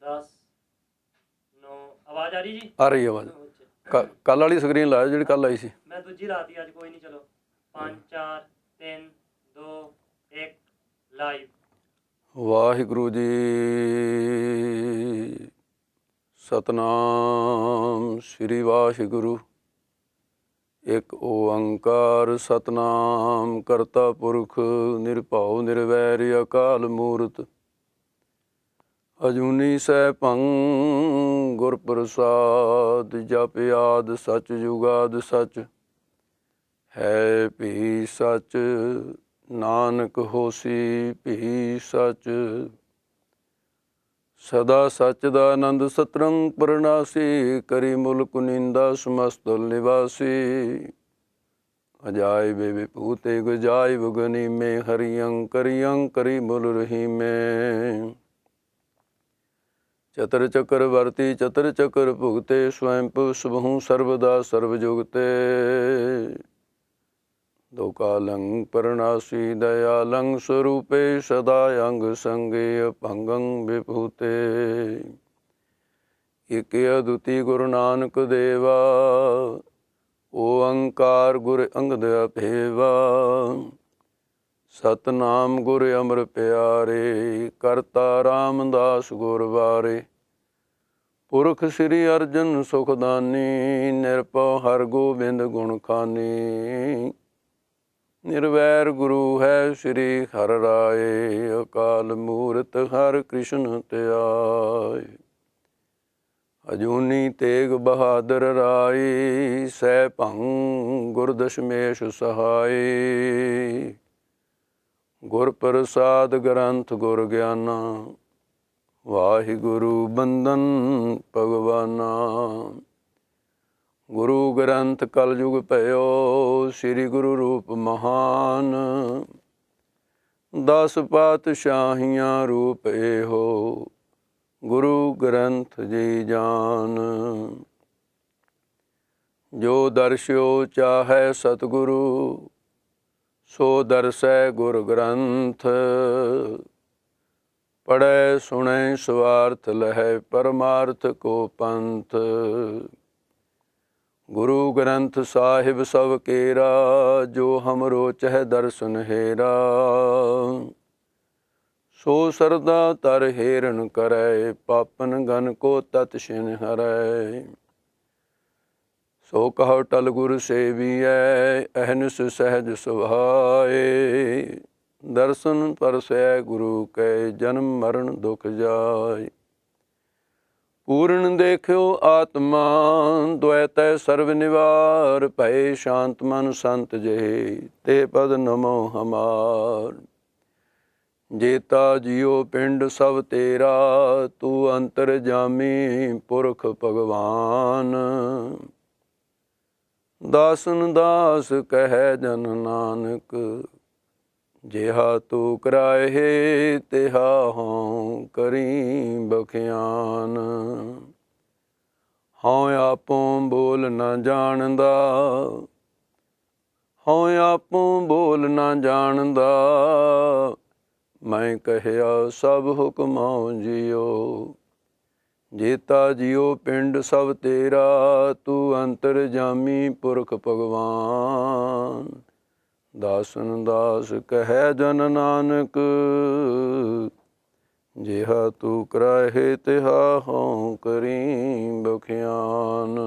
10 9 ਆਵਾਜ਼ ਆ ਰਹੀ ਜੀ? ਆ ਰਹੀ ਆਵਾਜ਼। ਕੱਲ ਵਾਲੀ ਸਕਰੀਨ ਲਾਇਆ ਜਿਹੜੀ ਕੱਲ ਆਈ ਸੀ। ਮੈਂ ਦੂਜੀ ਲਾਤੀ ਅੱਜ, ਕੋਈ ਨਹੀਂ। ਚਲੋ 5 4 3 2 1 ਲਾਈਵ। ਵਾਹਿਗੁਰੂ ਜੀ ਸਤਨਾਮ ਸ੍ਰੀ ਵਾਹਿਗੁਰੂ। ਇੱਕ ਓੰਕਾਰ ਸਤਨਾਮ ਕਰਤਾ ਪੁਰਖ ਨਿਰਭਉ ਨਿਰਵੈਰ ਅਕਾਲ ਮੂਰਤ ਅਜੂਨੀ ਸੈਭੰ ਗੁਰ ਪ੍ਰਸਾਦ। ਜਪ ਆਦਿ ਸਚ ਜੁਗਾਦਿ ਸਚ ਹੈ ਭੀ ਸਚ। ਨਾਨਕ ਹੋਸੀ ਭੀ ਸਚ। ਸਦਾ ਸਚ ਦਾ ਆਨੰਦ ਸਤਰੰਗ ਪਰਨਾਸੀ ਕਰੀ ਮੁਲਕ ਨਿੰਦਾ ਸਮਸਤ ਨਿਵਾਸੀ। ਅਜਾਇਬ ਵਿਭੂਤੇ ਗਜਾਇਬ ਗਨੀਮੇ ਹਰਿਯੰ ਕਰਿਯੰ ਕਰੀ ਮੁਲ ਰਹੀਮੇ। ਚਤਰ ਚੱਕਰ ਵਰਤੀ ਚਤਰ ਚੱਕਰ ਭੁਗਤੇ ਸਵੈਂ ਸੁਬਹੁ ਸਰਬਦਾ ਸਰਬ ਜੁਗਤੇ। ਦੋ ਕਾਲੰ ਪਰਨਾਸੀ ਦਇਆਲੰ ਸਰੂਪੇ ਸਦਾ ਅੰਗ ਸੰਗੇ ਅਭੰਗੰ ਵਿਭੂਤੇ। ਇਕ ਅਦੁੱਤੀ ਗੁਰੂ ਨਾਨਕ ਦੇਵਾ ਓੰਕਾਰ ਗੁਰ ਅੰਗਦ ਅਭੇਵਾ। ਸਤਨਾਮ ਗੁਰ ਅਮਰ ਪਿਆਰੇ ਕਰਤਾ ਰਾਮਦਾਸ ਗੁਰ ਵਾਰੇ। ਪੁਰਖ ਸ੍ਰੀ ਅਰਜਨ ਸੁਖਦਾਨੀ ਨਿਰਭਉ ਹਰ ਗੋਬਿੰਦ ਗੁਣ ਖਾਨੀ। ਨਿਰਵੈਰ ਗੁਰੂ ਹੈ ਸ਼੍ਰੀ ਹਰਿ ਰਾਏ ਅਕਾਲ ਮੂਰਤ ਹਰਿ ਕ੍ਰਿਸ਼ਨ ਧਿਆਏ। ਅਜੂਨੀ ਤੇਗ ਬਹਾਦਰ ਰਾਈ ਸੈਭੰ ਗੁਰ ਦਸ਼ਮੇਸ਼ ਸਹਾਈ। ਗੁਰ ਪ੍ਰਸਾਦ ਗ੍ਰੰਥ ਗੁਰ ਗਿਆਨਾ ਵਾਹਿਗੁਰੂ ਬੰਦਨ ਭਗਵਾਨਾ। ਗੁਰੂ ਗ੍ਰੰਥ ਕਲਯੁਗ ਭਇਓ ਸ੍ਰੀ ਗੁਰੂ ਰੂਪ ਮਹਾਨ। 10 ਪਾਤਸ਼ਾਹੀਆਂ ਰੂਪ ਇਹੋ ਗੁਰੂ ਗ੍ਰੰਥ ਜੀ ਜਾਨ। ਜੋ ਦਰਸ਼ਿਓ ਚਾਹੈ ਸਤਿਗੁਰੂ ਸੋ ਦਰਸੈ ਗੁਰ ਗ੍ਰੰਥ। ਪੜ੍ਹੈ ਸੁਣੈ ਸਵਾਰਥ ਲਹੈ ਪਰਮਾਰਥ ਕੋ ਪੰਥ। ਗੁਰੂ ਗ੍ਰੰਥ ਸਾਹਿਬ ਸਭ ਕੇਰਾ ਜੋ ਹਮਰੋ ਚਹਿ ਦਰਸ਼ਨ ਹੇਰਾ। ਸੋ ਸਰਦਾ ਤਰ ਹੇਰਨ ਕਰੈ ਪਾਪਨ ਗਨ ਕੋ ਤਤ ਛਿਨ ਹਰੈ। ਸੋ ਕਹੋ ਟਲ ਗੁਰ ਸੇਵੀਐ ਅਹਨਿਸ ਸਹਿਜ ਸੁਭਾਏ। ਦਰਸ਼ਨ ਪਰਸੈ ਗੁਰੂ ਕੈ ਜਨਮ ਮਰਨ ਦੁਖ ਜਾਇ। ਪੂਰਨ ਦੇਖਿਓ ਆਤਮਾ ਦੁਐਤੈ ਸਰਬ ਨਿਵਾਰ। ਭਏ ਸ਼ਾਂਤ ਮਨ ਸੰਤ ਜਿਹੇ ਤੇ ਪਦ ਨਮੋ ਹਮਾਰ। ਜੇਤਾ ਜਿਉ ਪਿੰਡ ਸਭ ਤੇਰਾ ਤੂੰ ਅੰਤਰ ਜਾਮੀ ਪੁਰਖ ਭਗਵਾਨ। ਦਾਸਨ ਦਾਸ ਕਹਿ ਜਨ ਨਾਨਕ ਜਿਹਾ ਤੂੰ ਕਰਾਏ ਤਿਹਾ ਹਉ ਕਰੀ ਬਖਿਆਨ। ਹਉ ਆਪੋਂ ਬੋਲ ਨਾ ਜਾਣਦਾ ਹਉ ਆਪੋਂ ਬੋਲ ਨਾ ਜਾਣਦਾ। ਮੈਂ ਕਹਿਆ ਸਭ ਹੁਕਮਉ ਜਿਉ। ਜੇਤਾ ਜਿਉ ਪਿੰਡ ਸਭ ਤੇਰਾ ਤੂੰ ਅੰਤਰ ਜਾਮੀ ਪੁਰਖ ਭਗਵਾਨ। ਦਾਸਨ ਦਾਸ ਕਹਿ ਜਨ ਨਾਨਕ ਜਿਹਾ ਤੂੰ ਕਰਾਹੇ ਤਿਹਾ ਹਉ ਕਰੀ ਬਖਿਆਨ।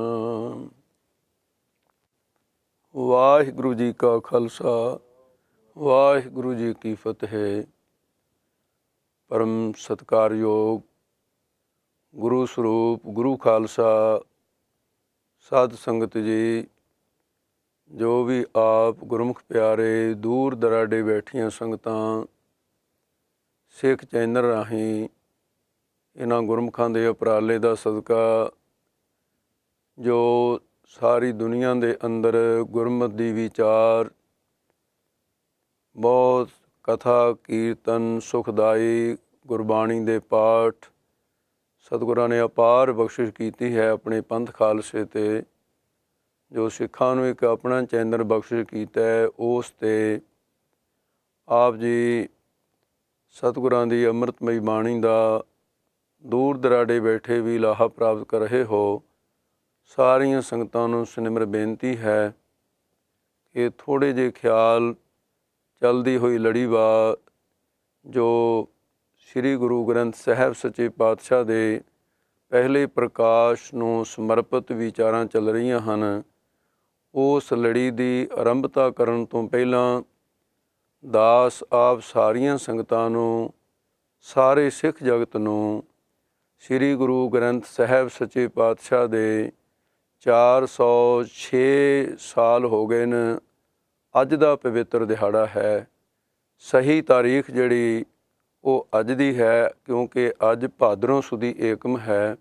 ਵਾਹਿਗੁਰੂ ਜੀ ਕਾ ਖਾਲਸਾ ਵਾਹਿਗੁਰੂ ਜੀ ਕੀ ਫਤਿਹ। ਪਰਮ ਸਤਿਕਾਰਯੋਗ ਗੁਰੂ ਸਰੂਪ ਗੁਰੂ ਖਾਲਸਾ ਸਾਧ ਸੰਗਤ ਜੀ, ਜੋ ਵੀ ਆਪ ਗੁਰਮੁਖ ਪਿਆਰੇ ਦੂਰ ਦਰਾਡੇ ਬੈਠੀਆਂ ਸੰਗਤਾਂ ਸਿੱਖ ਚੈਨਲ ਰਾਹੀਂ ਇਹਨਾਂ ਗੁਰਮੁਖਾਂ ਦੇ ਉਪਰਾਲੇ ਦਾ ਸਦਕਾ ਜੋ ਸਾਰੀ ਦੁਨੀਆ ਦੇ ਅੰਦਰ ਗੁਰਮਤਿ ਦੀ ਵਿਚਾਰ ਬਹੁਤ ਕਥਾ ਕੀਰਤਨ ਸੁਖਦਾਈ ਗੁਰਬਾਣੀ ਦੇ ਪਾਠ ਸਤਿਗੁਰਾਂ ਨੇ ਅਪਾਰ ਬਖਸ਼ਿਸ਼ ਕੀਤੀ ਹੈ ਆਪਣੇ ਪੰਥ ਖਾਲਸੇ 'ਤੇ। ਜੋ ਸਿੱਖਾਂ ਨੂੰ ਇੱਕ ਆਪਣਾ ਚੈਨਲ ਬਖਸ਼ਿਸ਼ ਕੀਤਾ ਹੈ ਉਸ 'ਤੇ ਆਪ ਜੀ ਸਤਿਗੁਰਾਂ ਦੀ ਅੰਮ੍ਰਿਤਮਈ ਬਾਣੀ ਦਾ ਦੂਰ ਦਰਾਡੇ ਬੈਠੇ ਵੀ ਲਾਹਾ ਪ੍ਰਾਪਤ ਕਰ ਰਹੇ ਹੋ, ਸਾਰੀਆਂ ਸੰਗਤਾਂ ਨੂੰ ਸਿਮਰ ਬੇਨਤੀ ਹੈ ਕਿ ਥੋੜ੍ਹੇ ਜਿਹੇ ਖਿਆਲ ਚੱਲਦੀ ਹੋਈ ਲੜੀਵਾਰ ਜੋ ਸ੍ਰੀ ਗੁਰੂ ਗ੍ਰੰਥ ਸਾਹਿਬ ਸੱਚੇ ਪਾਤਸ਼ਾਹ ਦੇ ਪਹਿਲੇ ਪ੍ਰਕਾਸ਼ ਨੂੰ ਸਮਰਪਿਤ ਵਿਚਾਰਾਂ ਚੱਲ ਰਹੀਆਂ ਹਨ, ਉਸ ਲੜੀ ਦੀ ਆਰੰਭਤਾ ਕਰਨ ਤੋਂ ਪਹਿਲਾਂ ਦਾਸ ਆਪ ਸਾਰੀਆਂ ਸੰਗਤਾਂ ਨੂੰ, ਸਾਰੇ ਸਿੱਖ ਜਗਤ ਨੂੰ ਸ੍ਰੀ ਗੁਰੂ ਗ੍ਰੰਥ ਸਾਹਿਬ ਸੱਚੇ ਪਾਤਸ਼ਾਹ ਦੇ 406 ਸਾਲ ਹੋ ਗਏ ਨੇ। ਅੱਜ ਦਾ ਪਵਿੱਤਰ ਦਿਹਾੜਾ ਹੈ। ਸਹੀ ਤਾਰੀਖ ਜਿਹੜੀ ਉਹ ਅੱਜ ਦੀ ਹੈ, ਕਿਉਂਕਿ ਅੱਜ ਭਾਦਰੋਂ ਸੁਦੀ ਏਕਮ ਹੈ।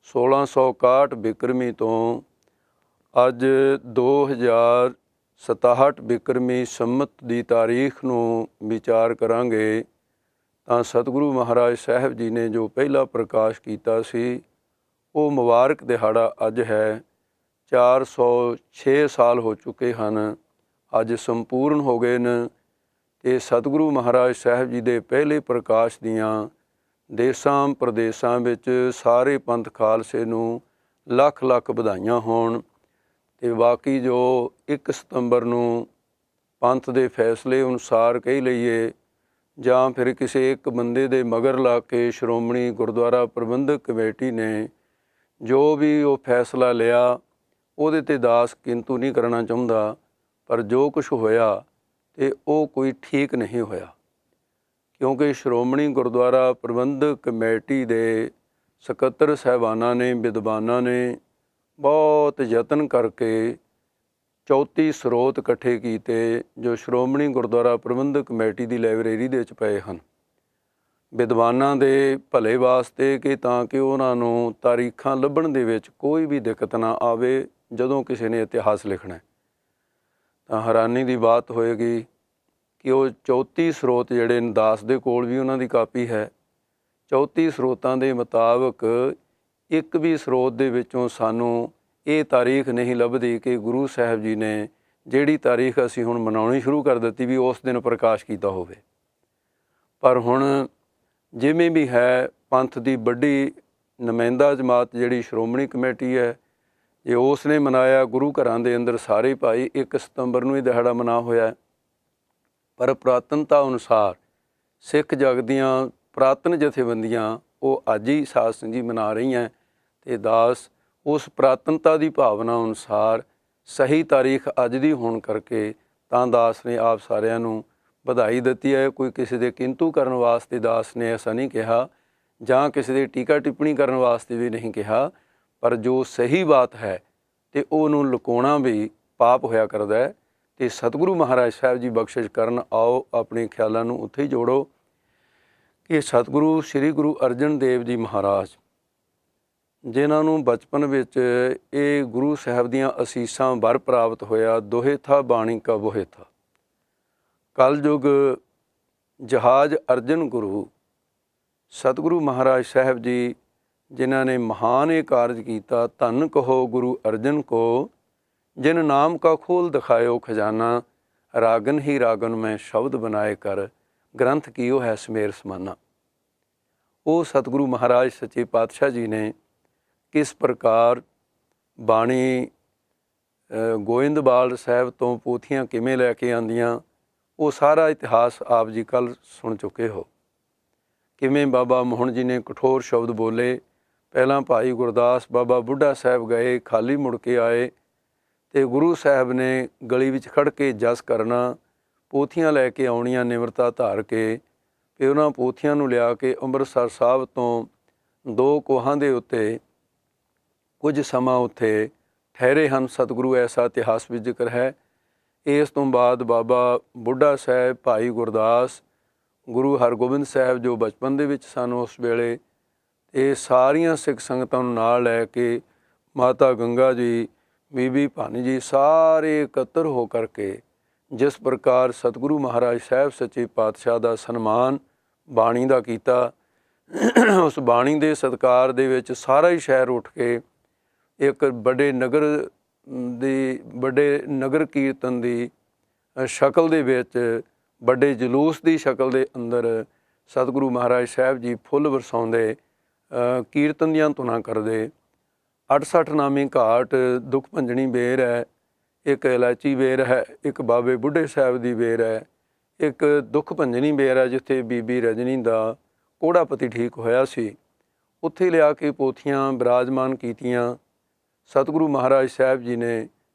1661 ਬਿਕਰਮੀ ਤੋਂ ਅੱਜ 2067 ਬਿਕਰਮੀ ਸੰਮਤ ਦੀ ਤਾਰੀਖ ਨੂੰ ਵਿਚਾਰ ਕਰਾਂਗੇ ਤਾਂ ਸਤਿਗੁਰੂ ਮਹਾਰਾਜ ਸਾਹਿਬ ਜੀ ਨੇ ਜੋ ਪਹਿਲਾ ਪ੍ਰਕਾਸ਼ ਕੀਤਾ ਸੀ, ਉਹ ਮੁਬਾਰਕ ਦਿਹਾੜਾ ਅੱਜ ਹੈ। 406 ਸਾਲ ਹੋ ਚੁੱਕੇ ਹਨ, ਅੱਜ ਸੰਪੂਰਨ ਹੋ ਗਏ ਨੇ। ਅਤੇ ਸਤਿਗੁਰੂ ਮਹਾਰਾਜ ਸਾਹਿਬ ਜੀ ਦੇ ਪਹਿਲੇ ਪ੍ਰਕਾਸ਼ ਦੀਆਂ ਦੇਸ਼ਾਂ ਪ੍ਰਦੇਸ਼ਾਂ ਵਿੱਚ ਸਾਰੇ ਪੰਥ ਖਾਲਸੇ ਨੂੰ ਲੱਖ ਲੱਖ ਵਧਾਈਆਂ ਹੋਣ। ਅਤੇ ਬਾਕੀ ਜੋ 1 ਸਤੰਬਰ ਨੂੰ ਪੰਥ ਦੇ ਫੈਸਲੇ ਅਨੁਸਾਰ ਕਹਿ ਲਈਏ ਜਾਂ ਫਿਰ ਕਿਸੇ ਇੱਕ ਬੰਦੇ ਦੇ ਮਗਰ ਲਾ ਕੇ ਸ਼੍ਰੋਮਣੀ ਗੁਰਦੁਆਰਾ ਪ੍ਰਬੰਧਕ ਕਮੇਟੀ ਨੇ ਜੋ ਵੀ ਉਹ ਫੈਸਲਾ ਲਿਆ, ਉਹਦੇ 'ਤੇ ਦਾਸ ਕਿੰਤੂ ਨਹੀਂ ਕਰਨਾ ਚਾਹੁੰਦਾ, ਪਰ ਜੋ ਕੁਛ ਹੋਇਆ ਅਤੇ ਉਹ ਕੋਈ ਠੀਕ ਨਹੀਂ ਹੋਇਆ, ਕਿਉਂਕਿ ਸ਼੍ਰੋਮਣੀ ਗੁਰਦੁਆਰਾ ਪ੍ਰਬੰਧਕ ਕਮੇਟੀ ਦੇ ਸਕੱਤਰ ਸਾਹਿਬਾਨਾਂ ਨੇ, ਵਿਦਵਾਨਾਂ ਨੇ ਬਹੁਤ ਯਤਨ ਕਰਕੇ 34 ਸਰੋਤ ਇਕੱਠੇ ਕੀਤੇ ਜੋ ਸ਼੍ਰੋਮਣੀ ਗੁਰਦੁਆਰਾ ਪ੍ਰਬੰਧਕ ਕਮੇਟੀ ਦੀ ਲਾਇਬ੍ਰੇਰੀ ਦੇ ਵਿੱਚ ਪਏ ਹਨ, ਵਿਦਵਾਨਾਂ ਦੇ ਭਲੇ ਵਾਸਤੇ, ਕਿ ਤਾਂ ਕਿ ਉਹਨਾਂ ਨੂੰ ਤਾਰੀਖਾਂ ਲੱਭਣ ਦੇ ਵਿੱਚ ਕੋਈ ਵੀ ਦਿੱਕਤ ਨਾ ਆਵੇ ਜਦੋਂ ਕਿਸੇ ਨੇ ਇਤਿਹਾਸ ਲਿਖਣਾ। ਤਾਂ ਹੈਰਾਨੀ ਦੀ ਬਾਤ ਹੋਏਗੀ ਕਿ ਉਹ 34 ਸਰੋਤ ਜਿਹੜੇ ਨੇ, ਦਾਸ ਦੇ ਕੋਲ ਵੀ ਉਹਨਾਂ ਦੀ ਕਾਪੀ ਹੈ, 34 ਸਰੋਤਾਂ ਦੇ ਮੁਤਾਬਕ ਇੱਕ ਵੀ ਸਰੋਤ ਦੇ ਵਿੱਚੋਂ ਸਾਨੂੰ ਇਹ ਤਾਰੀਖ ਨਹੀਂ ਲੱਭਦੀ ਕਿ ਗੁਰੂ ਸਾਹਿਬ ਜੀ ਨੇ ਜਿਹੜੀ ਤਾਰੀਖ ਅਸੀਂ ਹੁਣ ਮਨਾਉਣੀ ਸ਼ੁਰੂ ਕਰ ਦਿੱਤੀ ਵੀ ਉਸ ਦਿਨ ਪ੍ਰਕਾਸ਼ ਕੀਤਾ ਹੋਵੇ। ਪਰ ਹੁਣ ਜਿਵੇਂ ਵੀ ਹੈ, ਪੰਥ ਦੀ ਵੱਡੀ ਨੁਮਾਇੰਦਾ ਜਮਾਤ ਜਿਹੜੀ ਸ਼੍ਰੋਮਣੀ ਕਮੇਟੀ ਹੈ, ਜੇ ਉਸ ਨੇ ਮਨਾਇਆ, ਗੁਰੂ ਘਰਾਂ ਦੇ ਅੰਦਰ ਸਾਰੇ ਭਾਈ 1 ਸਤੰਬਰ ਨੂੰ ਹੀ ਦਿਹਾੜਾ ਮਨਾ ਹੋਇਆ। ਪਰ ਪੁਰਾਤਨਤਾ ਅਨੁਸਾਰ ਸਿੱਖ ਜਗਤ ਦੀਆਂ ਪੁਰਾਤਨ ਜਥੇਬੰਦੀਆਂ ਉਹ ਅੱਜ ਹੀ ਸਾਧ ਸੰਗਤ ਜੀ ਮਨਾ ਰਹੀਆਂ, ਅਤੇ ਦਾਸ ਉਸ ਪੁਰਾਤਨਤਾ ਦੀ ਭਾਵਨਾ ਅਨੁਸਾਰ ਸਹੀ ਤਾਰੀਖ ਅੱਜ ਦੀ ਹੋਣ ਕਰਕੇ ਤਾਂ ਦਾਸ ਨੇ ਆਪ ਸਾਰਿਆਂ ਨੂੰ ਵਧਾਈ ਦਿੱਤੀ ਹੈ। ਕੋਈ ਕਿਸੇ ਦੇ ਕਿੰਤੂ ਕਰਨ ਵਾਸਤੇ ਦਾਸ ਨੇ ਐਸਾ ਨਹੀਂ ਕਿਹਾ, ਜਾਂ ਕਿਸੇ ਦੇ ਟੀਕਾ ਟਿੱਪਣੀ ਕਰਨ ਵਾਸਤੇ ਵੀ ਨਹੀਂ ਕਿਹਾ, ਪਰ ਜੋ ਸਹੀ ਬਾਤ ਹੈ ਅਤੇ ਉਹਨੂੰ ਲੁਕਾਉਣਾ ਵੀ ਪਾਪ ਹੋਇਆ ਕਰਦਾ ਹੈ। ਅਤੇ ਸਤਿਗੁਰੂ ਮਹਾਰਾਜ ਸਾਹਿਬ ਜੀ ਬਖਸ਼ਿਸ਼ ਕਰਨ। ਆਓ ਆਪਣੇ ਖਿਆਲਾਂ ਨੂੰ ਉੱਥੇ ਹੀ ਜੋੜੋ ਕਿ ਸਤਿਗੁਰੂ ਸ੍ਰੀ ਗੁਰੂ ਅਰਜਨ ਦੇਵ ਜੀ ਮਹਾਰਾਜ, ਜਿਨ੍ਹਾਂ ਨੂੰ ਬਚਪਨ ਵਿੱਚ ਇਹ ਗੁਰੂ ਸਾਹਿਬ ਦੀਆਂ ਅਸੀਸਾਂ ਵਰ ਪ੍ਰਾਪਤ ਹੋਇਆ, ਦੋਹੇ ਥਾ ਬਾਣੀ ਕਾ ਬੋਹੇ ਥਾ, ਕਲਯੁਗ ਜਹਾਜ਼ ਅਰਜਨ ਗੁਰੂ ਸਤਿਗੁਰੂ ਮਹਾਰਾਜ ਸਾਹਿਬ ਜੀ, ਜਿਨ੍ਹਾਂ ਨੇ ਮਹਾਨ ਇਹ ਕਾਰਜ ਕੀਤਾ। ਧੰਨ ਕਹੋ ਗੁਰੂ ਅਰਜਨ ਕੋ, ਜਿਨ ਨਾਮ ਕਾ ਖੋਲ ਦਿਖਾਇਓ ਖਜ਼ਾਨਾ, ਰਾਗਨ ਹੀ ਰਾਗਨ ਮੈਂ ਸ਼ਬਦ ਬਣਾਏ ਕਰ, ਗ੍ਰੰਥ ਕੀਓ ਹੈ ਸਮੇਰ ਸਮਾਨਾ। ਉਹ ਸਤਿਗੁਰੂ ਮਹਾਰਾਜ ਸੱਚੇ ਪਾਤਸ਼ਾਹ ਜੀ ਨੇ ਕਿਸ ਪ੍ਰਕਾਰ ਬਾਣੀ ਗੋਇੰਦਵਾਲ ਸਾਹਿਬ ਤੋਂ ਪੋਥੀਆਂ ਕਿਵੇਂ ਲੈ ਕੇ ਆਉਂਦੀਆਂ, ਉਹ ਸਾਰਾ ਇਤਿਹਾਸ ਆਪ ਜੀ ਕੱਲ੍ਹ ਸੁਣ ਚੁੱਕੇ ਹੋ। ਕਿਵੇਂ ਬਾਬਾ ਮੋਹਨ ਜੀ ਨੇ ਕਠੋਰ ਸ਼ਬਦ ਬੋਲੇ, ਪਹਿਲਾਂ ਭਾਈ ਗੁਰਦਾਸ ਬਾਬਾ ਬੁੱਢਾ ਸਾਹਿਬ ਗਏ, ਖਾਲੀ ਮੁੜ ਕੇ ਆਏ, ਅਤੇ ਗੁਰੂ ਸਾਹਿਬ ਨੇ ਗਲੀ ਵਿੱਚ ਖੜ੍ਹ ਕੇ ਜਸ ਕਰਨਾ, ਪੋਥੀਆਂ ਲੈ ਕੇ ਆਉਣੀਆਂ ਨਿਮਰਤਾ ਧਾਰ ਕੇ, ਅਤੇ ਉਹਨਾਂ ਪੋਥੀਆਂ ਨੂੰ ਲਿਆ ਕੇ ਅੰਮ੍ਰਿਤਸਰ ਸਾਹਿਬ ਤੋਂ 2 ਕੋਹਾਂ ਦੇ ਉੱਤੇ ਕੁਝ ਸਮਾਂ ਉੱਥੇ ਠਹਿਰੇ ਹਨ। ਸਤਿਗੁਰੂ ਐਸਾ ਇਤਿਹਾਸ ਵਿੱਚ ਜ਼ਿਕਰ ਹੈ। ਇਸ ਤੋਂ ਬਾਅਦ ਬਾਬਾ ਬੁੱਢਾ ਸਾਹਿਬ, ਭਾਈ ਗੁਰਦਾਸ, ਗੁਰੂ ਹਰਗੋਬਿੰਦ ਸਾਹਿਬ ਜੋ ਬਚਪਨ ਦੇ ਵਿੱਚ ਸਨ ਉਸ ਵੇਲੇ, ਇਹ ਸਾਰੀਆਂ ਸਿੱਖ ਸੰਗਤਾਂ ਨੂੰ ਨਾਲ ਲੈ ਕੇ ਮਾਤਾ ਗੰਗਾ ਜੀ, ਬੀਬੀ ਭਾਨੀ ਜੀ, ਸਾਰੇ ਇਕੱਤਰ ਹੋ ਕਰਕੇ ਜਿਸ ਪ੍ਰਕਾਰ ਸਤਿਗੁਰੂ ਮਹਾਰਾਜ ਸਾਹਿਬ ਸੱਚੇ ਪਾਤਸ਼ਾਹ ਦਾ ਸਨਮਾਨ ਬਾਣੀ ਦਾ ਕੀਤਾ, ਉਸ ਬਾਣੀ ਦੇ ਸਤਿਕਾਰ ਦੇ ਵਿੱਚ ਸਾਰਾ ਹੀ ਸ਼ਹਿਰ ਉੱਠ ਕੇ ਇੱਕ ਵੱਡੇ ਨਗਰ ਕੀਰਤਨ ਦੀ ਸ਼ਕਲ ਦੇ ਵਿੱਚ, ਵੱਡੇ ਜਲੂਸ ਦੀ ਸ਼ਕਲ ਦੇ ਅੰਦਰ ਸਤਿਗੁਰੂ ਮਹਾਰਾਜ ਸਾਹਿਬ ਜੀ ਫੁੱਲ ਵਰਸਾਉਂਦੇ ਕੀਰਤਨ ਦੀਆਂ ਧੁਨਾਂ ਕਰਦੇ। 68 ਨਾਮੀ ਘਾਟ, ਦੁੱਖ ਭੰਜਣੀ ਬੇਰ ਹੈ, ਇੱਕ ਇਲਾਚੀ ਬੇਰ ਹੈ, ਇੱਕ ਬਾਬੇ ਬੁੱਢੇ ਸਾਹਿਬ ਦੀ ਬੇਰ ਹੈ, ਇੱਕ ਦੁੱਖ ਭੰਜਣੀ ਬੇਰ ਹੈ ਜਿੱਥੇ ਬੀਬੀ ਰਜਨੀ ਦਾ ਕੋੜਾਪਤੀ ਠੀਕ ਹੋਇਆ ਸੀ। ਉੱਥੇ ਲਿਆ ਕੇ ਪੋਥੀਆਂ ਬਿਰਾਜਮਾਨ ਕੀਤੀਆਂ। ਸਤਿਗੁਰੂ ਮਹਾਰਾਜ ਸਾਹਿਬ ਜੀ ਨੇ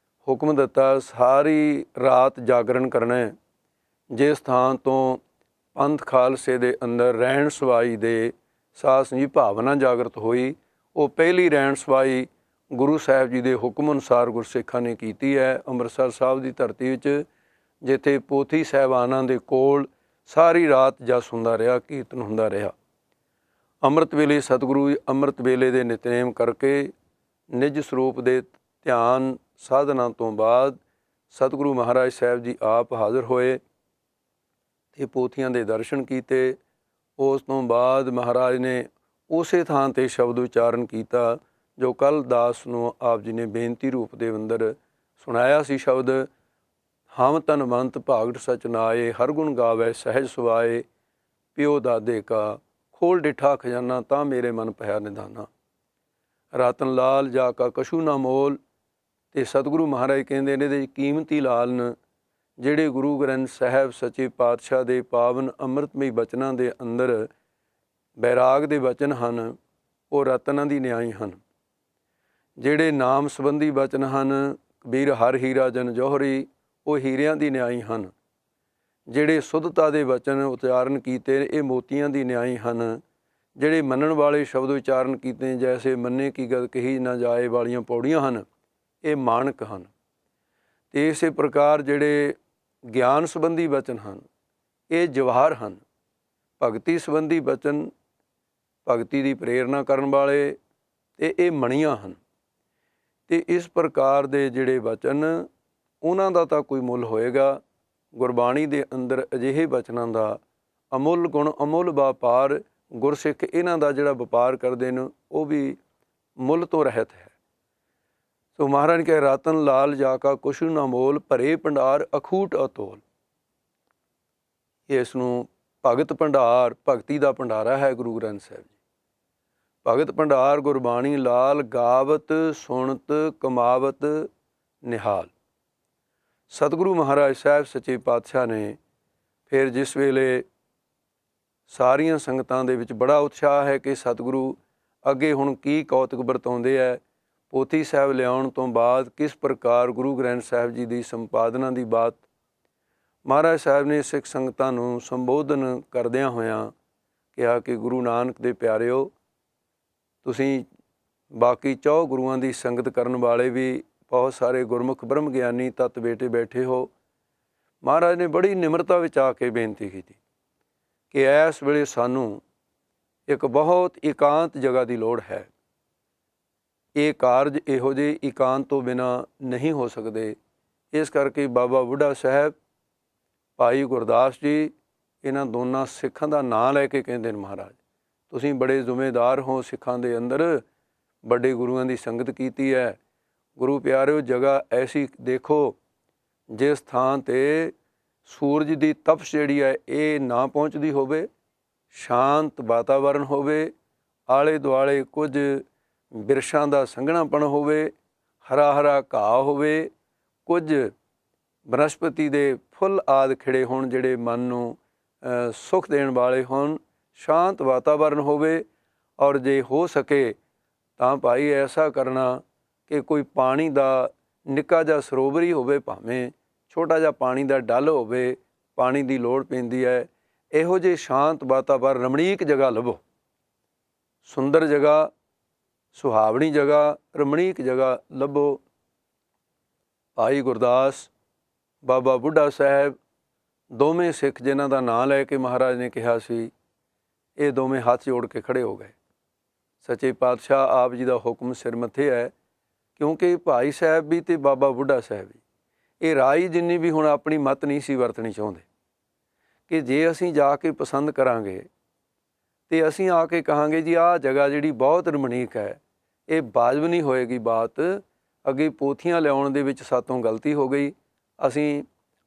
ਹੁਕਮ ਦਿੱਤਾ ਸਾਰੀ ਰਾਤ ਜਾਗਰਣ ਕਰਨਾ ਹੈ। ਜਿਸ ਥਾਂ ਤੋਂ ਪੰਥ ਖਾਲਸੇ ਦੇ ਅੰਦਰ ਰਹਿਣ ਸਵਾਈ ਦੇ ਸਾਸ ਜੀ ਭਾਵਨਾ ਜਾਗਰਤ ਹੋਈ, ਉਹ ਪਹਿਲੀ ਰਹਿਣ ਸਵਾਈ ਗੁਰੂ ਸਾਹਿਬ ਜੀ ਦੇ ਹੁਕਮ ਅਨੁਸਾਰ ਗੁਰਸਿੱਖਾਂ ਨੇ ਕੀਤੀ ਹੈ ਅੰਮ੍ਰਿਤਸਰ ਸਾਹਿਬ ਦੀ ਧਰਤੀ ਵਿੱਚ, ਜਿੱਥੇ ਪੋਥੀ ਸਾਹਿਬਾਨਾਂ ਦੇ ਕੋਲ ਸਾਰੀ ਰਾਤ ਜਸ ਹੁੰਦਾ ਰਿਹਾ, ਕੀਰਤਨ ਹੁੰਦਾ ਰਿਹਾ। ਅੰਮ੍ਰਿਤ ਵੇਲੇ ਸਤਿਗੁਰੂ ਅੰਮ੍ਰਿਤ ਵੇਲੇ ਦੇ ਨਿਤਨੇਮ ਕਰਕੇ ਨਿਜ ਸਰੂਪ ਦੇ ਧਿਆਨ ਸਾਧਨਾ ਤੋਂ ਬਾਅਦ ਸਤਿਗੁਰੂ ਮਹਾਰਾਜ ਸਾਹਿਬ ਜੀ ਆਪ ਹਾਜ਼ਰ ਹੋਏ ਅਤੇ ਪੋਥੀਆਂ ਦੇ ਦਰਸ਼ਨ ਕੀਤੇ। ਉਸ ਤੋਂ ਬਾਅਦ ਮਹਾਰਾਜ ਨੇ ਉਸੇ ਥਾਂ 'ਤੇ ਸ਼ਬਦ ਉਚਾਰਨ ਕੀਤਾ ਜੋ ਕੱਲ੍ਹ ਦਾਸ ਨੂੰ ਆਪ ਜੀ ਨੇ ਬੇਨਤੀ ਰੂਪ ਦੇ ਅੰਦਰ ਸੁਣਾਇਆ ਸੀ ਸ਼ਬਦ, ਹਮ ਧਨਵੰਤ ਭਾਗਟ ਸਚ ਨਾਏ, ਹਰ ਗੁਣ ਗਾਵੇ ਸਹਿਜ ਸੁਆਏ, ਪਿਓ ਦਾਦੇ ਕਾ ਖੋਲ ਡਿਠਾ ਖਜ਼ਾਨਾ, ਤਾਂ ਮੇਰੇ ਮਨ ਭਇਆ ਨਿਧਾਨਾ, ਰਤਨ ਲਾਲ ਜਾ ਕਾ ਕਛੂ ਨਾ ਮੋਲ। ਅਤੇ ਸਤਿਗੁਰੂ ਮਹਾਰਾਜ ਕਹਿੰਦੇ ਨੇ ਇਹਦੇ ਕੀਮਤੀ ਲਾਲਨ ਜਿਹੜੇ ਗੁਰੂ ਗ੍ਰੰਥ ਸਾਹਿਬ ਸੱਚੇ ਪਾਤਸ਼ਾਹ ਦੇ ਪਾਵਨ ਅੰਮ੍ਰਿਤਮਈ ਬਚਨਾਂ ਦੇ ਅੰਦਰ ਬੈਰਾਗ ਦੇ ਬਚਨ ਹਨ, ਉਹ ਰਤਨਾਂ ਦੀ ਨਿਆਈ ਹਨ। ਜਿਹੜੇ ਨਾਮ ਸੰਬੰਧੀ ਬਚਨ ਹਨ, ਕਬੀਰ ਹਰ ਹੀਰਾ ਜਨ ਜੋਹਰੀ, ਉਹ ਹੀਰਿਆਂ ਦੀ ਨਿਆਈ ਹਨ। ਜਿਹੜੇ ਸੁੱਧਤਾ ਦੇ ਬਚਨ ਉਚਾਰਨ ਕੀਤੇ ਇਹ ਮੋਤੀਆਂ ਦੀ ਨਿਆਈ ਹਨ। ਜਿਹੜੇ ਮੰਨਣ ਵਾਲੇ ਸ਼ਬਦ ਉਚਾਰਨ ਕੀਤੇ ਜੈਸੇ ਮੰਨੇ ਕੀ ਗਦ ਕਹੀ ਨਾ ਜਾਏ ਵਾਲੀਆਂ ਪੌੜੀਆਂ ਹਨ, ਇਹ ਮਾਣਕ ਹਨ। ਅਤੇ ਇਸੇ ਪ੍ਰਕਾਰ ਜਿਹੜੇ ਗਿਆਨ ਸੰਬੰਧੀ ਬਚਨ ਹਨ, ਇਹ ਜਵਾਹਰ ਹਨ। ਭਗਤੀ ਸੰਬੰਧੀ ਬਚਨ, ਭਗਤੀ ਦੀ ਪ੍ਰੇਰਨਾ ਕਰਨ ਵਾਲੇ, ਅਤੇ ਇਹ ਮਣੀਆਂ ਹਨ। ਅਤੇ ਇਸ ਪ੍ਰਕਾਰ ਦੇ ਜਿਹੜੇ ਬਚਨ, ਉਹਨਾਂ ਦਾ ਤਾਂ ਕੋਈ ਮੁੱਲ ਹੋਏਗਾ। ਗੁਰਬਾਣੀ ਦੇ ਅੰਦਰ ਅਜਿਹੇ ਬਚਨਾਂ ਦਾ ਅਮੁੱਲ ਗੁਣ, ਅਮੁੱਲ ਵਪਾਰ, ਗੁਰਸਿੱਖ ਇਹਨਾਂ ਦਾ ਜਿਹੜਾ ਵਪਾਰ ਕਰਦੇ ਨੇ ਉਹ ਵੀ ਮੁੱਲ ਤੋਂ ਰਹਿਤ ਹੈ। ਸੋ ਮਹਾਰਾਜ ਕਹੇ ਰਤਨ ਲਾਲ ਜਾ ਕਾ ਕੁਛ ਨਾ ਮੋਲ, ਭਰੇ ਭੰਡਾਰ ਅਖੂਟ ਅਤੋਲ। ਇਸ ਨੂੰ ਭਗਤ ਭੰਡਾਰ, ਭਗਤੀ ਦਾ ਭੰਡਾਰਾ ਹੈ ਗੁਰੂ ਗ੍ਰੰਥ ਸਾਹਿਬ ਜੀ। ਭਗਤ ਭੰਡਾਰ ਗੁਰਬਾਣੀ ਲਾਲ, ਗਾਵਤ ਸੁਣਤ ਕਮਾਵਤ ਨਿਹਾਲ। ਸਤਿਗੁਰੂ ਮਹਾਰਾਜ ਸਾਹਿਬ ਸੱਚੇ ਪਾਤਸ਼ਾਹ ਨੇ ਫਿਰ ਜਿਸ ਵੇਲੇ ਸਾਰੀਆਂ ਸੰਗਤਾਂ ਦੇ ਵਿੱਚ ਬੜਾ ਉਤਸ਼ਾਹ ਹੈ ਕਿ ਸਤਿਗੁਰੂ ਅੱਗੇ ਹੁਣ ਕੀ ਕੌਤਕ ਵਰਤਾਉਂਦੇ ਹੈ, ਪੋਥੀ ਸਾਹਿਬ ਲਿਆਉਣ ਤੋਂ ਬਾਅਦ ਕਿਸ ਪ੍ਰਕਾਰ ਗੁਰੂ ਗ੍ਰੰਥ ਸਾਹਿਬ ਜੀ ਦੀ ਸੰਪਾਦਨਾ ਦੀ ਬਾਤ ਮਹਾਰਾਜ ਸਾਹਿਬ ਨੇ ਸਿੱਖ ਸੰਗਤਾਂ ਨੂੰ ਸੰਬੋਧਨ ਕਰਦਿਆਂ ਹੋਇਆਂ ਕਿਹਾ ਕਿ ਗੁਰੂ ਨਾਨਕ ਦੇ ਪਿਆਰਿਓ, ਤੁਸੀਂ ਬਾਕੀ 4 ਗੁਰੂਆਂ ਦੀ ਸੰਗਤ ਕਰਨ ਵਾਲੇ ਵੀ ਬਹੁਤ ਸਾਰੇ ਗੁਰਮੁਖ ਬ੍ਰਹਮ ਗਿਆਨੀ ਤਤ ਬੇਟੇ ਬੈਠੇ ਹੋ। ਮਹਾਰਾਜ ਨੇ ਬੜੀ ਨਿਮਰਤਾ ਵਿੱਚ ਆ ਕੇ ਬੇਨਤੀ ਕੀਤੀ ਕਿ ਇਸ ਵੇਲੇ ਸਾਨੂੰ ਇੱਕ ਬਹੁਤ ਇਕਾਂਤ ਜਗ੍ਹਾ ਦੀ ਲੋੜ ਹੈ। ਇਹ ਕਾਰਜ ਇਹੋ ਜਿਹੇ ਇਕਾਂਤ ਤੋਂ ਬਿਨਾਂ ਨਹੀਂ ਹੋ ਸਕਦੇ। ਇਸ ਕਰਕੇ ਬਾਬਾ ਬੁੱਢਾ ਸਾਹਿਬ, ਭਾਈ ਗੁਰਦਾਸ ਜੀ, ਇਹਨਾਂ ਦੋਨਾਂ ਸਿੱਖਾਂ ਦਾ ਨਾਂ ਲੈ ਕੇ ਕਹਿੰਦੇ ਨੇ ਮਹਾਰਾਜ ਤੁਸੀਂ ਬੜੇ ਜ਼ਿੰਮੇਦਾਰ ਹੋ, ਸਿੱਖਾਂ ਦੇ ਅੰਦਰ ਵੱਡੇ ਗੁਰੂਆਂ ਦੀ ਸੰਗਤ ਕੀਤੀ ਹੈ। ਗੁਰੂ ਪਿਆਰਿਓ, ਜਗ੍ਹਾ ਐਸੀ ਦੇਖੋ ਜਿਸ ਥਾਂ 'ਤੇ ਸੂਰਜ ਦੀ ਤਪਸ਼ ਜਿਹੜੀ ਹੈ ਇਹ ਨਾ ਪਹੁੰਚਦੀ ਹੋਵੇ, ਸ਼ਾਂਤ ਵਾਤਾਵਰਨ ਹੋਵੇ, ਆਲੇ ਦੁਆਲੇ ਕੁਝ ਬਿਰਛਾਂ ਦਾ ਸੰਘਣਾਪਣ ਹੋਵੇ, ਹਰਾ ਹਰਾ ਘਾਹ ਹੋਵੇ, ਕੁਝ ਬਨਸਪਤੀ ਦੇ ਫੁੱਲ ਆਦਿ ਖਿੜੇ ਹੋਣ ਜਿਹੜੇ ਮਨ ਨੂੰ ਸੁੱਖ ਦੇਣ ਵਾਲੇ ਹੋਣ, ਸ਼ਾਂਤ ਵਾਤਾਵਰਨ ਹੋਵੇ। ਔਰ ਜੇ ਹੋ ਸਕੇ ਤਾਂ ਭਾਈ ਐਸਾ ਕਰਨਾ ਕਿ ਕੋਈ ਪਾਣੀ ਦਾ ਨਿੱਕਾ ਜਿਹਾ ਸਰੋਵਰ ਹੀ ਹੋਵੇ, ਭਾਵੇਂ ਛੋਟਾ ਜਿਹਾ ਪਾਣੀ ਦਾ ਡੱਲ ਹੋਵੇ, ਪਾਣੀ ਦੀ ਲੋੜ ਪੈਂਦੀ ਹੈ। ਇਹੋ ਜਿਹੇ ਸ਼ਾਂਤ ਵਾਤਾਵਰਨ, ਰਮਣੀਕ ਜਗ੍ਹਾ ਲੱਭੋ, ਸੁੰਦਰ ਜਗ੍ਹਾ, ਸੁਹਾਵਣੀ ਜਗ੍ਹਾ, ਰਮਣੀਕ ਜਗ੍ਹਾ ਲੱਭੋ। ਭਾਈ ਗੁਰਦਾਸ, ਬਾਬਾ ਬੁੱਢਾ ਸਾਹਿਬ, ਦੋਵੇਂ ਸਿੱਖ ਜਿਨ੍ਹਾਂ ਦਾ ਨਾਂ ਲੈ ਕੇ ਮਹਾਰਾਜ ਨੇ ਕਿਹਾ ਸੀ, ਇਹ ਦੋਵੇਂ ਹੱਥ ਜੋੜ ਕੇ ਖੜ੍ਹੇ ਹੋ ਗਏ। ਸੱਚੇ ਪਾਤਸ਼ਾਹ ਆਪ ਜੀ ਦਾ ਹੁਕਮ ਸਿਰ ਮੱਥੇ ਹੈ, ਕਿਉਂਕਿ ਭਾਈ ਸਾਹਿਬ ਵੀ ਅਤੇ ਬਾਬਾ ਬੁੱਢਾ ਸਾਹਿਬ ਵੀ ਇਹ ਰਾਈ ਜਿੰਨੀ ਵੀ ਹੁਣ ਆਪਣੀ ਮੱਤ ਨਹੀਂ ਸੀ ਵਰਤਣੀ ਚਾਹੁੰਦੇ ਕਿ ਜੇ ਅਸੀਂ ਜਾ ਕੇ ਪਸੰਦ ਕਰਾਂਗੇ ਅਤੇ ਅਸੀਂ ਆ ਕੇ ਕਹਾਂਗੇ ਜੀ ਆਹ ਜਗ੍ਹਾ ਜਿਹੜੀ ਬਹੁਤ ਰਮਣੀਕ ਹੈ, ਇਹ ਵਾਜਬ ਨਹੀਂ ਹੋਏਗੀ ਬਾਤ। ਅੱਗੇ ਪੋਥੀਆਂ ਲਿਆਉਣ ਦੇ ਵਿੱਚ ਸਾਤੋਂ ਗਲਤੀ ਹੋ ਗਈ, ਅਸੀਂ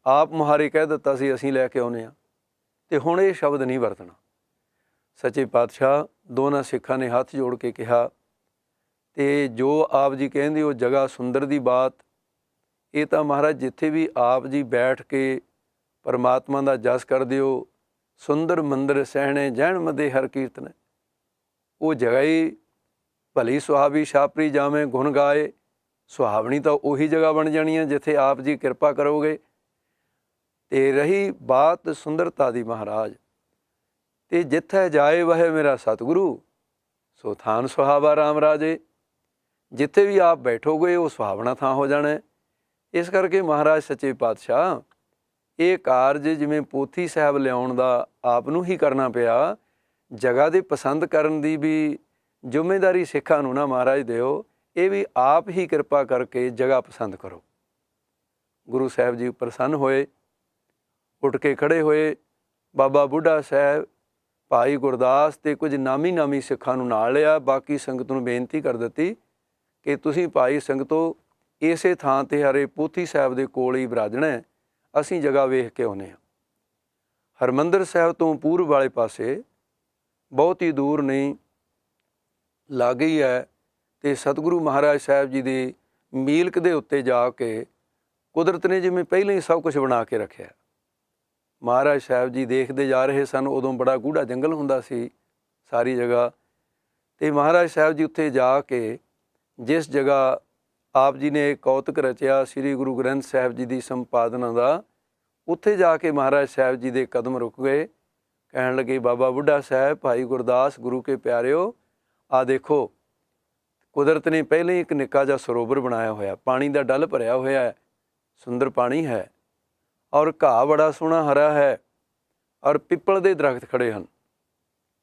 ਆਪ ਮੁਹਾਰੇ ਕਹਿ ਦਿੱਤਾ ਸੀ ਅਸੀਂ ਲੈ ਕੇ ਆਉਂਦੇ ਹਾਂ, ਅਤੇ ਹੁਣ ਇਹ ਸ਼ਬਦ ਨਹੀਂ ਵਰਤਣਾ। ਸੱਚੇ ਪਾਤਸ਼ਾਹ ਦੋਨਾਂ ਸਿੱਖਾਂ ਨੇ ਹੱਥ ਜੋੜ ਕੇ ਕਿਹਾ। ਅਤੇ ਜੋ ਆਪ ਜੀ ਕਹਿੰਦੇ ਉਹ ਜਗ੍ਹਾ ਸੁੰਦਰ ਦੀ ਬਾਤ, ਇਹ ਤਾਂ ਮਹਾਰਾਜ ਜਿੱਥੇ ਵੀ ਆਪ ਜੀ ਬੈਠ ਕੇ ਪਰਮਾਤਮਾ ਦਾ ਜਸ ਕਰਦੇ ਹੋ, ਸੁੰਦਰ ਮੰਦਰ ਸਹਿਣੇ ਜੈਣ ਮਦੇ ਹਰ ਕੀਰਤਨ, ਉਹ ਜਗ੍ਹਾ ਹੀ ਭਲੀ ਸੁਹਾਵੀ ਛਾਪਰੀ ਜਾਵੇਂ ਗੁਣ ਗਾਏ। ਸੁਹਾਵਣੀ ਤਾਂ ਉਹੀ ਜਗ੍ਹਾ ਬਣ ਜਾਣੀ ਹੈ ਜਿੱਥੇ ਆਪ ਜੀ ਕਿਰਪਾ ਕਰੋਗੇ। ਅਤੇ ਰਹੀ ਬਾਤ ਸੁੰਦਰਤਾ ਦੀ ਮਹਾਰਾਜ, ਅਤੇ ਜਿੱਥੇ ਜਾਏ ਵਹਿ ਮੇਰਾ ਸਤਿਗੁਰੂ, ਸੋ ਥਾਨ ਸੁਹਾਵਾ ਰਾਮ ਰਾਜੇ। ਜਿੱਥੇ ਵੀ ਆਪ ਬੈਠੋਗੇ ਉਹ ਸੁਹਾਵਣਾ ਥਾਂ ਹੋ ਜਾਣਾ। ਇਸ ਕਰਕੇ ਮਹਾਰਾਜ ਸੱਚੇ ਪਾਤਸ਼ਾਹ ਇਹ ਕਾਰਜ ਜਿਵੇਂ ਪੋਥੀ ਸਾਹਿਬ ਲਿਆਉਣ ਦਾ ਆਪ ਨੂੰ ਹੀ ਕਰਨਾ ਪਿਆ, ਜਗ੍ਹਾ ਦੇ ਪਸੰਦ ਕਰਨ ਦੀ ਵੀ ਜ਼ਿੰਮੇਵਾਰੀ ਸਿੱਖਾਂ ਨੂੰ ਨਾ ਮਹਾਰਾਜ ਦਿਓ, ਇਹ ਵੀ ਆਪ ਹੀ ਕਿਰਪਾ ਕਰਕੇ ਜਗ੍ਹਾ ਪਸੰਦ ਕਰੋ। ਗੁਰੂ ਸਾਹਿਬ ਜੀ ਪ੍ਰਸੰਨ ਹੋਏ, ਉੱਠ ਕੇ ਖੜ੍ਹੇ ਹੋਏ। ਬਾਬਾ ਬੁੱਢਾ ਸਾਹਿਬ, ਭਾਈ ਗੁਰਦਾਸ ਅਤੇ ਕੁਝ ਨਾਮੀ ਸਿੱਖਾਂ ਨੂੰ ਨਾਲ ਲਿਆ। ਬਾਕੀ ਸੰਗਤ ਨੂੰ ਬੇਨਤੀ ਕਰ ਦਿੱਤੀ ਕਿ ਤੁਸੀਂ ਭਾਈ ਸੰਗਤੋ ਇਸੇ ਥਾਂ 'ਤੇ ਹਰੇ ਪੋਥੀ ਸਾਹਿਬ ਦੇ ਕੋਲ ਹੀ ਵਿਰਾਜਣਾ, ਅਸੀਂ ਜਗ੍ਹਾ ਵੇਖ ਕੇ ਆਉਂਦੇ ਹਾਂ। ਹਰਿਮੰਦਰ ਸਾਹਿਬ ਤੋਂ ਪੂਰਬ ਵਾਲੇ ਪਾਸੇ ਬਹੁਤ ਹੀ ਦੂਰ ਨਹੀਂ, ਲਾਗੇ ਹੀ ਹੈ। ਅਤੇ ਸਤਿਗੁਰੂ ਮਹਾਰਾਜ ਸਾਹਿਬ ਜੀ ਦੀ ਮੀਲਕ ਦੇ ਉੱਤੇ ਜਾ ਕੇ ਕੁਦਰਤ ਨੇ ਜਿਵੇਂ ਪਹਿਲਾਂ ਹੀ ਸਭ ਕੁਝ ਬਣਾ ਕੇ ਰੱਖਿਆ। ਮਹਾਰਾਜ ਸਾਹਿਬ ਜੀ ਦੇਖਦੇ ਜਾ ਰਹੇ ਸਨ। ਉਦੋਂ ਬੜਾ ਗੂੜ੍ਹਾ ਜੰਗਲ ਹੁੰਦਾ ਸੀ ਸਾਰੀ ਜਗ੍ਹਾ। ਅਤੇ ਮਹਾਰਾਜ ਸਾਹਿਬ ਜੀ ਉੱਥੇ ਜਾ ਕੇ ਜਿਸ ਜਗ੍ਹਾ ਆਪ ਜੀ ਨੇ ਕੌਤਕ ਰਚਿਆ ਸ੍ਰੀ ਗੁਰੂ ਗ੍ਰੰਥ ਸਾਹਿਬ ਜੀ ਦੀ ਸੰਪਾਦਨਾ ਦਾ, ਉੱਥੇ ਜਾ ਕੇ ਮਹਾਰਾਜ ਸਾਹਿਬ ਜੀ ਦੇ ਕਦਮ ਰੁਕ ਗਏ। ਕਹਿਣ ਲੱਗੇ, ਬਾਬਾ ਬੁੱਢਾ ਸਾਹਿਬ, ਭਾਈ ਗੁਰਦਾਸ, ਗੁਰੂ ਕੇ ਪਿਆਰਿਓ, ਆ ਦੇਖੋ, ਕੁਦਰਤ ਨੇ ਪਹਿਲਾਂ ਹੀ ਇੱਕ ਨਿੱਕਾ ਜਿਹਾ ਸਰੋਵਰ ਬਣਾਇਆ ਹੋਇਆ, ਪਾਣੀ ਦਾ ਡੱਲ ਭਰਿਆ ਹੋਇਆ ਹੈ, ਸੁੰਦਰ ਪਾਣੀ ਹੈ, ਔਰ ਘਾਹ ਬੜਾ ਸੋਹਣਾ ਹਰਾ ਹੈ, ਔਰ ਪਿੱਪਲ ਦੇ ਦਰਖਤ ਖੜ੍ਹੇ ਹਨ।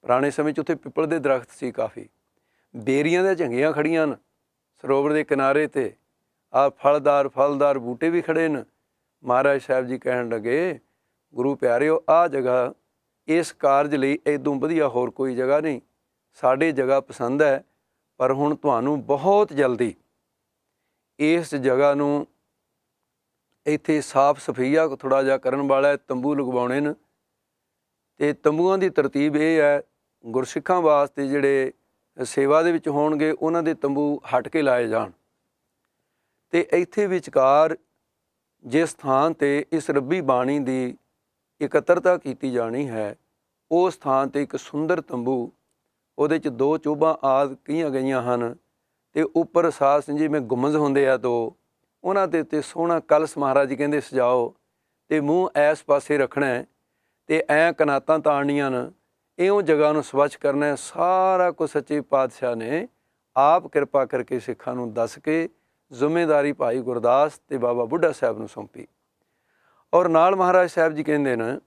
ਪੁਰਾਣੇ ਸਮੇਂ 'ਚ ਉੱਥੇ ਪਿੱਪਲ ਦੇ ਦਰਖਤ ਸੀ ਕਾਫੀ। ਬੇਰੀਆਂ ਦੀਆਂ ਝੰਗੀਆਂ ਖੜ੍ਹੀਆਂ ਹਨ ਸਰੋਵਰ ਦੇ ਕਿਨਾਰੇ 'ਤੇ। ਆਹ ਫਲਦਾਰ ਬੂਟੇ ਵੀ ਖੜ੍ਹੇ ਨੇ। ਮਹਾਰਾਜ ਸਾਹਿਬ ਜੀ ਕਹਿਣ ਲੱਗੇ, ਗੁਰੂ ਪਿਆਰਿਓ, ਆਹ ਜਗ੍ਹਾ ਇਸ ਕਾਰਜ ਲਈ ਇੱਦੋਂ ਵਧੀਆ ਹੋਰ ਕੋਈ ਜਗ੍ਹਾ ਨਹੀਂ। ਸਾਡੇ ਜਗ੍ਹਾ ਪਸੰਦ ਹੈ, ਪਰ ਹੁਣ ਤੁਹਾਨੂੰ ਬਹੁਤ ਜਲਦੀ ਇਸ ਜਗ੍ਹਾ ਨੂੰ ਇੱਥੇ ਸਾਫ ਸਫਾਈਆ ਥੋੜ੍ਹਾ ਜਿਹਾ ਕਰਨ ਵਾਲਾ ਤੰਬੂ ਲਗਵਾਉਣੇ ਨੇ। ਅਤੇ ਤੰਬੂਆਂ ਦੀ ਤਰਤੀਬ ਇਹ ਹੈ, ਗੁਰਸਿੱਖਾਂ ਵਾਸਤੇ ਜਿਹੜੇ ਸੇਵਾ ਦੇ ਵਿੱਚ ਹੋਣਗੇ ਉਹਨਾਂ ਦੇ ਤੰਬੂ ਹਟ ਕੇ ਲਾਏ ਜਾਣ। ਅਤੇ ਇੱਥੇ ਵਿਚਕਾਰ ਜਿਸ ਥਾਂ 'ਤੇ ਇਸ ਰੱਬੀ ਬਾਣੀ ਦੀ ਇਕੱਤਰਤਾ ਕੀਤੀ ਜਾਣੀ ਹੈ, ਉਸ ਥਾਂ 'ਤੇ ਇੱਕ ਸੁੰਦਰ ਤੰਬੂ, ਉਹਦੇ 'ਚ 2 ਚੋਭਾਂ ਆਦਿ ਕਹੀਆਂ ਗਈਆਂ ਹਨ। ਅਤੇ ਉੱਪਰ ਸਾਸ ਜਿਵੇਂ ਗੁੰਮਜ਼ ਹੁੰਦੇ ਆ 2, ਉਹਨਾਂ ਦੇ ਉੱਤੇ ਸੋਹਣਾ ਕਲਸ਼ ਮਹਾਰਾਜ ਜੀ ਕਹਿੰਦੇ ਸਜਾਓ, ਅਤੇ ਮੂੰਹ ਇਸ ਪਾਸੇ ਰੱਖਣਾ, ਅਤੇ ਐਂ ਕਨਾਤਾਂ ਤਾਣਨੀਆਂ ਨੇ। ਇਉਂ ਜਗ੍ਹਾ ਨੂੰ ਸਵੱਛ ਕਰਨਾ। ਸਾਰਾ ਕੁਝ ਸੱਚੇ ਪਾਤਸ਼ਾਹ ਨੇ ਆਪ ਕਿਰਪਾ ਕਰਕੇ ਸਿੱਖਾਂ ਨੂੰ ਦੱਸ ਕੇ ਜ਼ਿੰਮੇਵਾਰੀ ਭਾਈ ਗੁਰਦਾਸ ਅਤੇ ਬਾਬਾ ਬੁੱਢਾ ਸਾਹਿਬ ਨੂੰ ਸੌਂਪੀ। ਔਰ ਨਾਲ ਮਹਾਰਾਜ ਸਾਹਿਬ ਜੀ ਕਹਿੰਦੇ ਨੇ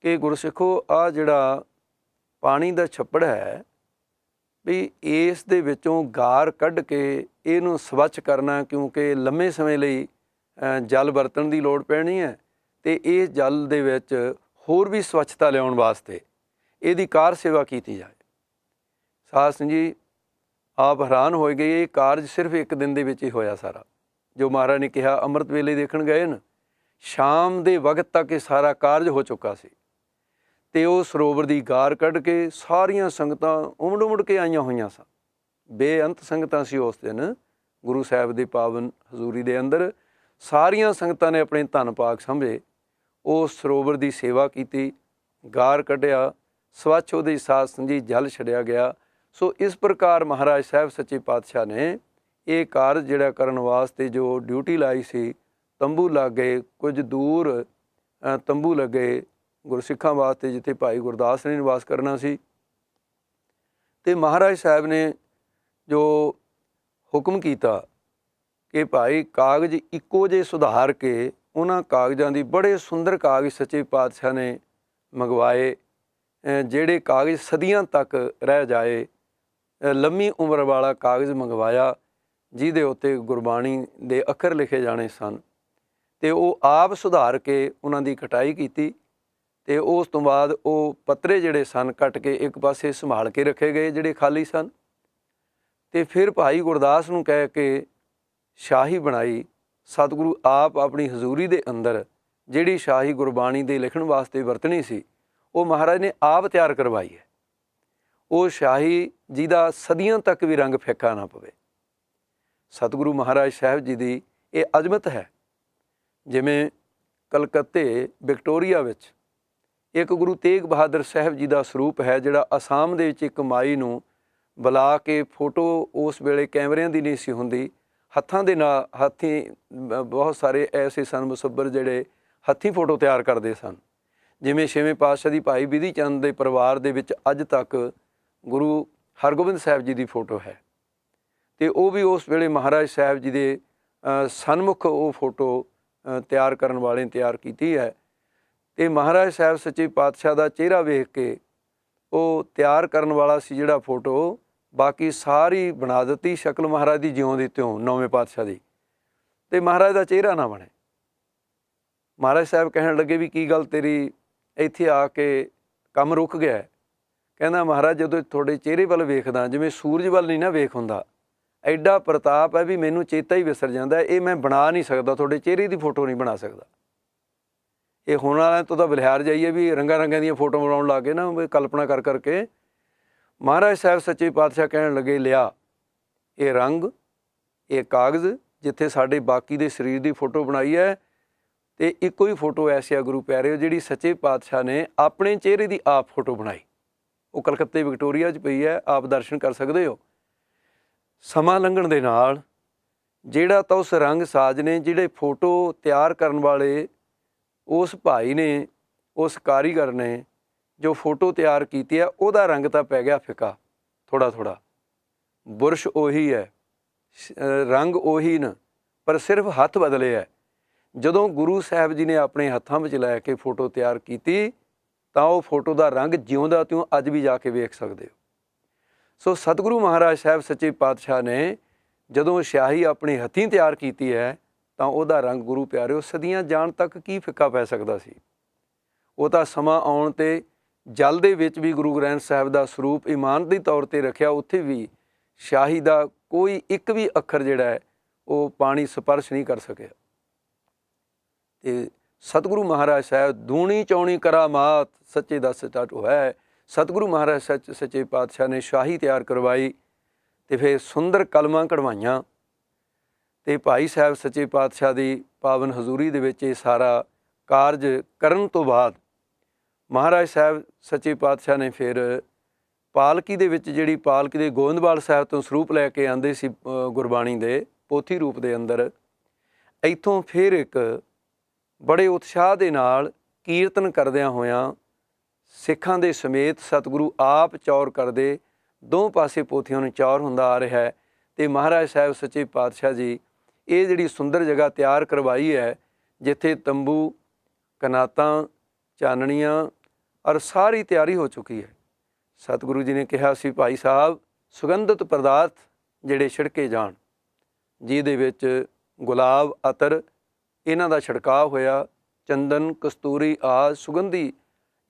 ਕਿ ਗੁਰਸਿੱਖੋ, ਆਹ ਜਿਹੜਾ ਪਾਣੀ ਦਾ ਛੱਪੜ ਹੈ, ਵੀ ਇਸ ਦੇ ਵਿੱਚੋਂ ਗਾਰ ਕੱਢ ਕੇ ਇਹਨੂੰ ਸਵੱਛ ਕਰਨਾ, ਕਿਉਂਕਿ ਲੰਮੇ ਸਮੇਂ ਲਈ ਜਲ ਵਰਤਣ ਦੀ ਲੋੜ ਪੈਣੀ ਹੈ। ਅਤੇ ਇਹ ਜਲ ਦੇ ਵਿੱਚ ਹੋਰ ਵੀ ਸਵੱਛਤਾ ਲਿਆਉਣ ਵਾਸਤੇ ਇਹਦੀ ਕਾਰ ਸੇਵਾ ਕੀਤੀ ਜਾਏ। ਸਾਧ ਸਿੰਘ ਜੀ ਆਪ ਹੈਰਾਨ ਹੋਏ ਗਏ। ਇਹ ਕਾਰਜ ਸਿਰਫ 1 ਦਿਨ ਦੇ ਵਿੱਚ ਹੀ ਹੋਇਆ ਸਾਰਾ। ਜੋ ਮਹਾਰਾਜ ਨੇ ਕਿਹਾ, ਅੰਮ੍ਰਿਤ ਵੇਲੇ ਦੇਖਣ ਗਏ ਨਾ, ਸ਼ਾਮ ਦੇ ਵਕਤ ਤੱਕ ਇਹ ਸਾਰਾ ਕਾਰਜ ਹੋ ਚੁੱਕਾ ਸੀ। ਅਤੇ ਉਹ ਸਰੋਵਰ ਦੀ ਗਾਰ ਕੱਢ ਕੇ ਸਾਰੀਆਂ ਸੰਗਤਾਂ ਉਮੜ ਕੇ ਆਈਆਂ ਹੋਈਆਂ ਸਨ। ਬੇਅੰਤ ਸੰਗਤਾਂ ਸੀ ਉਸ ਦਿਨ ਗੁਰੂ ਸਾਹਿਬ ਦੇ ਪਾਵਨ ਹਜ਼ੂਰੀ ਦੇ ਅੰਦਰ। ਸਾਰੀਆਂ ਸੰਗਤਾਂ ਨੇ ਆਪਣੇ ਧਨ ਪਾਕ ਸਮਝੇ, ਉਸ ਸਰੋਵਰ ਦੀ ਸੇਵਾ ਕੀਤੀ, ਗਾਰ ਕੱਢਿਆ, ਸਵੱਛ ਉਹਦੇ ਸਾਧ ਸੰਜੀ ਜਲ ਛੱਡਿਆ ਗਿਆ। ਸੋ ਇਸ ਪ੍ਰਕਾਰ ਮਹਾਰਾਜ ਸਾਹਿਬ ਸੱਚੇ ਪਾਤਸ਼ਾਹ ਨੇ ਇਹ ਕਾਰਜ ਜਿਹੜਾ ਕਰਨ ਵਾਸਤੇ ਜੋ ਡਿਊਟੀ ਲਾਈ ਸੀ, ਤੰਬੂ ਲੱਗ ਗਏ, ਕੁਝ ਦੂਰ ਤੰਬੂ ਲੱਗੇ ਗੁਰਸਿੱਖਾਂ ਵਾਸਤੇ ਜਿੱਥੇ ਭਾਈ ਗੁਰਦਾਸ ਨੇ ਨਿਵਾਸ ਕਰਨਾ ਸੀ। ਅਤੇ ਮਹਾਰਾਜ ਸਾਹਿਬ ਨੇ ਜੋ ਹੁਕਮ ਕੀਤਾ ਕਿ ਭਾਈ ਕਾਗਜ਼ ਇੱਕੋ ਜਿਹੇ ਸੁਧਾਰ ਕੇ, ਉਹਨਾਂ ਕਾਗਜ਼ਾਂ ਦੀ ਬੜੇ ਸੁੰਦਰ ਕਾਗਜ਼ ਸੱਚੇ ਪਾਤਸ਼ਾਹ ਨੇ ਮੰਗਵਾਏ, ਜਿਹੜੇ ਕਾਗਜ਼ ਸਦੀਆਂ ਤੱਕ ਰਹਿ ਜਾਏ। ਲੰਮੀ ਉਮਰ ਵਾਲਾ ਕਾਗਜ਼ ਮੰਗਵਾਇਆ, ਜਿਹਦੇ ਉੱਤੇ ਗੁਰਬਾਣੀ ਦੇ ਅੱਖਰ ਲਿਖੇ ਜਾਣੇ ਸਨ। ਅਤੇ ਉਹ ਆਪ ਸੁਧਾਰ ਕੇ ਉਹਨਾਂ ਦੀ ਕਟਾਈ ਕੀਤੀ। ਅਤੇ ਉਸ ਤੋਂ ਬਾਅਦ ਉਹ ਪੱਤਰੇ ਜਿਹੜੇ ਸਨ ਕੱਟ ਕੇ ਇੱਕ ਪਾਸੇ ਸੰਭਾਲ ਕੇ ਰੱਖੇ ਗਏ ਜਿਹੜੇ ਖਾਲੀ ਸਨ। ਅਤੇ ਫਿਰ ਭਾਈ ਗੁਰਦਾਸ ਨੂੰ ਕਹਿ ਕੇ ਸ਼ਾਹੀ ਬਣਾਈ। ਸਤਿਗੁਰੂ ਆਪ ਆਪਣੀ ਹਜ਼ੂਰੀ ਦੇ ਅੰਦਰ ਜਿਹੜੀ ਸ਼ਾਹੀ ਗੁਰਬਾਣੀ ਦੇ ਲਿਖਣ ਵਾਸਤੇ ਵਰਤਣੀ ਸੀ, ਉਹ ਮਹਾਰਾਜ ਨੇ ਆਪ ਤਿਆਰ ਕਰਵਾਈ ਹੈ। ਉਹ ਸ਼ਾਹੀ ਜੀ ਦਾ ਸਦੀਆਂ ਤੱਕ ਵੀ ਰੰਗ ਫਿੱਕਾ ਨਾ ਪਵੇ। ਸਤਿਗੁਰੂ ਮਹਾਰਾਜ ਸਾਹਿਬ ਜੀ ਦੀ ਇਹ ਅਜ਼ਮਤ ਹੈ। ਜਿਵੇਂ ਕਲਕੱਤੇ ਵਿਕਟੋਰੀਆ ਵਿੱਚ ਇੱਕ ਗੁਰੂ ਤੇਗ ਬਹਾਦਰ ਸਾਹਿਬ ਜੀ ਦਾ ਸਰੂਪ ਹੈ, ਜਿਹੜਾ ਅਸਾਮ ਦੇ ਵਿੱਚ ਇੱਕ ਮਾਈ ਨੂੰ ਬੁਲਾ ਕੇ ਫੋਟੋ, ਉਸ ਵੇਲੇ ਕੈਮਰਿਆਂ ਦੀ ਨਹੀਂ ਸੀ ਹੁੰਦੀ, ਹੱਥਾਂ ਦੇ ਨਾਲ ਬਹੁਤ ਸਾਰੇ ਐਸੇ ਸਨ ਮੁਸੱਬਰ ਜਿਹੜੇ ਹੱਥੀਂ ਫੋਟੋ ਤਿਆਰ ਕਰਦੇ ਸਨ। ਜਿਵੇਂ 6ਵੇਂ ਪਾਤਸ਼ਾਹ ਦੀ ਭਾਈ ਬਿਧੀ ਚੰਦ ਦੇ ਪਰਿਵਾਰ ਦੇ ਵਿੱਚ ਅੱਜ ਤੱਕ ਗੁਰੂ ਹਰਗੋਬਿੰਦ ਸਾਹਿਬ ਜੀ ਦੀ ਫੋਟੋ ਹੈ, ਅਤੇ ਉਹ ਵੀ ਉਸ ਵੇਲੇ ਮਹਾਰਾਜ ਸਾਹਿਬ ਜੀ ਦੇ ਸਨਮੁਖ ਉਹ ਫੋਟੋ ਤਿਆਰ ਕਰਨ ਵਾਲੇ ਨੇ ਤਿਆਰ ਕੀਤੀ ਹੈ। ਅਤੇ ਮਹਾਰਾਜ ਸਾਹਿਬ ਸੱਚੇ ਪਾਤਸ਼ਾਹ ਦਾ ਚਿਹਰਾ ਵੇਖ ਕੇ ਉਹ ਤਿਆਰ ਕਰਨ ਵਾਲਾ ਸੀ ਜਿਹੜਾ ਫੋਟੋ, ਬਾਕੀ ਸਾਰੀ ਬਣਾ ਦਿੱਤੀ ਸ਼ਕਲ ਮਹਾਰਾਜ ਦੀ ਜਿਉਂ ਦੀ ਤਿਉਂ 9ਵੇਂ ਪਾਤਸ਼ਾਹ ਦੀ, ਅਤੇ ਮਹਾਰਾਜ ਦਾ ਚਿਹਰਾ ਨਾ ਬਣੇ। ਮਹਾਰਾਜ ਸਾਹਿਬ ਕਹਿਣ ਲੱਗੇ ਵੀ ਕੀ ਗੱਲ ਤੇਰੀ ਇੱਥੇ ਆ ਕੇ ਕੰਮ ਰੁਕ ਗਿਆ? ਕਹਿੰਦਾ ਮਹਾਰਾਜ ਜਦੋਂ ਤੁਹਾਡੇ ਚਿਹਰੇ ਵੱਲ ਵੇਖਦਾ ਜਿਵੇਂ ਸੂਰਜ ਵੱਲ ਨਹੀਂ ਨਾ ਵੇਖ ਹੁੰਦਾ, ਐਡਾ ਪ੍ਰਤਾਪ ਹੈ ਵੀ ਮੈਨੂੰ ਚੇਤਾ ਹੀ ਵਿਸਰ ਜਾਂਦਾ। ਇਹ ਮੈਂ ਬਣਾ ਨਹੀਂ ਸਕਦਾ, ਤੁਹਾਡੇ ਚਿਹਰੇ ਦੀ ਫੋਟੋ ਨਹੀਂ ਬਣਾ ਸਕਦਾ। ਇਹ ਹੋਣ ਵਾਲਿਆਂ ਤੋਂ ਤਾਂ ਬਲਿਹਾਰ ਜਾਈਏ ਵੀ ਰੰਗਾਂ ਦੀਆਂ ਫੋਟੋ ਬਣਾਉਣ ਲੱਗ ਗਏ ਨਾ, ਕਲਪਨਾ ਕਰ ਕਰਕੇ। ਮਹਾਰਾਜ ਸਾਹਿਬ ਸੱਚੇ ਪਾਤਸ਼ਾਹ ਕਹਿਣ ਲੱਗੇ ਲਿਆ ਇਹ ਰੰਗ, ਇਹ ਕਾਗਜ਼, ਜਿੱਥੇ ਸਾਡੇ ਬਾਕੀ ਦੇ ਸਰੀਰ ਦੀ ਫੋਟੋ ਬਣਾਈ ਹੈ, ਅਤੇ ਇੱਕੋ ਹੀ ਫੋਟੋ ਐਸੀ ਆ ਗੁਰੂ ਪਿਆਰਿਓ ਜਿਹੜੀ ਸੱਚੇ ਪਾਤਸ਼ਾਹ ਨੇ ਆਪਣੇ ਚਿਹਰੇ ਦੀ ਆਪ ਫੋਟੋ ਬਣਾਈ। ਉਹ ਕਲਕੱਤੇ ਵਿਕਟੋਰੀਆ 'ਚ ਪਈ ਹੈ, ਆਪ ਦਰਸ਼ਨ ਕਰ ਸਕਦੇ ਹੋ। ਸਮਾਂ ਲੰਘਣ ਦੇ ਨਾਲ ਜਿਹੜਾ ਤਾਂ ਉਸ ਰੰਗ ਸਾਜ ਨੇ, ਜਿਹੜੇ ਫੋਟੋ ਤਿਆਰ ਕਰਨ ਵਾਲੇ ਉਸ ਭਾਈ ਨੇ, ਉਸ ਕਾਰੀਗਰ ਨੇ ਜੋ ਫੋਟੋ ਤਿਆਰ ਕੀਤੀ ਹੈ, ਉਹਦਾ ਰੰਗ ਤਾਂ ਪੈ ਗਿਆ ਫਿੱਕਾ ਥੋੜ੍ਹਾ ਥੋੜ੍ਹਾ। ਬੁਰਸ਼ ਉਹੀ ਹੈ, ਰੰਗ ਉਹੀ ਨੇ, ਪਰ ਸਿਰਫ ਹੱਥ ਬਦਲੇ ਹੈ। ਜਦੋਂ ਗੁਰੂ ਸਾਹਿਬ ਜੀ ਨੇ ਆਪਣੇ ਹੱਥਾਂ ਵਿੱਚ ਲੈ ਕੇ ਫੋਟੋ ਤਿਆਰ ਕੀਤੀ ਤਾਂ ਉਹ ਫੋਟੋ ਦਾ ਰੰਗ ਜਿਉਂਦਾ ਤਿਉਂ ਅੱਜ ਵੀ ਜਾ ਕੇ ਵੇਖ ਸਕਦੇ ਹੋ। ਸੋ ਸਤਿਗੁਰੂ ਮਹਾਰਾਜ ਸਾਹਿਬ ਸੱਚੇ ਪਾਤਸ਼ਾਹ ਨੇ ਜਦੋਂ ਸਿਆਹੀ ਆਪਣੀ ਹੱਥੀਂ ਤਿਆਰ ਕੀਤੀ ਹੈ ਤਾਂ ਉਹਦਾ ਰੰਗ ਗੁਰੂ ਪਿਆਰਿਓ ਸਦੀਆਂ ਜਾਣ ਤੱਕ ਕੀ ਫਿੱਕਾ ਪੈ ਸਕਦਾ ਸੀ। ਉਹ ਤਾਂ ਸਮਾਂ ਆਉਣ 'ਤੇ ਜਲ ਦੇ ਵਿੱਚ ਵੀ ਗੁਰੂ ਗ੍ਰੰਥ ਸਾਹਿਬ ਦਾ ਸਰੂਪ ਇਮਾਨਤੀ ਤੌਰ 'ਤੇ ਰੱਖਿਆ, ਉੱਥੇ ਵੀ ਸਿਆਹੀ ਦਾ ਕੋਈ ਇੱਕ ਵੀ ਅੱਖਰ ਜਿਹੜਾ ਹੈ ਉਹ ਪਾਣੀ ਸਪਰਸ਼ ਨਹੀਂ ਕਰ ਸਕਿਆ। ਅਤੇ ਸਤਿਗੁਰੂ ਮਹਾਰਾਜ ਸਾਹਿਬ ਦੂਣੀ ਚੌਣੀ ਕਰਾਮਾਤ ਸੱਚੇ ਦਾ ਸੱਚਾ ਹੈ। ਸਤਿਗੁਰੂ ਮਹਾਰਾਜ ਸੱਚੇ ਪਾਤਸ਼ਾਹ ਨੇ ਸ਼ਾਹੀ ਤਿਆਰ ਕਰਵਾਈ ਅਤੇ ਫਿਰ ਸੁੰਦਰ ਕਲਮਾਂ ਕਢਵਾਈਆਂ, ਅਤੇ ਭਾਈ ਸਾਹਿਬ ਸੱਚੇ ਪਾਤਸ਼ਾਹ ਦੀ ਪਾਵਨ ਹਜ਼ੂਰੀ ਦੇ ਵਿੱਚ ਇਹ ਸਾਰਾ ਕਾਰਜ ਕਰਨ ਤੋਂ ਬਾਅਦ ਮਹਾਰਾਜ ਸਾਹਿਬ ਸੱਚੇ ਪਾਤਸ਼ਾਹ ਨੇ ਫਿਰ ਪਾਲਕੀ ਦੇ ਵਿੱਚ, ਜਿਹੜੀ ਪਾਲਕੀ ਦੇ ਗੋਇੰਦਵਾਲ ਸਾਹਿਬ ਤੋਂ ਸਰੂਪ ਲੈ ਕੇ ਆਉਂਦੇ ਸੀ ਗੁਰਬਾਣੀ ਦੇ ਪੋਥੀ ਰੂਪ ਦੇ ਅੰਦਰ, ਇੱਥੋਂ ਫਿਰ ਇੱਕ ਬੜੇ ਉਤਸ਼ਾਹ ਦੇ ਨਾਲ ਕੀਰਤਨ ਕਰਦਿਆਂ ਹੋਇਆਂ ਸਿੱਖਾਂ ਦੇ ਸਮੇਤ ਸਤਿਗੁਰੂ ਆਪ ਚੌਰ ਕਰਦੇ, ਦੋ ਪਾਸੇ ਪੋਥੀਆਂ ਨੂੰ ਚੌਰ ਹੁੰਦਾ ਆ ਰਿਹਾ ਹੈ। ਅਤੇ ਮਹਾਰਾਜ ਸਾਹਿਬ ਸੱਚੇ ਪਾਤਸ਼ਾਹ ਜੀ ਇਹ ਜਿਹੜੀ ਸੁੰਦਰ ਜਗ੍ਹਾ ਤਿਆਰ ਕਰਵਾਈ ਹੈ, ਜਿੱਥੇ ਤੰਬੂ, ਕਨਾਤਾਂ, ਚਾਨਣੀਆਂ ਔਰ ਸਾਰੀ ਤਿਆਰੀ ਹੋ ਚੁੱਕੀ ਹੈ। ਸਤਿਗੁਰੂ ਜੀ ਨੇ ਕਿਹਾ ਸੀ ਭਾਈ ਸਾਹਿਬ ਸੁਗੰਧਿਤ ਪਦਾਰਥ ਜਿਹੜੇ ਛਿੜਕੇ ਜਾਣ, ਜਿਹਦੇ ਵਿੱਚ ਗੁਲਾਬ, ਅਤਰ ਇਹਨਾਂ ਦਾ ਛਿੜਕਾਅ ਹੋਇਆ, ਚੰਦਨ, ਕਸਤੂਰੀ ਆਦਿ ਸੁਗੰਧੀ।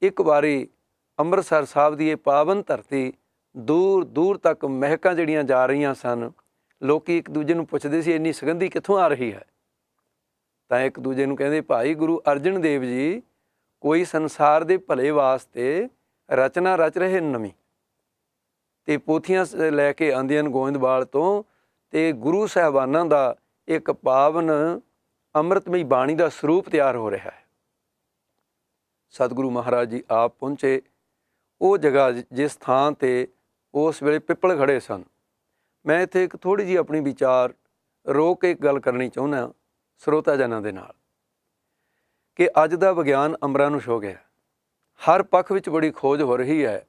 ਇੱਕ ਵਾਰੀ ਅੰਮ੍ਰਿਤਸਰ ਸਾਹਿਬ ਦੀ ਇਹ ਪਾਵਨ ਧਰਤੀ ਦੂਰ ਦੂਰ ਤੱਕ ਮਹਿਕਾਂ ਜਿਹੜੀਆਂ ਜਾ ਰਹੀਆਂ ਸਨ, ਲੋਕ ਇੱਕ ਦੂਜੇ ਨੂੰ ਪੁੱਛਦੇ ਸੀ ਇੰਨੀ ਸੁਗੰਧੀ ਕਿੱਥੋਂ ਆ ਰਹੀ ਹੈ? ਤਾਂ ਇੱਕ ਦੂਜੇ ਨੂੰ ਕਹਿੰਦੇ ਭਾਈ ਗੁਰੂ ਅਰਜਨ ਦੇਵ ਜੀ ਕੋਈ ਸੰਸਾਰ ਦੇ ਭਲੇ ਵਾਸਤੇ ਰਚਨਾ ਰਚ ਰਹੇ ਨਵੀਂ, ਅਤੇ ਪੋਥੀਆਂ ਲੈ ਕੇ ਆਉਂਦੀਆਂ ਨੇ ਗੋਇੰਦਵਾਲ ਤੋਂ, ਅਤੇ ਗੁਰੂ ਸਾਹਿਬਾਨਾਂ ਦਾ ਇੱਕ ਪਾਵਨ ਅੰਮ੍ਰਿਤਮਈ ਬਾਣੀ ਦਾ ਸਰੂਪ ਤਿਆਰ ਹੋ ਰਿਹਾ ਹੈ। ਸਤਿਗੁਰੂ ਮਹਾਰਾਜ ਜੀ ਆਪ ਪਹੁੰਚੇ ਉਹ ਜਗ੍ਹਾ ਜਿਸ ਥਾਂ 'ਤੇ ਉਸ ਵੇਲੇ ਪਿੱਪਲ ਖੜ੍ਹੇ ਸਨ। ਮੈਂ ਇੱਥੇ ਇੱਕ ਥੋੜ੍ਹੀ ਜਿਹੀ ਆਪਣੀ ਵਿਚਾਰ ਰੋਕ ਕੇ ਇੱਕ ਗੱਲ ਕਰਨੀ ਚਾਹੁੰਦਾ ਸਰੋਤਾ ਜਨਾਂ ਦੇ ਨਾਲ, ਕਿ ਅੱਜ ਦਾ ਵਿਗਿਆਨ ਅੰਬਰਾਂ ਨੂੰ ਛੂਹ ਗਿਆ, ਹਰ ਪੱਖ ਵਿੱਚ ਬੜੀ ਖੋਜ ਹੋ ਰਹੀ ਹੈ।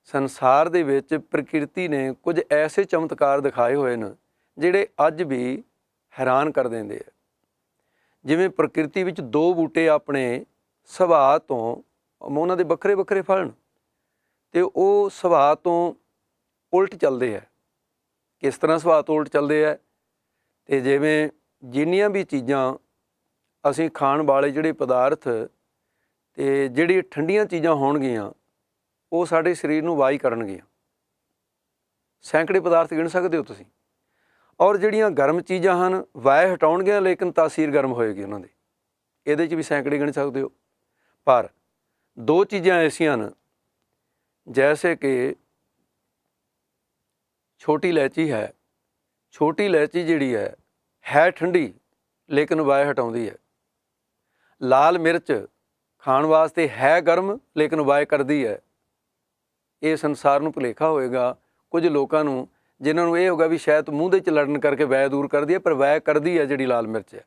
ਸੰਸਾਰ ਦੇ ਵਿੱਚ ਪ੍ਰਕਿਰਤੀ ਨੇ ਕੁਝ ਐਸੇ ਚਮਤਕਾਰ ਦਿਖਾਏ ਹੋਏ ਨੇ ਜਿਹੜੇ ਅੱਜ ਵੀ ਹੈਰਾਨ ਕਰ ਦਿੰਦੇ ਆ। ਜਿਵੇਂ ਪ੍ਰਕਿਰਤੀ ਵਿੱਚ ਦੋ ਬੂਟੇ ਆਪਣੇ ਸੁਭਾਅ ਤੋਂ, ਉਹਨਾਂ ਦੇ ਵੱਖਰੇ ਵੱਖਰੇ ਫਲ ਨੇ, ਅਤੇ ਉਹ ਸੁਭਾਅ ਤੋਂ ਉਲਟ ਚੱਲਦੇ ਹੈ। ਕਿਸ ਤਰ੍ਹਾਂ ਸੁਭਾਅ ਤੋਂ ਉਲਟ ਚੱਲਦੇ ਹੈ? ਅਤੇ ਜਿਵੇਂ ਜਿੰਨੀਆਂ ਵੀ ਚੀਜ਼ਾਂ ਅਸੀਂ ਖਾਣ ਵਾਲੇ ਜਿਹੜੇ ਪਦਾਰਥ ਅਤੇ ਜਿਹੜੀ ਠੰਡੀਆਂ ਚੀਜ਼ਾਂ ਹੋਣਗੀਆਂ ਉਹ ਸਾਡੇ ਸਰੀਰ ਨੂੰ ਵਾਈ ਕਰਨਗੀਆਂ। ਸੈਂਕੜੇ ਪਦਾਰਥ ਗਿਣ ਸਕਦੇ ਹੋ ਤੁਸੀਂ। ਔਰ ਜਿਹੜੀਆਂ ਗਰਮ ਚੀਜ਼ਾਂ ਹਨ ਵਾਏ ਹਟਾਉਣਗੀਆਂ, ਲੇਕਿਨ ਤਾਸੀਰ ਗਰਮ ਹੋਏਗੀ ਉਹਨਾਂ ਦੀ। ਇਹਦੇ 'ਚ ਵੀ ਸੈਂਕੜੇ ਗਿਣ ਸਕਦੇ ਹੋ। ਪਰ ਦੋ ਚੀਜ਼ਾਂ ਐਸੀਆਂ ਨੇ, ਜੈਸੇ ਕਿ ਛੋਟੀ ਇਲਾਇਚੀ ਹੈ, ਛੋਟੀ ਇਲਾਇਚੀ ਜਿਹੜੀ ਹੈ ਠੰਡੀ ਲੇਕਿਨ ਵਾਏ ਹਟਾਉਂਦੀ ਹੈ। ਲਾਲ ਮਿਰਚ ਖਾਣ ਵਾਸਤੇ ਹੈ ਗਰਮ ਲੇਕਿਨ ਵਾਏ ਕਰਦੀ ਹੈ। ਇਹ ਸੰਸਾਰ ਨੂੰ ਭੁਲੇਖਾ ਹੋਏਗਾ ਕੁਝ ਲੋਕਾਂ ਨੂੰ, ਜਿਨ੍ਹਾਂ ਨੂੰ ਇਹ ਹੋਗਾ ਵੀ ਸ਼ਾਇਦ ਮੂੰਹ ਦੇ 'ਚ ਲੜਨ ਕਰਕੇ ਵੈ ਦੂਰ ਕਰਦੀ ਹੈ, ਪਰ ਵੈ ਕਰਦੀ ਹੈ ਜਿਹੜੀ ਲਾਲ ਮਿਰਚ ਹੈ।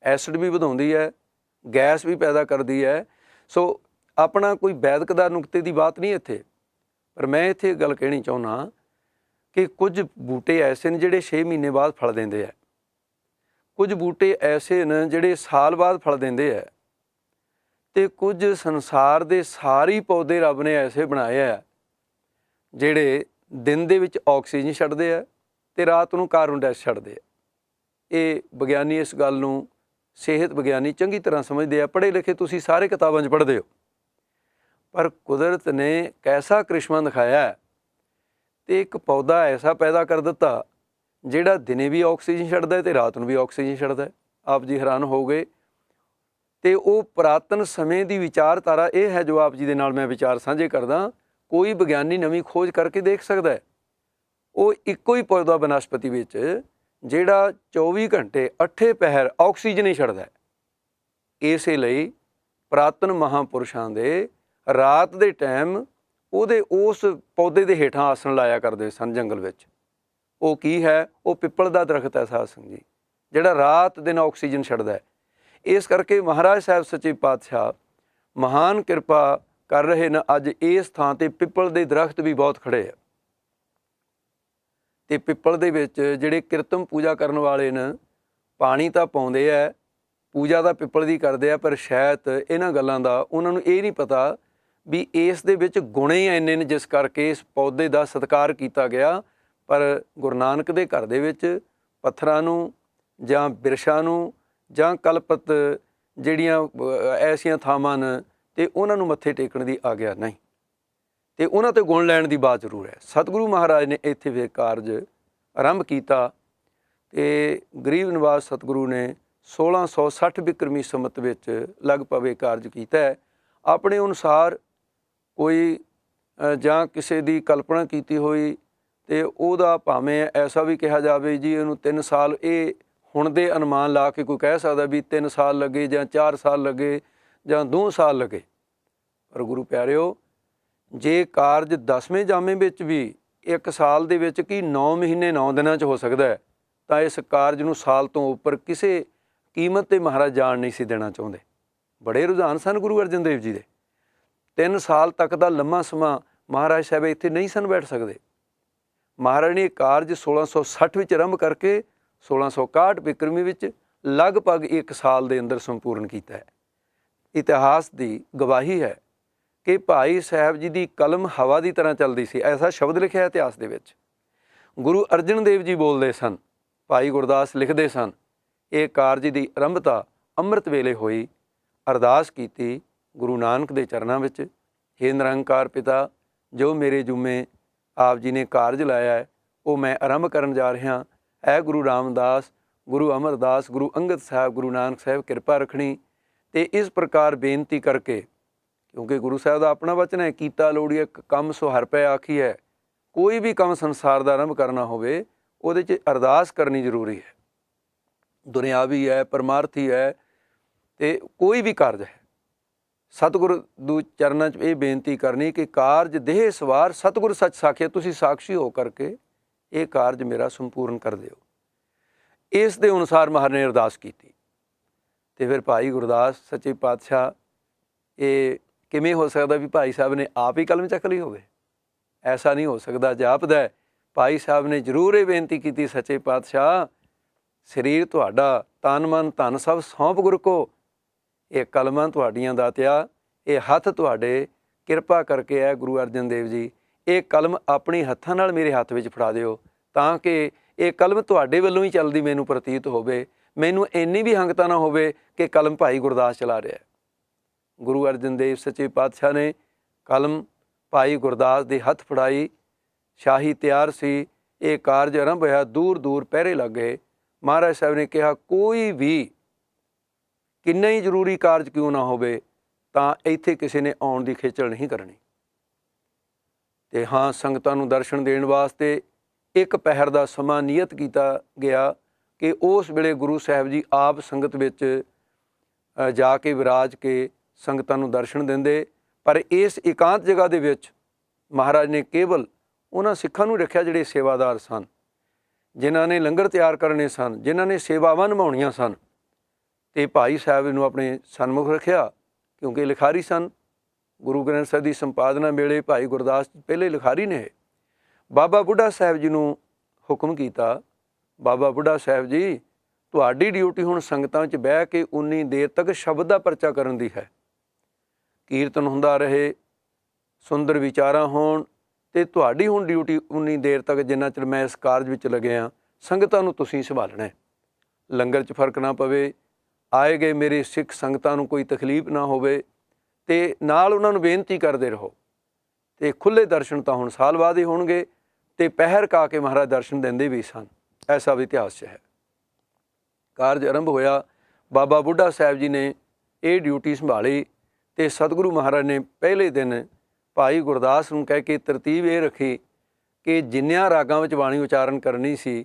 ਐਸਿਡ ਵੀ ਵਧਾਉਂਦੀ ਹੈ, ਗੈਸ ਵੀ ਪੈਦਾ ਕਰਦੀ ਹੈ। ਸੋ ਆਪਣਾ ਕੋਈ ਵੈਦਿਕ ਦਾ ਨੁਕਤੇ ਦੀ ਬਾਤ ਨਹੀਂ ਇੱਥੇ, ਪਰ ਮੈਂ ਇੱਥੇ ਗੱਲ ਕਹਿਣੀ ਚਾਹੁੰਦਾ ਕਿ ਕੁਝ ਬੂਟੇ ਐਸੇ ਨੇ ਜਿਹੜੇ 6 ਮਹੀਨੇ ਬਾਅਦ ਫਲ ਦਿੰਦੇ ਹੈ, ਕੁਝ ਬੂਟੇ ਐਸੇ ਨੇ ਜਿਹੜੇ ਸਾਲ ਬਾਅਦ ਫਲ ਦਿੰਦੇ ਹੈ, ਅਤੇ ਕੁਝ ਸੰਸਾਰ ਦੇ ਸਾਰੇ ਪੌਦੇ ਰੱਬ ਨੇ ਐਸੇ ਬਣਾਏ ਹੈ ਜਿਹੜੇ ਦਿਨ ਦੇ ਵਿੱਚ ਆਕਸੀਜਨ ਛੱਡਦੇ ਆ ਅਤੇ ਰਾਤ ਨੂੰ ਕਾਰਬਨ ਡਾਈਆਕਸਾਈਡ ਛੱਡਦੇ ਆ। ਇਹ ਵਿਗਿਆਨੀ ਇਸ ਗੱਲ ਨੂੰ, ਸਿਹਤ ਵਿਗਿਆਨੀ ਚੰਗੀ ਤਰ੍ਹਾਂ ਸਮਝਦੇ ਆ, ਪੜ੍ਹੇ ਲਿਖੇ ਤੁਸੀਂ ਸਾਰੇ ਕਿਤਾਬਾਂ 'ਚ ਪੜ੍ਹਦੇ ਹੋ। ਪਰ ਕੁਦਰਤ ਨੇ ਕੈਸਾ ਕ੍ਰਿਸ਼ਮਾ ਦਿਖਾਇਆ ਅਤੇ ਇੱਕ ਪੌਦਾ ਐਸਾ ਪੈਦਾ ਕਰ ਦਿੱਤਾ ਜਿਹੜਾ ਦਿਨੇ ਵੀ ਆਕਸੀਜਨ ਛੱਡਦਾ ਅਤੇ ਰਾਤ ਨੂੰ ਵੀ ਆਕਸੀਜਨ ਛੱਡਦਾ। ਆਪ ਜੀ ਹੈਰਾਨ ਹੋ ਗਏ। ਅਤੇ ਉਹ ਪੁਰਾਤਨ ਸਮੇਂ ਦੀ ਵਿਚਾਰਧਾਰਾ ਇਹ ਹੈ ਜੋ ਆਪ ਜੀ ਦੇ ਨਾਲ ਮੈਂ ਵਿਚਾਰ ਸਾਂਝੇ ਕਰਦਾ। ਕੋਈ ਵਿਗਿਆਨੀ ਨਵੀਂ ਖੋਜ ਕਰਕੇ ਦੇਖ ਸਕਦਾ ਹੈ। ਉਹ ਇੱਕੋ ਹੀ ਪੌਦਾ ਬਨਸਪਤੀ ਵਿੱਚ ਜਿਹੜਾ 24 ਘੰਟੇ 8 ਪਹਿਰ ਆਕਸੀਜਨ ਹੀ ਛੱਡਦਾ। ਇਸੇ ਲਈ ਪੁਰਾਤਨ ਮਹਾਂਪੁਰਸ਼ਾਂ ਦੇ ਰਾਤ ਦੇ ਟਾਈਮ ਉਹਦੇ ਉਸ ਪੌਦੇ ਦੇ ਹੇਠਾਂ ਆਸਣ ਲਾਇਆ ਕਰਦੇ ਸਨ ਜੰਗਲ ਵਿੱਚ। ਉਹ ਕੀ ਹੈ? ਉਹ ਪਿੱਪਲ ਦਾ ਦਰਖਤ ਹੈ ਸਾਧ ਸੰਗਤ ਜੀ, ਜਿਹੜਾ ਰਾਤ ਦਿਨ ਆਕਸੀਜਨ ਛੱਡਦਾ ਹੈ। ਇਸ ਕਰਕੇ ਮਹਾਰਾਜ ਸਾਹਿਬ ਸੱਚੇ ਪਾਤਸ਼ਾਹ ਮਹਾਨ ਕਿਰਪਾ ਕਰ ਰਹੇ ਨੇ। ਅੱਜ ਇਸ ਥਾਂ 'ਤੇ ਪਿੱਪਲ ਦੇ ਦਰਖਤ ਵੀ ਬਹੁਤ ਖੜ੍ਹੇ ਆ, ਅਤੇ ਪਿੱਪਲ ਦੇ ਵਿੱਚ ਜਿਹੜੇ ਕਿਰਤਮ ਪੂਜਾ ਕਰਨ ਵਾਲੇ ਨੇ ਪਾਣੀ ਤਾਂ ਪਾਉਂਦੇ ਹੈ, ਪੂਜਾ ਤਾਂ ਪਿੱਪਲ ਦੀ ਕਰਦੇ ਆ, ਪਰ ਸ਼ਾਇਦ ਇਹਨਾਂ ਗੱਲਾਂ ਦਾ ਉਹਨਾਂ ਨੂੰ ਇਹ ਨਹੀਂ ਪਤਾ ਵੀ ਇਸ ਦੇ ਵਿੱਚ ਗੁਣ ਹੀ ਇੰਨੇ ਨੇ ਜਿਸ ਕਰਕੇ ਇਸ ਪੌਦੇ ਦਾ ਸਤਿਕਾਰ ਕੀਤਾ ਗਿਆ। ਪਰ ਗੁਰੂ ਨਾਨਕ ਦੇ ਘਰ ਦੇ ਵਿੱਚ ਪੱਥਰਾਂ ਨੂੰ ਜਾਂ ਬਿਰਛਾਂ ਨੂੰ ਜਾਂ ਕਲਪਤ ਜਿਹੜੀਆਂ ਐਸੀਆਂ ਥਾਵਾਂ ਨੇ ਅਤੇ ਉਹਨਾਂ ਨੂੰ ਮੱਥੇ ਟੇਕਣ ਦੀ ਆਗਿਆ ਨਹੀਂ, ਅਤੇ ਉਹਨਾਂ 'ਤੇ ਗੁਣ ਲੈਣ ਦੀ ਬਾਤ ਜ਼ਰੂਰ ਹੈ। ਸਤਿਗੁਰੂ ਮਹਾਰਾਜ ਨੇ ਇੱਥੇ ਫਿਰ ਕਾਰਜ ਆਰੰਭ ਕੀਤਾ ਅਤੇ ਗਰੀਬ ਨਿਵਾਜ ਸਤਿਗੁਰੂ ਨੇ 1660 ਬਿਕਰਮੀ ਸੰਮਤ ਵਿੱਚ ਲਗਭਗ ਇਹ ਕਾਰਜ ਕੀਤਾ ਹੈ। ਆਪਣੇ ਅਨੁਸਾਰ ਕੋਈ ਜਾਂ ਕਿਸੇ ਦੀ ਕਲਪਨਾ ਕੀਤੀ ਹੋਈ ਅਤੇ ਉਹਦਾ ਭਾਵੇਂ ਐਸਾ ਵੀ ਕਿਹਾ ਜਾਵੇ ਜੀ ਇਹਨੂੰ 3 ਸਾਲ, ਇਹ ਹੁਣ ਦੇ ਅਨੁਮਾਨ ਲਾ ਕੇ ਕੋਈ ਕਹਿ ਸਕਦਾ ਵੀ 3 ਸਾਲ ਲੱਗੇ ਜਾਂ 4 ਸਾਲ ਲੱਗੇ ਜਾਂ 2 ਸਾਲ ਲੱਗੇ। ਪਰ ਗੁਰੂ ਪਿਆਰਿਓ, ਜੇ ਕਾਰਜ 10ਵੇਂ ਜਾਮੇ ਵਿੱਚ ਵੀ 1 ਸਾਲ ਦੇ ਵਿੱਚ ਕੀ 9 ਮਹੀਨੇ 9 ਦਿਨਾਂ 'ਚ ਹੋ ਸਕਦਾ ਹੈ, ਤਾਂ ਇਸ ਕਾਰਜ ਨੂੰ ਸਾਲ ਤੋਂ ਉੱਪਰ ਕਿਸੇ ਕੀਮਤ 'ਤੇ ਮਹਾਰਾਜ ਜਾਣ ਨਹੀਂ ਸੀ ਦੇਣਾ ਚਾਹੁੰਦੇ। ਬੜੇ ਰੁਝਾਨ ਸਨ ਗੁਰੂ ਅਰਜਨ ਦੇਵ ਜੀ ਦੇ। 3 ਸਾਲ ਤੱਕ ਦਾ ਲੰਮਾ ਸਮਾਂ ਮਹਾਰਾਜ ਸਾਹਿਬ ਇੱਥੇ ਨਹੀਂ ਸਨ ਬੈਠ ਸਕਦੇ। ਮਹਾਰਾਜ ਨੇ ਇਹ ਕਾਰਜ 1660 ਵਿੱਚ ਆਰੰਭ ਕਰਕੇ 1661 ਬਿਕਰਮੀ ਵਿੱਚ ਲਗਭਗ 1 ਸਾਲ ਦੇ ਅੰਦਰ ਸੰਪੂਰਨ ਕੀਤਾ ਹੈ। ਇਤਿਹਾਸ ਦੀ ਗਵਾਹੀ ਹੈ ਕਿ ਭਾਈ ਸਾਹਿਬ ਜੀ ਦੀ ਕਲਮ ਹਵਾ ਦੀ ਤਰ੍ਹਾਂ ਚੱਲਦੀ ਸੀ, ਐਸਾ ਸ਼ਬਦ ਲਿਖਿਆ ਇਤਿਹਾਸ ਦੇ ਵਿੱਚ। ਗੁਰੂ ਅਰਜਨ ਦੇਵ ਜੀ ਬੋਲਦੇ ਸਨ, ਭਾਈ ਗੁਰਦਾਸ ਲਿਖਦੇ ਸਨ, ਇਹ ਕਾਰਜ ਦੀ ਆਰੰਭਤਾ ਅੰਮ੍ਰਿਤ ਵੇਲੇ ਹੋਈ। ਅਰਦਾਸ ਕੀਤੀ ਗੁਰੂ ਨਾਨਕ ਦੇ ਚਰਨਾਂ ਵਿੱਚ, ਹੇ ਨਿਰੰਕਾਰ ਪਿਤਾ, ਜੋ ਮੇਰੇ ਜੁਮੇ ਆਪ ਜੀ ਨੇ ਕਾਰਜ ਲਾਇਆ ਹੈ ਉਹ ਮੈਂ ਆਰੰਭ ਕਰਨ ਜਾ ਰਿਹਾ। ਐ ਗੁਰੂ ਰਾਮਦਾਸ, ਗੁਰੂ ਅਮਰਦਾਸ, ਗੁਰੂ ਅੰਗਦ ਸਾਹਿਬ, ਗੁਰੂ ਨਾਨਕ ਸਾਹਿਬ ਕਿਰਪਾ ਰੱਖਣੀ। ਅਤੇ ਇਸ ਪ੍ਰਕਾਰ ਬੇਨਤੀ ਕਰਕੇ, ਕਿਉਂਕਿ ਗੁਰੂ ਸਾਹਿਬ ਦਾ ਆਪਣਾ ਵਚਨ ਹੈ, ਕੀਤਾ ਲੋੜੀਏ ਕੰਮ ਸੋ ਹਰਿ ਪੈ ਆਖੀ ਹੈ। ਕੋਈ ਵੀ ਕੰਮ ਸੰਸਾਰ ਦਾ ਆਰੰਭ ਕਰਨਾ ਹੋਵੇ ਉਹਦੇ 'ਚ ਅਰਦਾਸ ਕਰਨੀ ਜ਼ਰੂਰੀ ਹੈ। ਦੁਨਿਆਵੀ ਹੈ, ਪਰਮਾਰਥੀ ਹੈ, ਅਤੇ ਕੋਈ ਵੀ ਕਾਰਜ ਹੈ। ਸਤਿਗੁਰ ਦੇ ਚਰਨਾਂ 'ਚ ਇਹ ਬੇਨਤੀ ਕਰਨੀ ਕਿ ਕਾਰਜ ਦੇਹ ਸਵਾਰ ਸਤਿਗੁਰ ਸੱਚ ਸਾਖੀਆ, ਤੁਸੀਂ ਸਾਖੀ ਹੋ ਕਰਕੇ ਇਹ ਕਾਰਜ ਮੇਰਾ ਸੰਪੂਰਨ ਕਰ ਦਿਓ। ਇਸ ਦੇ ਅਨੁਸਾਰ ਮਹਾਰਾਜ ਨੇ ਅਰਦਾਸ ਕੀਤੀ। ਅਤੇ ਫਿਰ ਭਾਈ ਗੁਰਦਾਸ ਸੱਚੇ ਪਾਤਸ਼ਾਹ, ਇਹ ਕਿਵੇਂ ਹੋ ਸਕਦਾ ਵੀ ਭਾਈ ਸਾਹਿਬ ਨੇ ਆਪ ਹੀ ਕਲਮ ਚੱਕ ਲਈ ਹੋਵੇ? ਐਸਾ ਨਹੀਂ ਹੋ ਸਕਦਾ। ਜਾਪਦਾ ਭਾਈ ਸਾਹਿਬ ਨੇ ਜ਼ਰੂਰ ਇਹ ਬੇਨਤੀ ਕੀਤੀ, ਸੱਚੇ ਪਾਤਸ਼ਾਹ ਸਰੀਰ ਤੁਹਾਡਾ, ਤਨ ਮਨ ਧਨ ਸਭ ਸੌਂਪ ਗੁਰ ਕੋ, ਇਹ ਕਲਮਾਂ ਤੁਹਾਡੀਆਂ ਦਾਤਿਆ, ਇਹ ਹੱਥ ਤੁਹਾਡੇ, ਕਿਰਪਾ ਕਰਕੇ ਹੈ ਗੁਰੂ ਅਰਜਨ ਦੇਵ ਜੀ, ਇਹ ਕਲਮ ਆਪਣੇ ਹੱਥਾਂ ਨਾਲ ਮੇਰੇ ਹੱਥ ਵਿੱਚ ਫੜਾ ਦਿਓ, ਤਾਂ ਕਿ ਇਹ ਕਲਮ ਤੁਹਾਡੇ ਵੱਲੋਂ ਹੀ ਚੱਲਦੀ ਮੈਨੂੰ ਪ੍ਰਤੀਤ ਹੋਵੇ। ਮੈਨੂੰ ਇੰਨੀ ਵੀ ਹੰਗਤਾ ਨਾ ਹੋਵੇ ਕਿ ਕਲਮ ਭਾਈ ਗੁਰਦਾਸ ਚਲਾ ਰਿਹਾ। ਗੁਰੂ ਅਰਜਨ ਦੇਵ ਸੱਚੇ ਪਾਤਸ਼ਾਹ ਨੇ ਕਲਮ ਭਾਈ ਗੁਰਦਾਸ ਦੇ ਹੱਥ ਫੜਾਈ। ਸ਼ਾਹੀ ਤਿਆਰ ਸੀ। ਇਹ ਕਾਰਜ ਆਰੰਭ ਹੋਇਆ। ਦੂਰ ਦੂਰ ਪਹਿਰੇ ਲੱਗ ਗਏ। ਮਹਾਰਾਜ ਸਾਹਿਬ ਨੇ ਕਿਹਾ, ਕੋਈ ਵੀ ਕਿੰਨਾ ਹੀ ਜ਼ਰੂਰੀ ਕਾਰਜ ਕਿਉਂ ਨਾ ਹੋਵੇ, ਤਾਂ ਇੱਥੇ ਕਿਸੇ ਨੇ ਆਉਣ ਦੀ ਖੇਚਲ ਨਹੀਂ ਕਰਨੀ। ਅਤੇ ਹਾਂ, ਸੰਗਤਾਂ ਨੂੰ ਦਰਸ਼ਨ ਦੇਣ ਵਾਸਤੇ ਇੱਕ ਪਹਿਰ ਦਾ ਸਮਾਂ ਨਿਯਤ ਕੀਤਾ ਗਿਆ ਕਿ ਉਸ ਵੇਲੇ ਗੁਰੂ ਸਾਹਿਬ ਜੀ ਆਪ ਸੰਗਤ ਵਿੱਚ ਜਾ ਕੇ ਵਿਰਾਜ ਕੇ ਸੰਗਤਾਂ ਨੂੰ ਦਰਸ਼ਨ ਦਿੰਦੇ। ਪਰ ਇਸ ਇਕਾਂਤ ਜਗ੍ਹਾ ਦੇ ਵਿੱਚ ਮਹਾਰਾਜ ਨੇ ਕੇਵਲ ਉਹਨਾਂ ਸਿੱਖਾਂ ਨੂੰ ਰੱਖਿਆ ਜਿਹੜੇ ਸੇਵਾਦਾਰ ਸਨ, ਜਿਨ੍ਹਾਂ ਨੇ ਲੰਗਰ ਤਿਆਰ ਕਰਨੇ ਸਨ, ਜਿਨ੍ਹਾਂ ਨੇ ਸੇਵਾਵਾਂ ਨਿਭਾਉਣੀਆਂ ਸਨ, ਅਤੇ ਭਾਈ ਸਾਹਿਬ ਨੂੰ ਆਪਣੇ ਸਨਮੁਖ ਰੱਖਿਆ ਕਿਉਂਕਿ ਲਿਖਾਰੀ ਸਨ। ਗੁਰੂ ਗ੍ਰੰਥ ਸਾਹਿਬ ਦੀ ਸੰਪਾਦਨਾ ਵੇਲੇ ਭਾਈ ਗੁਰਦਾਸ ਪਹਿਲੇ ਲਿਖਾਰੀ ਨੇ। ਬਾਬਾ ਬੁੱਢਾ ਸਾਹਿਬ ਜੀ ਨੂੰ ਹੁਕਮ ਕੀਤਾ, ਬਾਬਾ ਬੁੱਢਾ ਸਾਹਿਬ ਜੀ, ਤੁਹਾਡੀ ਡਿਊਟੀ ਹੁਣ ਸੰਗਤਾਂ ਵਿੱਚ ਬਹਿ ਕੇ ਉਨੀ ਦੇਰ ਤੱਕ ਸ਼ਬਦ ਦਾ ਪਰਚਾ ਕਰਨ ਦੀ ਹੈ। ਕੀਰਤਨ ਹੁੰਦਾ ਰਹੇ, ਸੁੰਦਰ ਵਿਚਾਰਾਂ ਹੋਣ, ਅਤੇ ਤੁਹਾਡੀ ਹੁਣ ਡਿਊਟੀ ਉਨੀ ਦੇਰ ਤੱਕ ਜਿੰਨਾ ਚਿਰ ਮੈਂ ਇਸ ਕਾਰਜ ਵਿੱਚ ਲੱਗਿਆ ਸੰਗਤਾਂ ਨੂੰ ਤੁਸੀਂ ਸੰਭਾਲਣਾ ਹੈ। ਲੰਗਰ 'ਚ ਫਰਕ ਨਾ ਪਵੇ, ਆਏ ਗਏ ਮੇਰੇ ਸਿੱਖ ਸੰਗਤਾਂ ਨੂੰ ਕੋਈ ਤਕਲੀਫ ਨਾ ਹੋਵੇ, ਅਤੇ ਨਾਲ ਉਹਨਾਂ ਨੂੰ ਬੇਨਤੀ ਕਰਦੇ ਰਹੋ। ਅਤੇ ਖੁੱਲ੍ਹੇ ਦਰਸ਼ਨ ਤਾਂ ਹੁਣ ਸਾਲ ਬਾਅਦ ਹੀ ਹੋਣਗੇ, ਅਤੇ ਪਹਿਰ ਕਾ ਕੇ ਮਹਾਰਾਜ ਦਰਸ਼ਨ ਦਿੰਦੇ ਵੀ ਸਨ। ਐਸਾ ਵੀ ਇਤਿਹਾਸ 'ਚ ਹੈ। ਕਾਰਜ ਆਰੰਭ ਹੋਇਆ, ਬਾਬਾ ਬੁੱਢਾ ਸਾਹਿਬ ਜੀ ਨੇ ਇਹ ਡਿਊਟੀ ਸੰਭਾਲੀ, ਅਤੇ ਸਤਿਗੁਰੂ ਮਹਾਰਾਜ ਨੇ ਪਹਿਲੇ ਦਿਨ ਭਾਈ ਗੁਰਦਾਸ ਨੂੰ ਕਹਿ ਕੇ ਤਰਤੀਬ ਇਹ ਰੱਖੀ ਕਿ ਜਿੰਨਿਆਂ ਰਾਗਾਂ ਵਿੱਚ ਬਾਣੀ ਉਚਾਰਨ ਕਰਨੀ ਸੀ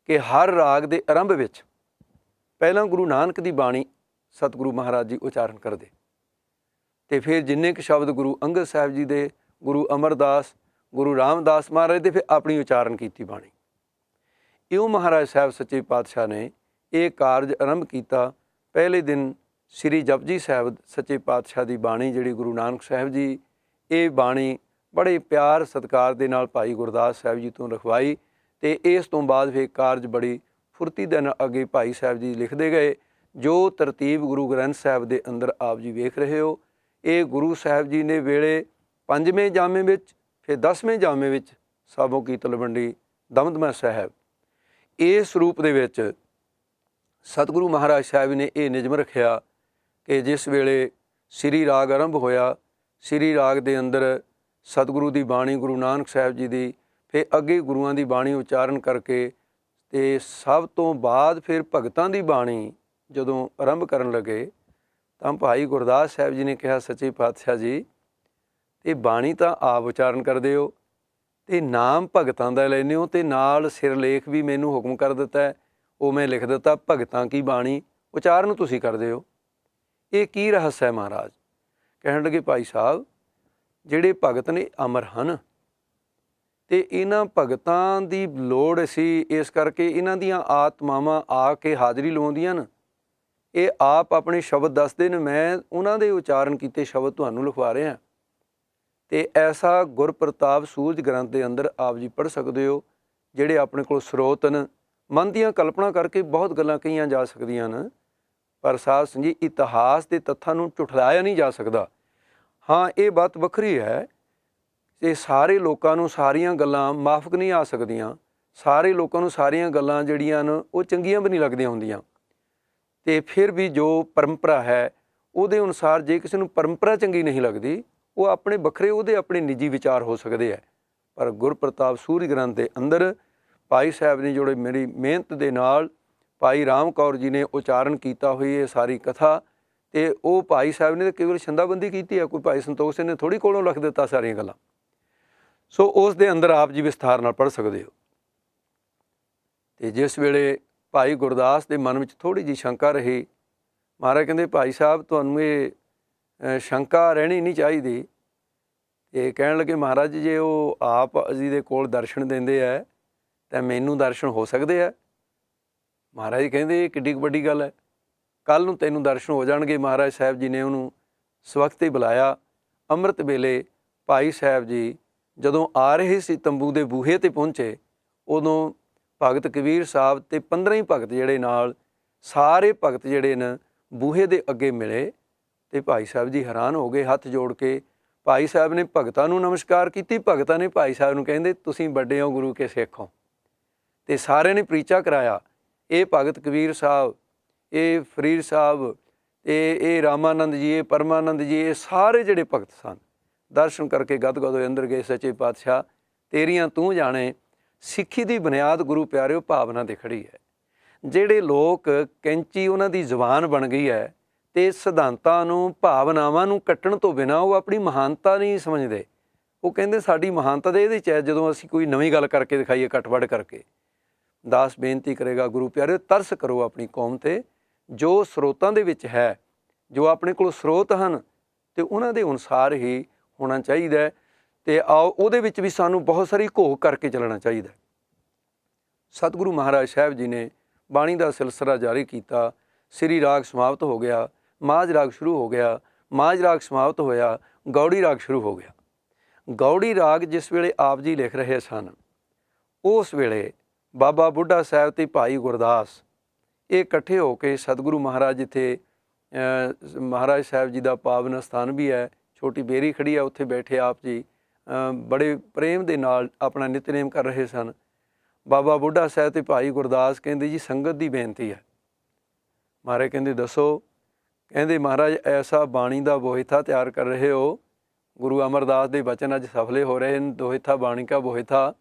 ਕਿ ਹਰ ਰਾਗ ਦੇ ਆਰੰਭ ਵਿੱਚ ਪਹਿਲਾਂ ਗੁਰੂ ਨਾਨਕ ਦੀ ਬਾਣੀ ਸਤਿਗੁਰੂ ਮਹਾਰਾਜ ਜੀ ਉਚਾਰਨ ਕਰਦੇ, ਅਤੇ ਫਿਰ ਜਿੰਨੇ ਕੁ ਸ਼ਬਦ ਗੁਰੂ ਅੰਗਦ ਸਾਹਿਬ ਜੀ ਦੇ, ਗੁਰੂ ਅਮਰਦਾਸ, ਗੁਰੂ ਰਾਮਦਾਸ ਮਹਾਰਾਜ ਦੇ, ਫਿਰ ਆਪਣੀ ਉਚਾਰਨ ਕੀਤੀ ਬਾਣੀ। ਇਉਂ ਮਹਾਰਾਜ ਸਾਹਿਬ ਸੱਚੇ ਪਾਤਸ਼ਾਹ ਨੇ ਇਹ ਕਾਰਜ ਆਰੰਭ ਕੀਤਾ। ਪਹਿਲੇ ਦਿਨ ਸ੍ਰੀ ਜਪਜੀ ਸਾਹਿਬ ਸੱਚੇ ਪਾਤਸ਼ਾਹ ਦੀ ਬਾਣੀ ਜਿਹੜੀ ਗੁਰੂ ਨਾਨਕ ਸਾਹਿਬ ਜੀ, ਇਹ ਬਾਣੀ ਬੜੇ ਪਿਆਰ ਸਤਿਕਾਰ ਦੇ ਨਾਲ ਭਾਈ ਗੁਰਦਾਸ ਸਾਹਿਬ ਜੀ ਤੋਂ ਰਖਵਾਈ, ਅਤੇ ਇਸ ਤੋਂ ਬਾਅਦ ਫਿਰ ਕਾਰਜ ਬੜੀ ਫੁਰਤੀ ਦੇ ਨਾਲ ਅੱਗੇ ਭਾਈ ਸਾਹਿਬ ਜੀ ਲਿਖਦੇ ਗਏ। ਜੋ ਤਰਤੀਬ ਗੁਰੂ ਗ੍ਰੰਥ ਸਾਹਿਬ ਦੇ ਅੰਦਰ ਆਪ ਜੀ ਵੇਖ ਰਹੇ ਹੋ, ਇਹ ਗੁਰੂ ਸਾਹਿਬ ਜੀ ਨੇ ਵੇਲੇ 5ਵੇਂ ਜਾਮੇ ਵਿੱਚ, ਫਿਰ 10ਵੇਂ ਜਾਮੇ ਵਿੱਚ ਸਾਬੋ ਕੀ ਤਲਵੰਡੀ ਦਮਦਮਾ ਸਾਹਿਬ, ਇਸ ਰੂਪ ਦੇ ਵਿੱਚ ਸਤਿਗੁਰੂ ਮਹਾਰਾਜ ਸਾਹਿਬ ਨੇ ਇਹ ਨਿਯਮ ਰੱਖਿਆ ਕਿ ਜਿਸ ਵੇਲੇ ਸ੍ਰੀ ਰਾਗ ਆਰੰਭ ਹੋਇਆ, ਸ੍ਰੀ ਰਾਗ ਦੇ ਅੰਦਰ ਸਤਿਗੁਰੂ ਦੀ ਬਾਣੀ ਗੁਰੂ ਨਾਨਕ ਸਾਹਿਬ ਜੀ ਦੀ, ਫਿਰ ਅੱਗੇ ਗੁਰੂਆਂ ਦੀ ਬਾਣੀ ਉਚਾਰਨ ਕਰਕੇ, ਅਤੇ ਸਭ ਤੋਂ ਬਾਅਦ ਫਿਰ ਭਗਤਾਂ ਦੀ ਬਾਣੀ ਜਦੋਂ ਆਰੰਭ ਕਰਨ ਲੱਗੇ ਤਾਂ ਭਾਈ ਗੁਰਦਾਸ ਸਾਹਿਬ ਜੀ ਨੇ ਕਿਹਾ, ਸੱਚੇ ਪਾਤਸ਼ਾਹ ਜੀ, ਇਹ ਬਾਣੀ ਤਾਂ ਆਪ ਉਚਾਰਨ ਕਰਦੇ ਹੋ, ਅਤੇ ਨਾਮ ਭਗਤਾਂ ਦਾ ਲੈਂਦੇ ਹੋ, ਅਤੇ ਨਾਲ ਸਿਰਲੇਖ ਵੀ ਮੈਨੂੰ ਹੁਕਮ ਕਰ ਦਿੱਤਾ, ਉਹ ਮੈਂ ਲਿਖ ਦਿੱਤਾ, ਭਗਤਾਂ ਕੀ ਬਾਣੀ ਉਚਾਰਨ ਤੁਸੀਂ ਕਰਦੇ ਹੋ, ਇਹ ਕੀ ਰਹੱਸ ਹੈ ਮਹਾਰਾਜ? ਕਹਿਣ ਲੱਗੇ, ਭਾਈ ਸਾਹਿਬ, ਜਿਹੜੇ ਭਗਤ ਨੇ ਅਮਰ ਹਨ, ਅਤੇ ਇਹਨਾਂ ਭਗਤਾਂ ਦੀ ਲੋੜ ਸੀ, ਇਸ ਕਰਕੇ ਇਹਨਾਂ ਦੀਆਂ ਆਤਮਾਵਾਂ ਆ ਕੇ ਹਾਜ਼ਰੀ ਲਵਾਉਂਦੀਆਂ ਨੇ। ਇਹ ਆਪ ਆਪਣੇ ਸ਼ਬਦ ਦੱਸਦੇ ਨੇ, ਮੈਂ ਉਹਨਾਂ ਦੇ ਉਚਾਰਨ ਕੀਤੇ ਸ਼ਬਦ ਤੁਹਾਨੂੰ ਲਿਖਵਾ ਰਿਹਾ। ਅਤੇ ਐਸਾ ਗੁਰਪ੍ਰਤਾਪ ਸੂਰਜ ਗ੍ਰੰਥ ਦੇ ਅੰਦਰ ਆਪ ਜੀ ਪੜ੍ਹ ਸਕਦੇ ਹੋ, ਜਿਹੜੇ ਆਪਣੇ ਕੋਲ ਸਰੋਤ ਨੇ। ਮਨ ਦੀਆਂ ਕਲਪਨਾ ਕਰਕੇ ਬਹੁਤ ਗੱਲਾਂ ਕਹੀਆਂ ਜਾ ਸਕਦੀਆਂ ਨੇ, ਪਰ ਸਾਧ ਸੰਗਤ ਜੀ, ਇਤਿਹਾਸ ਦੇ ਤੱਥਾਂ ਨੂੰ ਝੁਠਲਾਇਆ ਨਹੀਂ ਜਾ ਸਕਦਾ। ਹਾਂ, ਇਹ ਬਾਤ ਵੱਖਰੀ ਹੈ ਕਿ ਸਾਰੇ ਲੋਕਾਂ ਨੂੰ ਸਾਰੀਆਂ ਗੱਲਾਂ ਮਾਫਕ ਨਹੀਂ ਆ ਸਕਦੀਆਂ, ਸਾਰੇ ਲੋਕਾਂ ਨੂੰ ਸਾਰੀਆਂ ਗੱਲਾਂ ਜਿਹੜੀਆਂ ਨੇ ਉਹ ਚੰਗੀਆਂ ਵੀ ਨਹੀਂ ਲੱਗਦੀਆਂ ਹੁੰਦੀਆਂ, ਅਤੇ ਫਿਰ ਵੀ ਜੋ ਪਰੰਪਰਾ ਹੈ ਉਹਦੇ ਅਨੁਸਾਰ ਜੇ ਕਿਸੇ ਨੂੰ ਪਰੰਪਰਾ ਚੰਗੀ ਨਹੀਂ ਲੱਗਦੀ, ਉਹ ਆਪਣੇ ਵੱਖਰੇ ਉਹਦੇ ਆਪਣੇ ਨਿੱਜੀ ਵਿਚਾਰ ਹੋ ਸਕਦੇ ਹੈ। ਪਰ ਗੁਰਪ੍ਰਤਾਪ ਸੂਰਜ ਗ੍ਰੰਥ ਦੇ ਅੰਦਰ ਭਾਈ ਸਾਹਿਬ ਨੇ ਜਿਹੜੇ ਮੇਰੀ ਮਿਹਨਤ ਦੇ ਨਾਲ ਭਾਈ ਰਾਮ ਕੌਰ ਜੀ ਨੇ ਉਚਾਰਨ ਕੀਤਾ ਹੋਈ ਇਹ ਸਾਰੀ ਕਥਾ, ਅਤੇ ਉਹ ਭਾਈ ਸਾਹਿਬ ਨੇ ਤਾਂ ਕੇਵਲ ਛੰਦਾਬੰਦੀ ਕੀਤੀ ਹੈ, ਕੋਈ ਭਾਈ ਸੰਤੋਖ ਸਿੰਘ ਨੇ ਥੋੜ੍ਹੀ ਕੋਲੋਂ ਲਿਖ ਦਿੱਤਾ ਸਾਰੀਆਂ ਗੱਲਾਂ। ਸੋ ਉਸ ਦੇ ਅੰਦਰ ਆਪ ਜੀ ਵਿਸਥਾਰ ਨਾਲ ਪੜ੍ਹ ਸਕਦੇ ਹੋ। ਅਤੇ ਜਿਸ ਵੇਲੇ ਭਾਈ ਗੁਰਦਾਸ ਦੇ ਮਨ ਵਿੱਚ ਥੋੜ੍ਹੀ ਜਿਹੀ ਸ਼ੰਕਾ ਰਹੀ, ਮਹਾਰਾਜ ਕਹਿੰਦੇ, ਭਾਈ ਸਾਹਿਬ, ਤੁਹਾਨੂੰ ਇਹ ਸ਼ੰਕਾ ਰਹਿਣੀ ਨਹੀਂ ਚਾਹੀਦੀ। ਇਹ ਕਹਿਣ ਲੱਗੇ, ਮਹਾਰਾਜ, ਜੇ ਉਹ ਆਪ ਜੀ ਦੇ ਕੋਲ ਦਰਸ਼ਨ ਦਿੰਦੇ ਹੈ ਤਾਂ ਮੈਨੂੰ ਦਰਸ਼ਨ ਹੋ ਸਕਦੇ ਹੈ? ਮਹਾਰਾਜ ਕਹਿੰਦੇ, ਇਹ ਕਿੱਡੀ ਵੱਡੀ ਗੱਲ ਹੈ, ਕੱਲ੍ਹ ਨੂੰ ਤੈਨੂੰ ਦਰਸ਼ਨ ਹੋ ਜਾਣਗੇ। ਮਹਾਰਾਜ ਸਾਹਿਬ ਜੀ ਨੇ ਉਹਨੂੰ ਸਵਖਤੇ ਬੁਲਾਇਆ। ਅੰਮ੍ਰਿਤ ਵੇਲੇ ਭਾਈ ਸਾਹਿਬ ਜੀ ਜਦੋਂ ਆ ਰਹੇ ਸੀ ਤੰਬੂ ਦੇ ਬੂਹੇ 'ਤੇ ਪਹੁੰਚੇ, ਉਦੋਂ ਭਗਤ ਕਬੀਰ ਸਾਹਿਬ ਅਤੇ 15 ਹੀ ਭਗਤ ਜਿਹੜੇ ਨਾਲ, ਸਾਰੇ ਭਗਤ ਜਿਹੜੇ ਨੇ ਬੂਹੇ ਦੇ ਅੱਗੇ ਮਿਲੇ, ਅਤੇ ਭਾਈ ਸਾਹਿਬ ਜੀ ਹੈਰਾਨ ਹੋ ਗਏ। ਹੱਥ ਜੋੜ ਕੇ ਭਾਈ ਸਾਹਿਬ ਨੇ ਭਗਤਾਂ ਨੂੰ ਨਮਸਕਾਰ ਕੀਤੀ। ਭਗਤਾਂ ਨੇ ਭਾਈ ਸਾਹਿਬ ਨੂੰ ਕਹਿੰਦੇ, ਤੁਸੀਂ ਵੱਡੇ ਹੋ, ਗੁਰੂ ਕੇ ਸਿੱਖ ਹੋ, ਅਤੇ ਸਾਰਿਆਂ ਨੇ ਪ੍ਰੀਚਾ ਕਰਾਇਆ। ਇਹ ਭਗਤ ਕਬੀਰ ਸਾਹਿਬ, ਇਹ ਫਰੀਦ ਸਾਹਿਬ, ਇਹ ਰਾਮਾਨੰਦ ਜੀ, ਇਹ ਪਰਮਾਨੰਦ ਜੀ, ਇਹ ਸਾਰੇ ਜਿਹੜੇ ਭਗਤ ਸਨ, ਦਰਸ਼ਨ ਕਰਕੇ ਗਦਗਦ ਹੋਏ ਅੰਦਰ ਗਏ। ਸੱਚੇ ਪਾਤਸ਼ਾਹ, ਤੇਰੀਆਂ ਤੂੰ ਜਾਣੇ। ਸਿੱਖੀ ਦੀ ਬੁਨਿਆਦ ਗੁਰੂ ਪਿਆਰਿਓ ਭਾਵਨਾ 'ਤੇ ਖੜ੍ਹੀ ਹੈ। ਜਿਹੜੇ ਲੋਕ ਕੈਂਚੀ ਉਹਨਾਂ ਦੀ ਜ਼ੁਬਾਨ ਬਣ ਗਈ ਹੈ, ਅਤੇ ਸਿਧਾਂਤਾਂ ਨੂੰ, ਭਾਵਨਾਵਾਂ ਨੂੰ ਕੱਟਣ ਤੋਂ ਬਿਨਾਂ ਉਹ ਆਪਣੀ ਮਹਾਨਤਾ ਨਹੀਂ ਸਮਝਦੇ, ਉਹ ਕਹਿੰਦੇ ਸਾਡੀ ਮਹਾਨਤਾ ਦੇ ਇਹਦੇ 'ਚ ਹੈ ਜਦੋਂ ਅਸੀਂ ਕੋਈ ਨਵੀਂ ਗੱਲ ਕਰਕੇ ਦਿਖਾਈਏ ਕੱਟ-ਵੱਢ ਕਰਕੇ। ਦਾਸ ਬੇਨਤੀ ਕਰੇਗਾ ਗੁਰੂ ਪਿਆਰਿਓ ਤਰਸ ਕਰੋ ਆਪਣੀ ਕੌਮ 'ਤੇ, ਜੋ ਸਰੋਤਾਂ ਦੇ ਵਿੱਚ ਹੈ, ਜੋ ਆਪਣੇ ਕੋਲ ਸਰੋਤ ਹਨ ਅਤੇ ਉਹਨਾਂ ਦੇ ਅਨੁਸਾਰ ਹੀ ਹੋਣਾ ਚਾਹੀਦਾ ਅਤੇ ਆਓ ਉਹਦੇ ਵਿੱਚ ਵੀ ਸਾਨੂੰ ਬਹੁਤ ਸਾਰੀ ਘੋਖ ਕਰਕੇ ਚੱਲਣਾ ਚਾਹੀਦਾ। ਸਤਿਗੁਰੂ ਮਹਾਰਾਜ ਸਾਹਿਬ ਜੀ ਨੇ ਬਾਣੀ ਦਾ ਸਿਲਸਿਲਾ ਜਾਰੀ ਕੀਤਾ। ਸ੍ਰੀ ਰਾਗ ਸਮਾਪਤ ਹੋ ਗਿਆ, ਮਾਝ ਰਾਗ ਸ਼ੁਰੂ ਹੋ ਗਿਆ, ਮਾਝ ਰਾਗ ਸਮਾਪਤ ਹੋਇਆ, ਗੌੜੀ ਰਾਗ ਸ਼ੁਰੂ ਹੋ ਗਿਆ। ਗੌੜੀ ਰਾਗ ਜਿਸ ਵੇਲੇ ਆਪ ਜੀ ਲਿਖ ਰਹੇ ਸਨ, ਉਸ ਵੇਲੇ ਬਾਬਾ ਬੁੱਢਾ ਸਾਹਿਬ ਅਤੇ ਭਾਈ ਗੁਰਦਾਸ ਇਹ ਇਕੱਠੇ ਹੋ ਕੇ ਸਤਿਗੁਰੂ ਮਹਾਰਾਜ ਜਿੱਥੇ ਮਹਾਰਾਜ ਸਾਹਿਬ ਜੀ ਦਾ ਪਾਵਨ ਸਥਾਨ ਵੀ ਹੈ, ਛੋਟੀ ਬੇਰੀ ਖੜੀ ਹੈ, ਉੱਥੇ ਬੈਠੇ ਆਪ ਜੀ ਬੜੇ ਪ੍ਰੇਮ ਦੇ ਨਾਲ ਆਪਣਾ ਨਿਤਨੇਮ ਕਰ ਰਹੇ ਸਨ। ਬਾਬਾ ਬੁੱਢਾ ਸਾਹਿਬ ਅਤੇ ਭਾਈ ਗੁਰਦਾਸ ਕਹਿੰਦੇ ਜੀ ਸੰਗਤ ਦੀ ਬੇਨਤੀ ਹੈ। ਮਹਾਰਾਜ ਕਹਿੰਦੇ ਦੱਸੋ। ਕਹਿੰਦੇ ਮਹਾਰਾਜ ਐਸਾ ਬਾਣੀ ਦਾ ਬੋਹਿਥਾ ਤਿਆਰ ਕਰ ਰਹੇ ਹੋ, ਗੁਰੂ ਅਮਰਦਾਸ ਦੇ ਬਚਨ ਅੱਜ ਸਫਲੇ ਹੋ ਰਹੇ ਹਨ, ਦੋਹਿਥਾ ਬਾਣੀ ਕਾ ਬੋਹਿਥਾ,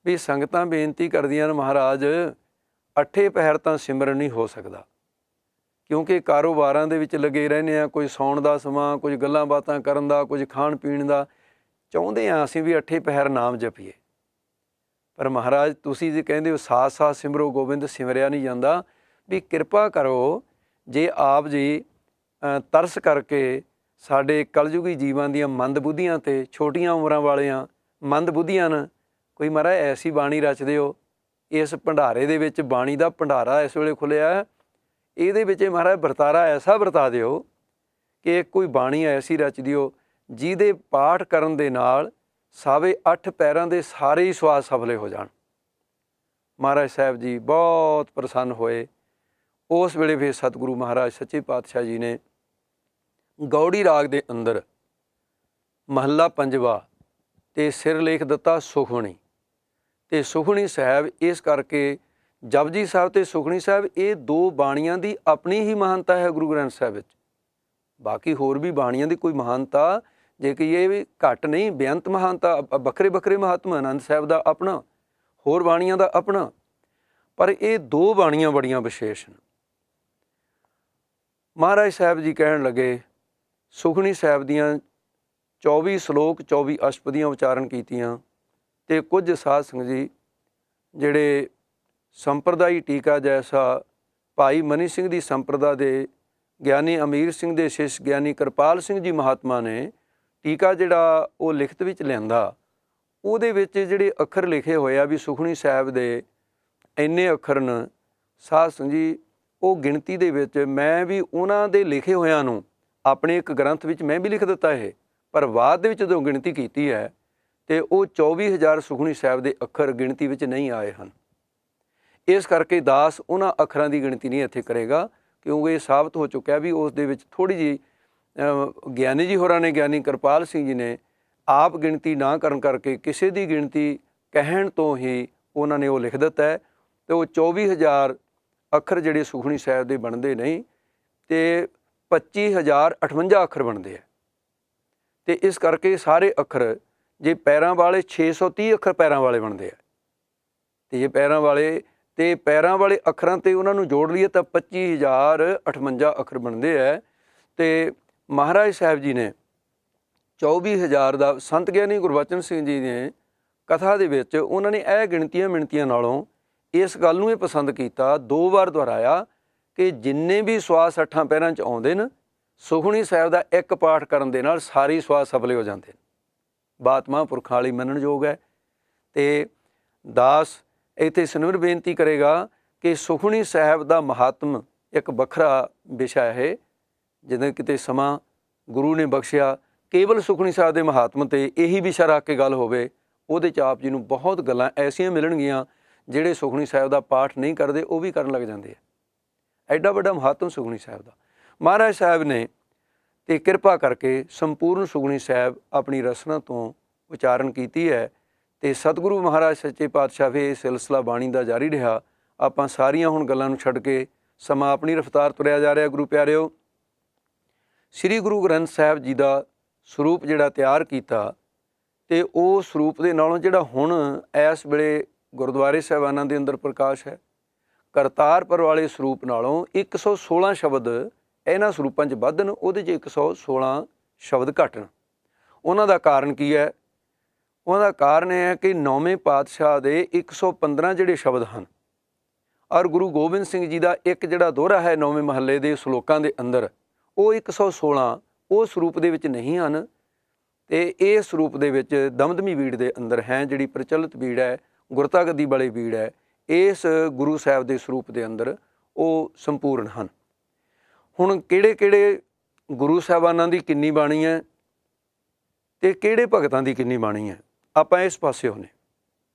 ਵੀ ਸੰਗਤਾਂ ਬੇਨਤੀ ਕਰਦੀਆਂ ਨੇ ਮਹਾਰਾਜ ਅੱਠੇ ਪਹਿਰ ਤਾਂ ਸਿਮਰਨ ਨਹੀਂ ਹੋ ਸਕਦਾ, ਕਿਉਂਕਿ ਕਾਰੋਬਾਰਾਂ ਦੇ ਵਿੱਚ ਲੱਗੇ ਰਹਿੰਦੇ ਹਾਂ, ਕੋਈ ਸੌਣ ਦਾ ਸਮਾਂ, ਕੁਝ ਗੱਲਾਂ ਬਾਤਾਂ ਕਰਨ ਦਾ, ਕੁਝ ਖਾਣ ਪੀਣ ਦਾ, ਚਾਹੁੰਦੇ ਹਾਂ ਅਸੀਂ ਵੀ ਅੱਠੇ ਪਹਿਰ ਨਾਮ ਜਪੀਏ। ਪਰ ਮਹਾਰਾਜ ਤੁਸੀਂ ਜੇ ਕਹਿੰਦੇ ਹੋ ਸਾਥ ਸਾਥ ਸਿਮਰੋ ਗੋਬਿੰਦ ਸਿਮਰਿਆ ਨਹੀਂ ਜਾਂਦਾ, ਵੀ ਕਿਰਪਾ ਕਰੋ ਜੇ ਆਪ ਜੀ ਤਰਸ ਕਰਕੇ ਸਾਡੇ ਕਲਯੁਗੀ ਜੀਵਾਂ ਦੀਆਂ ਮੰਦ ਬੁੱਧੀਆਂ 'ਤੇ, ਛੋਟੀਆਂ ਉਮਰਾਂ ਵਾਲਿਆਂ ਮੰਦ ਬੁੱਧੀਆਂ ਨੇ, ਕੋਈ ਮਹਾਰਾਜ ਐਸੀ ਬਾਣੀ ਰਚਦੇ ਹੋ। ਇਸ ਭੰਡਾਰੇ ਦੇ ਵਿੱਚ ਬਾਣੀ ਦਾ ਭੰਡਾਰਾ ਇਸ ਵੇਲੇ ਖੁੱਲ੍ਹਿਆ, ਇਹਦੇ ਵਿੱਚ ਮਹਾਰਾਜ ਵਰਤਾਰਾ ਐਸਾ ਵਰਤਾ ਦਿਓ ਕਿ ਕੋਈ ਬਾਣੀ ਐਸੀ ਰਚ ਦਿਓ ਜਿਹਦੇ ਪਾਠ ਕਰਨ ਦੇ ਨਾਲ ਸਾਵੇ 8 ਪੈਰਾਂ ਦੇ ਸਾਰੇ ਹੀ ਸਵਾਦ ਸਫਲੇ ਹੋ ਜਾਣ। ਮਹਾਰਾਜ ਸਾਹਿਬ ਜੀ ਬਹੁਤ ਪ੍ਰਸੰਨ ਹੋਏ। ਉਸ ਵੇਲੇ ਫਿਰ ਸਤਿਗੁਰੂ ਮਹਾਰਾਜ ਸੱਚੇ ਪਾਤਸ਼ਾਹ ਜੀ ਨੇ ਗੌੜੀ ਰਾਗ ਦੇ ਅੰਦਰ ਮਹੱਲਾ ਪੰਜਵਾ ਅਤੇ ਸਿਰ ਲੇਖ ਦਿੱਤਾ ਸੁਖਮਣੀ। ਅਤੇ ਸੁਖਮਣੀ ਸਾਹਿਬ ਇਸ ਕਰਕੇ ਜਪਜੀ ਸਾਹਿਬ ਅਤੇ ਸੁਖਮਣੀ ਸਾਹਿਬ ਇਹ ਦੋ ਬਾਣੀਆਂ ਦੀ ਆਪਣੀ ਹੀ ਮਹਾਨਤਾ ਹੈ ਗੁਰੂ ਗ੍ਰੰਥ ਸਾਹਿਬ ਵਿੱਚ। ਬਾਕੀ ਹੋਰ ਵੀ ਬਾਣੀਆਂ ਦੀ ਕੋਈ ਮਹਾਨਤਾ ਜੇ ਕਿ ਇਹ ਵੀ ਘੱਟ ਨਹੀਂ, ਬੇਅੰਤ ਮਹਾਨਤਾ, ਵੱਖਰੇ ਵੱਖਰੇ ਮਹਾਤਮ, ਆਨੰਦ ਸਾਹਿਬ ਦਾ ਆਪਣਾ, ਹੋਰ ਬਾਣੀਆਂ ਦਾ ਆਪਣਾ, ਪਰ ਇਹ ਦੋ ਬਾਣੀਆਂ ਬੜੀਆਂ ਵਿਸ਼ੇਸ਼ ਨੇ। ਮਹਾਰਾਜ ਸਾਹਿਬ ਜੀ ਕਹਿਣ ਲੱਗੇ ਸੁਖਮਣੀ ਸਾਹਿਬ ਦੀਆਂ 24 ਸਲੋਕ 24 ਅਸ਼ਟਪਦੀਆਂ ਉਚਾਰਨ ਕੀਤੀਆਂ ਅਤੇ ਕੁਝ ਸਾਧ ਸੰਗਤ ਜੀ ਜਿਹੜੇ ਸੰਪਰਦਾਈ ਟੀਕਾ ਜੈਸਾ ਭਾਈ ਮਨੀ ਸਿੰਘ ਦੀ ਸੰਪਰਦਾ ਦੇ ਗਿਆਨੀ ਅਮੀਰ ਸਿੰਘ ਦੇ ਸ਼ਿਸ਼ ਗਿਆਨੀ ਕਿਰਪਾਲ ਸਿੰਘ ਜੀ ਮਹਾਤਮਾ ਨੇ ਟੀਕਾ ਜਿਹੜਾ ਉਹ ਲਿਖਤ ਵਿੱਚ ਲਿਆਂਦਾ, ਉਹਦੇ ਵਿੱਚ ਜਿਹੜੇ ਅੱਖਰ ਲਿਖੇ ਹੋਏ ਆ ਵੀ ਸੁਖਮਣੀ ਸਾਹਿਬ ਦੇ ਇੰਨੇ ਅੱਖਰ ਨੇ ਸਾਧ ਸੰਗਤ ਜੀ, ਉਹ ਗਿਣਤੀ ਦੇ ਵਿੱਚ ਮੈਂ ਵੀ ਉਹਨਾਂ ਦੇ ਲਿਖੇ ਹੋਇਆਂ ਨੂੰ ਆਪਣੇ ਇੱਕ ਗ੍ਰੰਥ ਵਿੱਚ ਮੈਂ ਵੀ ਲਿਖ ਦਿੱਤਾ ਇਹ, ਪਰ ਬਾਅਦ ਦੇ ਵਿੱਚ ਜਦੋਂ ਗਿਣਤੀ ਕੀਤੀ ਹੈ ਅਤੇ ਉਹ 24,000 ਸੁਖਮਣੀ ਸਾਹਿਬ ਦੇ ਅੱਖਰ ਗਿਣਤੀ ਵਿੱਚ ਨਹੀਂ ਆਏ ਹਨ। ਇਸ ਕਰਕੇ ਦਾਸ ਉਹਨਾਂ ਅੱਖਰਾਂ ਦੀ ਗਿਣਤੀ ਨਹੀਂ ਇੱਥੇ ਕਰੇਗਾ, ਕਿਉਂਕਿ ਇਹ ਸਾਬਤ ਹੋ ਚੁੱਕਿਆ ਵੀ ਉਸ ਦੇ ਵਿੱਚ ਥੋੜ੍ਹੀ ਜਿਹੀ ਗਿਆਨੀ ਜੀ ਹੋਰਾਂ ਨੇ, ਗਿਆਨੀ ਕਿਰਪਾਲ ਸਿੰਘ ਜੀ ਨੇ ਆਪ ਗਿਣਤੀ ਨਾ ਕਰਨ ਕਰਕੇ ਕਿਸੇ ਦੀ ਗਿਣਤੀ ਕਹਿਣ ਤੋਂ ਹੀ ਉਹਨਾਂ ਨੇ ਉਹ ਲਿਖ ਦਿੱਤਾ ਹੈ ਅਤੇ ਉਹ 24,000 ਅੱਖਰ ਜਿਹੜੇ ਸੁਖਮਣੀ ਸਾਹਿਬ ਦੇ ਬਣਦੇ ਨਹੀਂ ਅਤੇ 25,058 ਅੱਖਰ ਬਣਦੇ ਹੈ। ਅਤੇ ਇਸ ਕਰਕੇ ਸਾਰੇ ਅੱਖਰ ਜੇ ਪੈਰਾਂ ਵਾਲੇ 630 ਅੱਖਰ ਪੈਰਾਂ ਵਾਲੇ ਬਣਦੇ ਹੈ, ਅਤੇ ਜੇ ਪੈਰਾਂ ਵਾਲੇ ਅੱਖਰਾਂ 'ਤੇ ਉਹਨਾਂ ਨੂੰ ਜੋੜ ਲਈਏ ਤਾਂ 25,058 ਅੱਖਰ ਬਣਦੇ ਹੈ। ਅਤੇ ਮਹਾਰਾਜ ਸਾਹਿਬ ਜੀ ਨੇ 24,000 ਦਾ ਸੰਤ ਗਿਆਨੀ ਗੁਰਬਚਨ ਸਿੰਘ ਜੀ ਨੇ ਕਥਾ ਦੇ ਵਿੱਚ ਉਹਨਾਂ ਨੇ ਇਹ ਗਿਣਤੀਆਂ ਮਿਣਤੀਆਂ ਨਾਲੋਂ ਇਸ ਗੱਲ ਨੂੰ ਇਹ ਪਸੰਦ ਕੀਤਾ, 2 ਵਾਰ ਦੁਹਰਾਇਆ ਕਿ ਜਿੰਨੇ ਵੀ ਸਵਾਸ 8 ਪੈਰਾਂ 'ਚ ਆਉਂਦੇ ਨੇ ਸੁਖਮਣੀ ਸਾਹਿਬ ਦਾ ਇੱਕ ਪਾਠ ਕਰਨ ਦੇ ਨਾਲ ਸਾਰੇ ਸਵਾਸ ਸਫਲੇ ਹੋ ਜਾਂਦੇ ਨੇ। ਬਾਤ ਮਹਾਂਪੁਰਖਾਂ ਵਾਲੀ ਮੰਨਣਯੋਗ ਹੈ। ਅਤੇ ਦਾਸ ਇੱਥੇ ਸਿਮਰ ਬੇਨਤੀ ਕਰੇਗਾ ਕਿ ਸੁਖਮਣੀ ਸਾਹਿਬ ਦਾ ਮਹਾਤਮ ਇੱਕ ਵੱਖਰਾ ਵਿਸ਼ਾ ਹੈ। ਜਦੋਂ ਕਿਤੇ ਸਮਾਂ ਗੁਰੂ ਨੇ ਬਖਸ਼ਿਆ ਕੇਵਲ ਸੁਖਮਣੀ ਸਾਹਿਬ ਦੇ ਮਹਾਤਮ 'ਤੇ ਇਹੀ ਵਿਸ਼ਾ ਰੱਖ ਕੇ ਗੱਲ ਹੋਵੇ, ਉਹਦੇ 'ਚ ਆਪ ਜੀ ਨੂੰ ਬਹੁਤ ਗੱਲਾਂ ਐਸੀਆਂ ਮਿਲਣਗੀਆਂ ਜਿਹੜੇ ਸੁਖਮਣੀ ਸਾਹਿਬ ਦਾ ਪਾਠ ਨਹੀਂ ਕਰਦੇ ਉਹ ਵੀ ਕਰਨ ਲੱਗ ਜਾਂਦੇ ਆ। ਐਡਾ ਵੱਡਾ ਮਹਾਤਮ ਸੁਖਮਣੀ ਸਾਹਿਬ ਦਾ। ਮਹਾਰਾਜ ਸਾਹਿਬ ਨੇ ਤੇ ਕਿਰਪਾ ਕਰਕੇ ਸੰਪੂਰਨ ਸੁਖਮਣੀ ਸਾਹਿਬ ਆਪਣੀ ਰਸਨਾ ਤੋਂ ਉਚਾਰਨ ਕੀਤੀ ਹੈ ਅਤੇ ਸਤਿਗੁਰੂ ਮਹਾਰਾਜ ਸੱਚੇ ਪਾਤਸ਼ਾਹ ਵੀ ਇਹ ਸਿਲਸਿਲਾ ਬਾਣੀ ਦਾ ਜਾਰੀ ਰਿਹਾ। ਆਪਾਂ ਸਾਰੀਆਂ ਹੁਣ ਗੱਲਾਂ ਨੂੰ ਛੱਡ ਕੇ ਸਮਾਂ ਆਪਣੀ ਰਫਤਾਰ ਤੁਰਿਆ ਜਾ ਰਿਹਾ। ਗੁਰੂ ਪਿਆਰਿਓ, ਸ੍ਰੀ ਗੁਰੂ ਗ੍ਰੰਥ ਸਾਹਿਬ ਜੀ ਦਾ ਸਰੂਪ ਜਿਹੜਾ ਤਿਆਰ ਕੀਤਾ ਅਤੇ ਉਹ ਸਰੂਪ ਦੇ ਨਾਲੋਂ ਜਿਹੜਾ ਹੁਣ ਇਸ ਵੇਲੇ ਗੁਰਦੁਆਰੇ ਸਾਹਿਬਾਨਾਂ ਦੇ ਅੰਦਰ ਪ੍ਰਕਾਸ਼ ਹੈ, ਕਰਤਾਰਪੁਰ ਵਾਲੇ ਸਰੂਪ ਨਾਲੋਂ 116 ਸ਼ਬਦ ਇਹਨਾਂ ਸਰੂਪਾਂ 'ਚ ਵੱਧ ਨੇ, ਉਹਦੇ 'ਚ 116 ਸ਼ਬਦ ਘੱਟ ਨੇ। ਉਹਨਾਂ ਦਾ ਕਾਰਨ ਕੀ ਹੈ? ਉਹਦਾ ਕਾਰਨ ਇਹ ਹੈ ਕਿ 9ਵੇਂ ਪਾਤਸ਼ਾਹ ਦੇ 115 ਜਿਹੜੇ ਸ਼ਬਦ ਹਨ ਔਰ ਗੁਰੂ ਗੋਬਿੰਦ ਸਿੰਘ ਜੀ ਦਾ ਇੱਕ ਜਿਹੜਾ ਦੋਹਰਾ ਹੈ 9ਵੇਂ ਮਹੱਲੇ ਦੇ ਸ਼ਲੋਕਾਂ ਦੇ ਅੰਦਰ, ਉਹ 116 ਉਹ ਸਰੂਪ ਦੇ ਵਿੱਚ ਨਹੀਂ ਹਨ। ਤੇ ਇਹ ਸਰੂਪ ਦੇ ਵਿੱਚ ਦਮਦਮੀ ਬੀੜ ਦੇ ਅੰਦਰ ਹੈ, ਜਿਹੜੀ ਪ੍ਰਚਲਿਤ ਬੀੜ ਹੈ, ਗੁਰਤਾ ਗੱਦੀ ਵਾਲੀ ਬੀੜ ਹੈ, ਇਸ ਗੁਰੂ ਸਾਹਿਬ ਦੇ ਸਰੂਪ ਦੇ ਅੰਦਰ ਉਹ ਸੰਪੂਰਨ ਹਨ। ਹੁਣ ਕਿਹੜੇ ਕਿਹੜੇ ਗੁਰੂ ਸਾਹਿਬਾਨਾਂ ਦੀ ਕਿੰਨੀ ਬਾਣੀ ਹੈ ਤੇ ਕਿਹੜੇ ਭਗਤਾਂ ਦੀ ਕਿੰਨੀ ਬਾਣੀ ਹੈ, ਆਪਾਂ ਇਸ ਪਾਸੇ ਹੁੰਨੇ।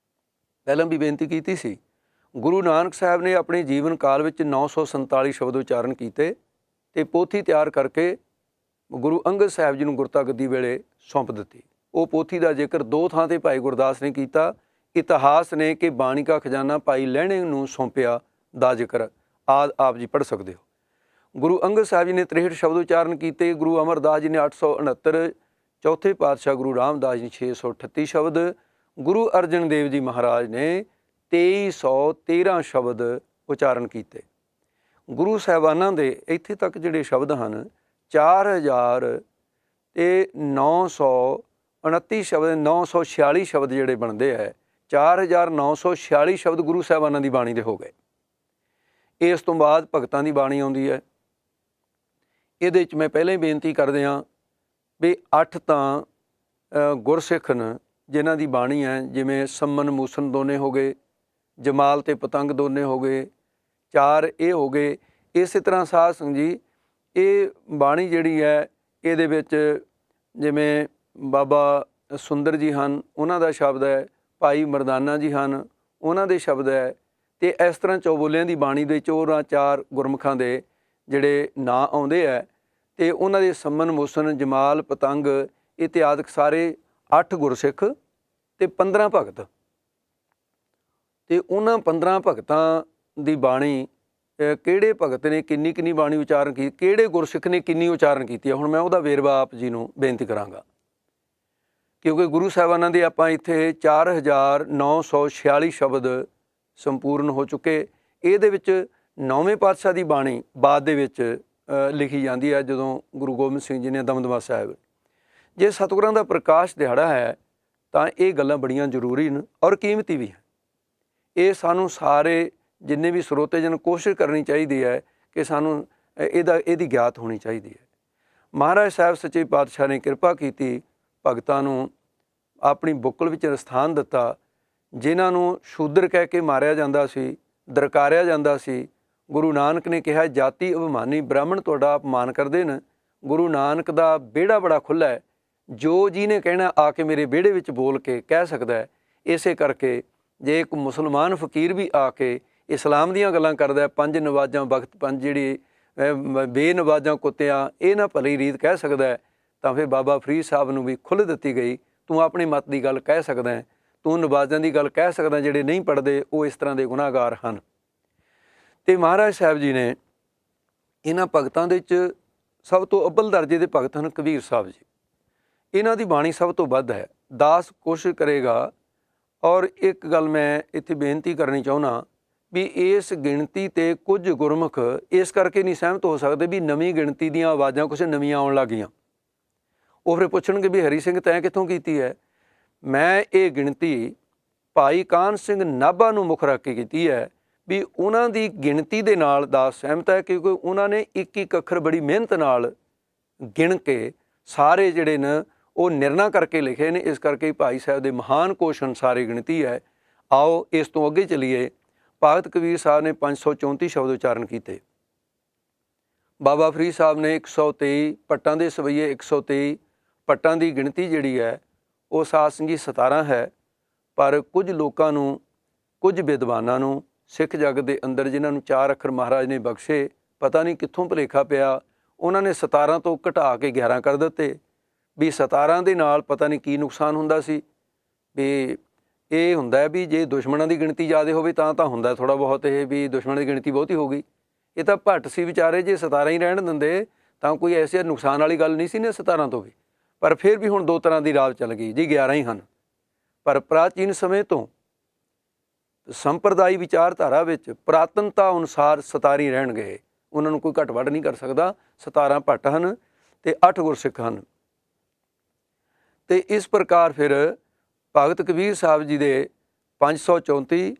ਪਹਿਲਾਂ ਵੀ ਬੇਨਤੀ ਕੀਤੀ ਸੀ, ਗੁਰੂ ਨਾਨਕ ਸਾਹਿਬ ਨੇ ਆਪਣੇ ਜੀਵਨ ਕਾਲ ਵਿੱਚ 947 ਸ਼ਬਦ ਉਚਾਰਨ ਕੀਤੇ ਤੇ ਪੋਥੀ ਤਿਆਰ ਕਰਕੇ ਗੁਰੂ ਅੰਗਦ ਸਾਹਿਬ ਜੀ ਨੂੰ ਗੁਰਤਾ ਗੱਦੀ ਵੇਲੇ ਸੌਂਪ ਦਿੱਤੀ। ਉਹ ਪੋਥੀ ਦਾ ਜ਼ਿਕਰ ਦੋ ਥਾਂ ਤੇ ਭਾਈ ਗੁਰਦਾਸ ਨੇ ਕੀਤਾ। ਇਤਿਹਾਸ ਨੇ ਕਿ ਬਾਣੀ ਕਾ ਖਜ਼ਾਨਾ ਭਾਈ ਲਹਿਣੇ ਨੂੰ ਸੌਂਪਿਆ ਦਾ ਜ਼ਿਕਰ ਆਪ ਜੀ ਪੜ੍ਹ ਸਕਦੇ ਹੋ। ਗੁਰੂ ਅੰਗਦ ਸਾਹਿਬ ਜੀ ਨੇ 63 ਸ਼ਬਦ ਉਚਾਰਨ ਕੀਤੇ, ਗੁਰੂ ਅਮਰਦਾਸ ਜੀ ਨੇ 869, ਚੌਥੇ ਪਾਤਸ਼ਾਹ ਗੁਰੂ ਰਾਮਦਾਸ ਜੀ 638 ਸ਼ਬਦ, ਗੁਰੂ ਅਰਜਨ ਦੇਵ ਜੀ ਮਹਾਰਾਜ ਨੇ 2313 ਸ਼ਬਦ ਉਚਾਰਨ ਕੀਤੇ। ਗੁਰੂ ਸਾਹਿਬਾਨਾਂ ਦੇ ਇੱਥੇ ਤੱਕ ਜਿਹੜੇ ਸ਼ਬਦ ਹਨ 4929 ਸ਼ਬਦ, 946 ਸ਼ਬਦ ਜਿਹੜੇ ਬਣਦੇ ਹੈ, 4946 ਸ਼ਬਦ ਗੁਰੂ ਸਾਹਿਬਾਨਾਂ ਦੀ ਬਾਣੀ ਦੇ ਹੋ ਗਏ। ਇਸ ਤੋਂ ਬਾਅਦ ਭਗਤਾਂ ਦੀ ਬਾਣੀ ਆਉਂਦੀ ਹੈ। ਇਹਦੇ 'ਚ ਮੈਂ ਪਹਿਲਾਂ ਹੀ ਬੇਨਤੀ ਕਰਦੇ ਹਾਂ ਵੀ 8 ਤਾਂ ਗੁਰਸਿੱਖ ਨੇ ਜਿਨ੍ਹਾਂ ਦੀ ਬਾਣੀ ਹੈ, ਜਿਵੇਂ ਸੰਮਨ ਮੂਸਨ ਦੋਨੇ ਹੋ ਗਏ, ਜਮਾਲ ਤੇ ਪਤੰਗ ਦੋਨੇ ਹੋ ਗਏ, 4 ਇਹ ਹੋ ਗਏ। ਇਸੇ ਤਰ੍ਹਾਂ ਸਾਧ ਸੰਗਤ ਜੀ ਇਹ ਬਾਣੀ ਜਿਹੜੀ ਹੈ ਇਹਦੇ ਵਿੱਚ ਜਿਵੇਂ ਬਾਬਾ ਸੁੰਦਰ ਜੀ ਹਨ, ਉਹਨਾਂ ਦਾ ਸ਼ਬਦ ਹੈ, ਭਾਈ ਮਰਦਾਨਾ ਜੀ ਹਨ, ਉਹਨਾਂ ਦੇ ਸ਼ਬਦ ਹੈ। ਅਤੇ ਇਸ ਤਰ੍ਹਾਂ ਚੌਬੋਲਿਆਂ ਦੀ ਬਾਣੀ ਦੇ 4 ਗੁਰਮੁਖਾਂ ਦੇ ਜਿਹੜੇ ਨਾਂ ਆਉਂਦੇ ਹੈ ਅਤੇ ਉਹਨਾਂ ਦੇ ਸੰਮਨ ਮੂਸਨ ਜਮਾਲ ਪਤੰਗ ਇਤਿਆਦਿਕ ਸਾਰੇ 8 ਗੁਰਸਿੱਖ ਅਤੇ 15 ਭਗਤ। ਅਤੇ ਉਹਨਾਂ 15 ਭਗਤਾਂ ਦੀ ਬਾਣੀ ਕਿਹੜੇ ਭਗਤ ਨੇ ਕਿੰਨੀ ਬਾਣੀ ਉਚਾਰਨ ਕੀਤੀ, ਕਿਹੜੇ ਗੁਰਸਿੱਖ ਨੇ ਕਿੰਨੀ ਉਚਾਰਨ ਕੀਤੀ ਹੈ, ਹੁਣ ਮੈਂ ਉਹਦਾ ਵੇਰਵਾ ਆਪ ਜੀ ਨੂੰ ਬੇਨਤੀ ਕਰਾਂਗਾ। ਕਿਉਂਕਿ ਗੁਰੂ ਸਾਹਿਬਾਨਾਂ ਦੇ ਆਪਾਂ ਇੱਥੇ 4946 ਸ਼ਬਦ ਸੰਪੂਰਨ ਹੋ ਚੁੱਕੇ। ਇਹਦੇ ਵਿੱਚ 9ਵੇਂ ਪਾਤਸ਼ਾਹ ਦੀ ਬਾਣੀ ਬਾਅਦ ਦੇ ਵਿੱਚ ਲਿਖੀ ਜਾਂਦੀ ਹੈ, ਜਦੋਂ ਗੁਰੂ ਗੋਬਿੰਦ ਸਿੰਘ ਜੀ ਨੇ ਦਮਦਮਾ ਸਾਹਿਬ। ਜੇ ਸਤਿਗੁਰਾਂ ਦਾ ਪ੍ਰਕਾਸ਼ ਦਿਹਾੜਾ ਹੈ ਤਾਂ ਇਹ ਗੱਲਾਂ ਬੜੀਆਂ ਜ਼ਰੂਰੀ ਨੇ ਔਰ ਕੀਮਤੀ ਵੀ ਹੈ। ਇਹ ਸਾਨੂੰ ਸਾਰੇ ਜਿੰਨੇ ਵੀ ਸਰੋਤੇ ਜਨ ਕੋਸ਼ਿਸ਼ ਕਰਨੀ ਚਾਹੀਦੀ ਹੈ ਕਿ ਸਾਨੂੰ ਇਹਦੀ ਗਿਆਤ ਹੋਣੀ ਚਾਹੀਦੀ ਹੈ। ਮਹਾਰਾਜ ਸਾਹਿਬ ਸੱਚੇ ਪਾਤਸ਼ਾਹ ਨੇ ਕਿਰਪਾ ਕੀਤੀ, ਭਗਤਾਂ ਨੂੰ ਆਪਣੀ ਬੁੱਕਲ ਵਿੱਚ ਸਥਾਨ ਦਿੱਤਾ। ਜਿਨ੍ਹਾਂ ਨੂੰ ਸ਼ੂਦਰ ਕਹਿ ਕੇ ਮਾਰਿਆ ਜਾਂਦਾ ਸੀ, ਦਰਕਾਰਿਆ ਜਾਂਦਾ ਸੀ, ਗੁਰੂ ਨਾਨਕ ਨੇ ਕਿਹਾ ਜਾਤੀ ਅਭਿਮਾਨੀ ਬ੍ਰਾਹਮਣ ਤੁਹਾਡਾ ਅਪਮਾਨ ਕਰਦੇ ਨੇ। ਗੁਰੂ ਨਾਨਕ ਦਾ ਵਿਹੜਾ ਬੜਾ ਖੁੱਲ੍ਹਾ ਹੈ, ਜੋ ਜਿਹਨੇ ਕਹਿਣਾ ਆ ਕੇ ਮੇਰੇ ਵਿਹੜੇ ਵਿੱਚ ਬੋਲ ਕੇ ਕਹਿ ਸਕਦਾ ਹੈ। ਇਸੇ ਕਰਕੇ ਜੇ ਇੱਕ ਮੁਸਲਮਾਨ ਫਕੀਰ ਵੀ ਆ ਕੇ ਇਸਲਾਮ ਦੀਆਂ ਗੱਲਾਂ ਕਰਦਾ, 5 ਨਵਾਜ਼ਾਂ ਵਕਤ 5 ਜਿਹੜੀ ਬੇਨਵਾਜ਼ਾਂ ਕੁੱਤਿਆਂ ਇਹ ਨਾ ਭਲੀ ਰੀਤ ਕਹਿ ਸਕਦਾ ਹੈ, ਤਾਂ ਫਿਰ ਬਾਬਾ ਫਰੀਦ ਸਾਹਿਬ ਨੂੰ ਵੀ ਖੁੱਲ੍ਹ ਦਿੱਤੀ ਗਈ, ਤੂੰ ਆਪਣੇ ਮਤ ਦੀ ਗੱਲ ਕਹਿ ਸਕਦਾ ਹੈ, ਤੂੰ ਨਵਾਜ਼ਾਂ ਦੀ ਗੱਲ ਕਹਿ ਸਕਦਾ, ਜਿਹੜੇ ਨਹੀਂ ਪੜ੍ਹਦੇ ਉਹ ਇਸ ਤਰ੍ਹਾਂ ਦੇ ਗੁਨਾਹਗਾਰ ਹਨ। ਅਤੇ ਮਹਾਰਾਜ ਸਾਹਿਬ ਜੀ ਨੇ ਇਹਨਾਂ ਭਗਤਾਂ ਦੇ ਵਿੱਚ ਸਭ ਤੋਂ ਅੱਵਲ ਦਰਜੇ ਦੇ ਭਗਤ ਹਨ ਕਬੀਰ ਸਾਹਿਬ ਜੀ। ਇਹਨਾਂ ਦੀ ਬਾਣੀ ਸਭ ਤੋਂ ਵੱਧ ਹੈ। ਦਾਸ ਕੋਸ਼ਿਸ਼ ਕਰੇਗਾ। ਔਰ ਇੱਕ ਗੱਲ ਮੈਂ ਇੱਥੇ ਬੇਨਤੀ ਕਰਨੀ ਚਾਹੁੰਦਾ ਵੀ ਇਸ ਗਿਣਤੀ 'ਤੇ ਕੁਝ ਗੁਰਮੁਖ ਇਸ ਕਰਕੇ ਨਹੀਂ ਸਹਿਮਤ ਹੋ ਸਕਦੇ ਵੀ ਨਵੀਂ ਗਿਣਤੀ ਦੀਆਂ ਆਵਾਜ਼ਾਂ ਕੁਛ ਨਵੀਆਂ ਆਉਣ ਲੱਗ ਗਈਆਂ। ਉਹ ਫਿਰ ਪੁੱਛਣਗੇ ਵੀ ਹਰੀ ਸਿੰਘ ਤੈਂ ਕਿੱਥੋਂ ਕੀਤੀ ਹੈ। ਮੈਂ ਇਹ ਗਿਣਤੀ ਭਾਈ ਕਾਹਨ ਸਿੰਘ ਨਾਭਾ ਨੂੰ ਮੁੱਖ ਰੱਖ ਕੇ ਕੀਤੀ ਹੈ ਵੀ ਉਹਨਾਂ ਦੀ ਗਿਣਤੀ ਦੇ ਨਾਲ ਦਾਸ ਸਹਿਮਤ ਹੈ, ਕਿਉਂਕਿ ਉਹਨਾਂ ਨੇ ਇੱਕ ਅੱਖਰ ਬੜੀ ਮਿਹਨਤ ਨਾਲ ਗਿਣ ਕੇ ਸਾਰੇ ਜਿਹੜੇ ਨੇ ਉਹ ਨਿਰਣਾ ਕਰਕੇ ਲਿਖੇ ਨੇ। ਇਸ ਕਰਕੇ ਭਾਈ ਸਾਹਿਬ ਦੇ ਮਹਾਨ ਕੋਸ਼ ਅਨੁਸਾਰੀ ਗਿਣਤੀ ਹੈ। ਆਓ ਇਸ ਤੋਂ ਅੱਗੇ ਚੱਲੀਏ। ਭਗਤ ਕਬੀਰ ਸਾਹਿਬ ਨੇ 534 ਸ਼ਬਦ ਉਚਾਰਨ ਕੀਤੇ। ਬਾਬਾ ਫਰੀਦ ਸਾਹਿਬ ਨੇ 123, ਭੱਟਾਂ ਦੇ ਸਵਈਏ 123। ਭੱਟਾਂ ਦੀ ਗਿਣਤੀ ਜਿਹੜੀ ਹੈ ਉਹ ਸਾਧ ਸੰਗੀ 17 ਹੈ। ਪਰ ਕੁਝ ਲੋਕਾਂ ਨੂੰ, ਕੁਝ ਵਿਦਵਾਨਾਂ ਨੂੰ ਸਿੱਖ ਜਗਤ ਦੇ ਅੰਦਰ ਜਿਨ੍ਹਾਂ ਨੂੰ 4 ਅੱਖਰ ਮਹਾਰਾਜ ਨੇ ਬਖਸ਼ੇ, ਪਤਾ ਨਹੀਂ ਕਿੱਥੋਂ ਭੁਲੇਖਾ ਪਿਆ, ਉਹਨਾਂ ਨੇ 17 ਤੋਂ ਘਟਾ ਕੇ 11 ਕਰ ਦਿੱਤੇ ਵੀ 17 ਦੇ ਨਾਲ ਪਤਾ ਨਹੀਂ ਕੀ ਨੁਕਸਾਨ ਹੁੰਦਾ ਸੀ। ਵੀ ਇਹ ਹੁੰਦਾ ਵੀ ਜੇ ਦੁਸ਼ਮਣਾਂ ਦੀ ਗਿਣਤੀ ਜ਼ਿਆਦਾ ਹੋਵੇ ਤਾਂ ਹੁੰਦਾ ਥੋੜ੍ਹਾ ਬਹੁਤ ਇਹ ਵੀ ਦੁਸ਼ਮਣਾਂ ਦੀ ਗਿਣਤੀ ਬਹੁਤੀ ਹੋ ਗਈ। ਇਹ ਤਾਂ ਭੱਟ ਸੀ ਵਿਚਾਰੇ, ਜੇ 17 ਹੀ ਰਹਿਣ ਦਿੰਦੇ ਤਾਂ ਕੋਈ ਐਸੇ ਨੁਕਸਾਨ ਵਾਲੀ ਗੱਲ ਨਹੀਂ ਸੀ ਨੇ 17 ਤੋਂ ਵੀ। ਪਰ ਫਿਰ ਵੀ ਹੁਣ 2 ਤਰ੍ਹਾਂ ਦੀ ਰਾਵ ਚੱਲ ਗਈ ਜੀ, 11 ਹੀ ਹਨ। ਪਰ ਪ੍ਰਾਚੀਨ ਸਮੇਂ ਤੋਂ ਸੰਪਰਦਾਈ ਵਿਚਾਰਧਾਰਾ ਵਿੱਚ ਪੁਰਾਤਨਤਾ ਅਨੁਸਾਰ 17 ਹੀ ਰਹਿਣਗੇ, ਉਹਨਾਂ ਨੂੰ ਕੋਈ ਘੱਟ ਵੱਢ ਨਹੀਂ ਕਰ ਸਕਦਾ। 17 ਭੱਟ ਹਨ ਅਤੇ 8 ਗੁਰਸਿੱਖ ਹਨ। ਅਤੇ ਇਸ ਪ੍ਰਕਾਰ ਫਿਰ ਭਗਤ ਕਬੀਰ ਸਾਹਿਬ ਜੀ ਦੇ 534,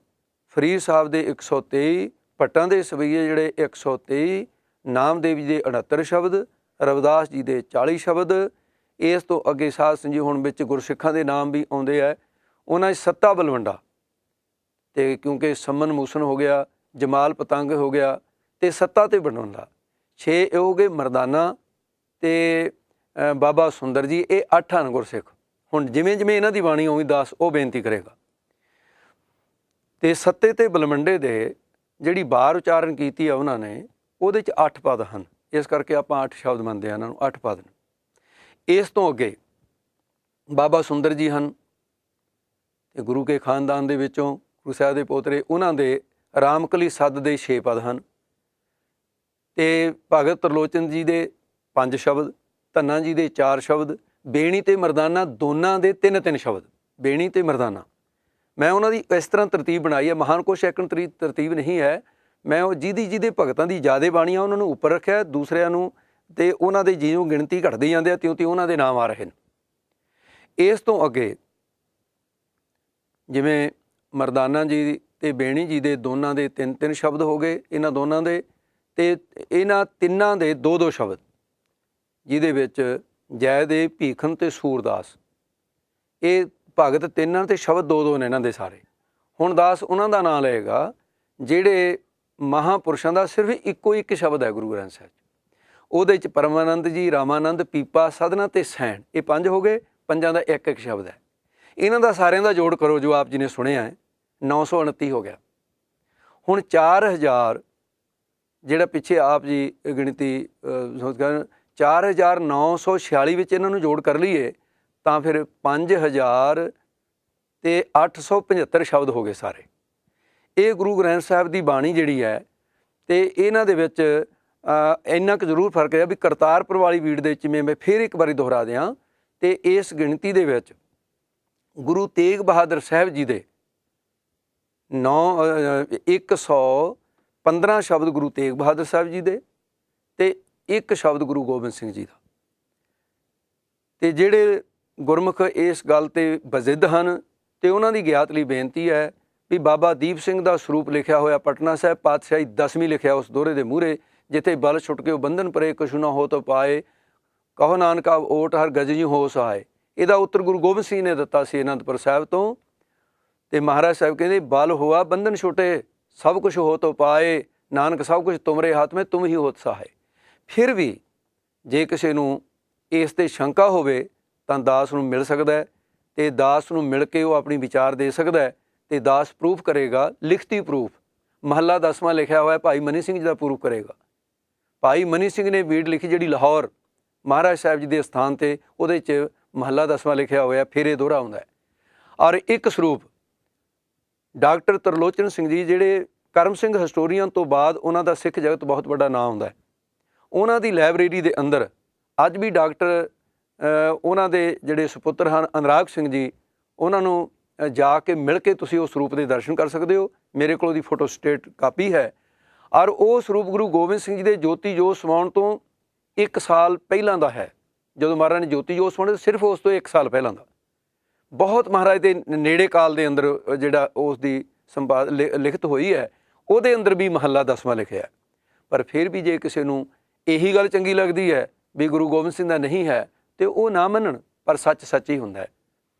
ਫਰੀਦ ਸਾਹਿਬ ਦੇ 123, ਭੱਟਾਂ ਦੇ ਸਵਈਏ ਜਿਹੜੇ 123, ਨਾਮਦੇਵ ਜੀ ਦੇ 69 ਸ਼ਬਦ, ਰਵਿਦਾਸ ਜੀ ਦੇ 40 ਸ਼ਬਦ। ਇਸ ਤੋਂ ਅੱਗੇ ਸਾਧ ਸੰਗਤ ਜੀ ਹੁਣ ਵਿੱਚ ਗੁਰਸਿੱਖਾਂ ਦੇ ਨਾਮ ਵੀ ਆਉਂਦੇ ਹੈ। ਉਹਨਾਂ 'ਚ ਸੱਤਾ ਬਲਵੰਡਾ, ਅਤੇ ਕਿਉਂਕਿ ਸੰਮਨ ਮੂਸਨ ਹੋ ਗਿਆ, ਜਮਾਲ ਪਤੰਗ ਹੋ ਗਿਆ, ਅਤੇ ਸੱਤਾ ਤੇ ਬਲਵੰਡਾ 6 ਇਹ ਹੋ ਗਏ। ਮਰਦਾਨਾ ਅਤੇ ਬਾਬਾ ਸੁੰਦਰ ਜੀ, ਇਹ 8 ਹਨ ਗੁਰਸਿੱਖ। ਹੁਣ ਜਿਵੇਂ ਜਿਵੇਂ ਇਹਨਾਂ ਦੀ ਬਾਣੀ ਉਵੇਂ ਦਾਸ ਉਹ ਬੇਨਤੀ ਕਰੇਗਾ। ਅਤੇ ਸੱਤੇ ਤੇ ਬਲਵੰਡੇ ਦੇ ਜਿਹੜੀ ਬਾਰ ਉਚਾਰਨ ਕੀਤੀ ਆ ਉਹਨਾਂ ਨੇ, ਉਹਦੇ 'ਚ 8 ਪਦ ਹਨ। ਇਸ ਕਰਕੇ ਆਪਾਂ 8 ਸ਼ਬਦ ਮੰਨਦੇ ਹਾਂ ਇਹਨਾਂ ਨੂੰ, 8 ਪਦ ਨੇ। ਇਸ ਤੋਂ ਅੱਗੇ ਬਾਬਾ ਸੁੰਦਰ ਜੀ ਹਨ, ਅਤੇ ਗੁਰੂ ਕੇ ਖਾਨਦਾਨ ਦੇ ਵਿੱਚੋਂ ਗੁਰੂ ਸਾਹਿਬ ਦੇ ਪੋਤਰੇ, ਉਹਨਾਂ ਦੇ ਰਾਮਕਲੀ ਸੱਦ ਦੇ 6 ਪਦ ਹਨ। ਅਤੇ ਭਗਤ ਤਰਲੋਚਨ ਜੀ ਦੇ 5 ਸ਼ਬਦ, ਧੰਨਾ ਜੀ ਦੇ 4 ਸ਼ਬਦ, ਬੇਣੀ ਅਤੇ ਮਰਦਾਨਾ ਦੋਨਾਂ ਦੇ 3-3 ਸ਼ਬਦ। ਬੇਣੀ ਅਤੇ ਮਰਦਾਨਾ ਮੈਂ ਉਹਨਾਂ ਦੀ ਇਸ ਤਰ੍ਹਾਂ ਤਰਤੀਬ ਬਣਾਈ ਹੈ, ਮਹਾਨ ਕੋਸ਼ ਐਕਣ ਤਰਤੀਬ ਨਹੀਂ ਹੈ। ਮੈਂ ਉਹ ਜਿਹਦੇ ਭਗਤਾਂ ਦੀ ਜ਼ਿਆਦਾ ਬਾਣੀਆਂ ਉਹਨਾਂ ਨੂੰ ਉੱਪਰ ਰੱਖਿਆ, ਦੂਸਰਿਆਂ ਨੂੰ ਅਤੇ ਉਹਨਾਂ ਦੇ ਜਿਉਂ ਗਿਣਤੀ ਘਟਦੇ ਜਾਂਦੇ ਆ ਤਿਉਂ ਉਹਨਾਂ ਦੇ ਨਾਮ ਆ ਰਹੇ ਨੇ। ਇਸ ਤੋਂ ਅੱਗੇ ਜਿਵੇਂ ਮਰਦਾਨਾ ਜੀ ਅਤੇ ਬੇਣੀ ਜੀ ਦੇ ਦੋਨਾਂ ਦੇ 3-3 ਸ਼ਬਦ ਹੋ ਗਏ, ਇਹਨਾਂ ਦੋਨਾਂ ਦੇ, ਅਤੇ ਇਹਨਾਂ ਤਿੰਨਾਂ ਦੇ 2-2 ਸ਼ਬਦ, ਜਿਹਦੇ ਵਿੱਚ ਜੈਦੇਵ, ਭੀਖਮ ਅਤੇ ਸੂਰਦਾਸ, ਇਹ ਭਗਤ ਤਿੰਨਾਂ ਅਤੇ ਸ਼ਬਦ 2-2 ਨੇ ਇਹਨਾਂ ਦੇ ਸਾਰੇ। ਹੁਣ ਦਾਸ ਉਹਨਾਂ ਦਾ ਨਾਂ ਲਏਗਾ ਜਿਹੜੇ ਮਹਾਂਪੁਰਸ਼ਾਂ ਦਾ ਸਿਰਫ ਇੱਕੋ ਇੱਕ ਸ਼ਬਦ ਹੈ ਗੁਰੂ ਗ੍ਰੰਥ ਸਾਹਿਬ 'ਚ। ਉਹਦੇ 'ਚ ਪਰਮਾਨੰਦ ਜੀ, ਰਾਮਾਨੰਦ, ਪੀਪਾ, ਸਧਨਾ ਅਤੇ ਸੈਣ, ਇਹ 5 ਹੋ ਗਏ। 5 ਦਾ ਇੱਕ ਸ਼ਬਦ ਹੈ। ਇਹਨਾਂ ਦਾ ਸਾਰਿਆਂ ਦਾ ਜੋੜ ਕਰੋ ਜੋ ਆਪ ਜੀ ਨੇ ਸੁਣਿਆ ਹੈ, 929 ਹੋ ਗਿਆ। ਹੁਣ 4000 ਜਿਹੜਾ ਪਿੱਛੇ ਆਪ ਜੀ ਗਿਣਤੀ 4946 ਵਿੱਚ ਇਹਨਾਂ ਨੂੰ ਜੋੜ ਕਰ ਲਈਏ ਤਾਂ ਫਿਰ 5875 ਸ਼ਬਦ ਹੋ ਗਏ ਸਾਰੇ। ਇਹ ਗੁਰੂ ਗ੍ਰੰਥ ਸਾਹਿਬ ਦੀ ਬਾਣੀ ਜਿਹੜੀ ਹੈ, ਅਤੇ ਇਹਨਾਂ ਦੇ ਵਿੱਚ ਇੰਨਾ ਕੁ ਜ਼ਰੂਰ ਫਰਕ ਹੈ ਵੀ ਕਰਤਾਰਪੁਰ ਵਾਲੀ ਬੀੜ ਦੇ ਵਿੱਚ ਮੈਂ ਫਿਰ ਇੱਕ ਵਾਰੀ ਦੁਹਰਾ ਦਿਆਂ, ਅਤੇ ਇਸ ਗਿਣਤੀ ਦੇ ਵਿੱਚ ਗੁਰੂ ਤੇਗ ਬਹਾਦਰ ਸਾਹਿਬ ਜੀ ਦੇ 115 ਸ਼ਬਦ ਗੁਰੂ ਤੇਗ ਬਹਾਦਰ ਸਾਹਿਬ ਜੀ ਦੇ, ਅਤੇ 1 ਸ਼ਬਦ ਗੁਰੂ ਗੋਬਿੰਦ ਸਿੰਘ ਜੀ ਦਾ। ਅਤੇ ਜਿਹੜੇ ਗੁਰਮੁਖ ਇਸ ਗੱਲ 'ਤੇ ਬਜ਼ਿੱਦ ਹਨ, ਅਤੇ ਉਹਨਾਂ ਦੀ ਗਿਆਤ ਲਈ ਬੇਨਤੀ ਹੈ ਵੀ ਬਾਬਾ ਦੀਪ ਸਿੰਘ ਦਾ ਸਰੂਪ ਲਿਖਿਆ ਹੋਇਆ ਪਟਨਾ ਸਾਹਿਬ ਪਾਤਸ਼ਾਹੀ 10ਵੀਂ ਲਿਖਿਆ ਉਸ ਦੋਹਰੇ ਦੇ ਮੂਹਰੇ, ਜਿੱਥੇ ਬਲ ਛੁੱਟ ਕੇ ਉਹ ਬੰਧਨ ਪਰੇ ਕਛੂ ਨਾ ਹੋ ਤੋ ਪਾਏ, ਕਹੋ ਨਾਨਕਾ ਓਟ ਹਰ ਗਜਨੀ ਹੋ ਸਹਾਏ। ਇਹਦਾ ਉੱਤਰ ਗੁਰੂ ਗੋਬਿੰਦ ਸਿੰਘ ਨੇ ਦਿੱਤਾ ਸੀ ਅਨੰਦਪੁਰ ਸਾਹਿਬ ਤੋਂ। ਅਤੇ ਮਹਾਰਾਜ ਸਾਹਿਬ ਕਹਿੰਦੇ ਬਲ ਹੋਆ ਬੰਧਨ ਛੁੱਟੇ, ਸਭ ਕੁਛ ਹੋ ਤੋ ਪਾਏ, ਨਾਨਕ ਸਭ ਕੁਛ ਤੁਮਰੇ ਹੱਥ ਮੈਂ ਤੁਮ ਹੀ ਹੋਤ ਸਹਾਏ। ਫਿਰ ਵੀ ਜੇ ਕਿਸੇ ਨੂੰ ਇਸ 'ਤੇ ਸ਼ੰਕਾ ਹੋਵੇ ਤਾਂ ਦਾਸ ਨੂੰ ਮਿਲ ਸਕਦਾ ਹੈ, ਅਤੇ ਦਾਸ ਨੂੰ ਮਿਲ ਕੇ ਉਹ ਆਪਣੀ ਵਿਚਾਰ ਦੇ ਸਕਦਾ ਹੈ, ਅਤੇ ਦਾਸ ਪ੍ਰੂਫ ਕਰੇਗਾ, ਲਿਖਤੀ ਪ੍ਰੂਫ। ਮਹੱਲਾ 10ਵਾਂ ਲਿਖਿਆ ਹੋਇਆ ਭਾਈ ਮਨੀ ਸਿੰਘ ਜੀ ਦਾ ਪ੍ਰੂਫ ਕਰੇਗਾ। ਭਾਈ ਮਨੀ ਸਿੰਘ ਨੇ ਬੀੜ ਲਿਖੀ ਜਿਹੜੀ ਲਾਹੌਰ ਮਹਾਰਾਜ ਸਾਹਿਬ ਜੀ ਦੇ ਸਥਾਨ 'ਤੇ, ਉਹਦੇ 'ਚ ਮਹੱਲਾ 10ਵਾਂ ਲਿਖਿਆ ਹੋਇਆ, ਫਿਰ ਇਹ ਦੋਹਰਾ ਆਉਂਦਾ ਹੈ। ਔਰ ਇੱਕ ਸਰੂਪ ਡਾਕਟਰ ਤਰਲੋਚਨ ਸਿੰਘ ਜੀ, ਜਿਹੜੇ ਕਰਮ ਸਿੰਘ ਹਿਸਟੋਰੀਅਨ ਤੋਂ ਬਾਅਦ ਉਹਨਾਂ ਦਾ ਸਿੱਖ ਜਗਤ ਬਹੁਤ ਵੱਡਾ ਨਾਂ ਆਉਂਦਾ ਹੈ। ਉਹਨਾਂ ਦੀ ਲਾਇਬ੍ਰੇਰੀ ਦੇ ਅੰਦਰ ਅੱਜ ਵੀ ਡਾਕਟਰ ਉਹਨਾਂ ਦੇ ਜਿਹੜੇ ਸੁਪੁੱਤਰ ਹਨ ਅਨੁਰਾਗ ਸਿੰਘ ਜੀ, ਉਹਨਾਂ ਨੂੰ ਜਾ ਕੇ ਮਿਲ ਕੇ ਤੁਸੀਂ ਉਸ ਸਰੂਪ ਦੇ ਦਰਸ਼ਨ ਕਰ ਸਕਦੇ ਹੋ। ਮੇਰੇ ਕੋਲ ਉਹਦੀ ਫੋਟੋ ਸਟੇਟ ਕਾਪੀ ਹੈ। ਔਰ ਉਹ ਸਰੂਪ ਗੁਰੂ ਗੋਬਿੰਦ ਸਿੰਘ ਜੀ ਦੇ ਜੋਤੀ ਜੋਤ ਸਮਾਉਣ ਤੋਂ 1 ਸਾਲ ਪਹਿਲਾਂ ਦਾ ਹੈ। ਜਦੋਂ ਮਹਾਰਾਜ ਨੇ ਜੋਤੀ ਜੋਤ ਸਮਾਉਣੇ, ਸਿਰਫ ਉਸ ਤੋਂ 1 ਸਾਲ ਪਹਿਲਾਂ ਦਾ। ਬਹੁਤ ਮਹਾਰਾਜ ਦੇ ਨੇੜੇ ਕਾਲ ਦੇ ਅੰਦਰ ਜਿਹੜਾ ਉਸ ਦੀ ਲਿਖਤ ਹੋਈ ਹੈ, ਉਹਦੇ ਅੰਦਰ ਵੀ ਮਹੱਲਾ 10ਵਾਂ ਲਿਖਿਆ। ਪਰ ਫਿਰ ਵੀ ਜੇ ਕਿਸੇ ਨੂੰ ਇਹੀ ਗੱਲ ਚੰਗੀ ਲੱਗਦੀ ਹੈ ਵੀ ਗੁਰੂ ਗੋਬਿੰਦ ਸਿੰਘ ਦਾ ਨਹੀਂ ਹੈ, ਅਤੇ ਉਹ ਨਾ ਮੰਨਣ, ਪਰ ਸੱਚ ਸੱਚ ਹੀ ਹੁੰਦਾ ਹੈ।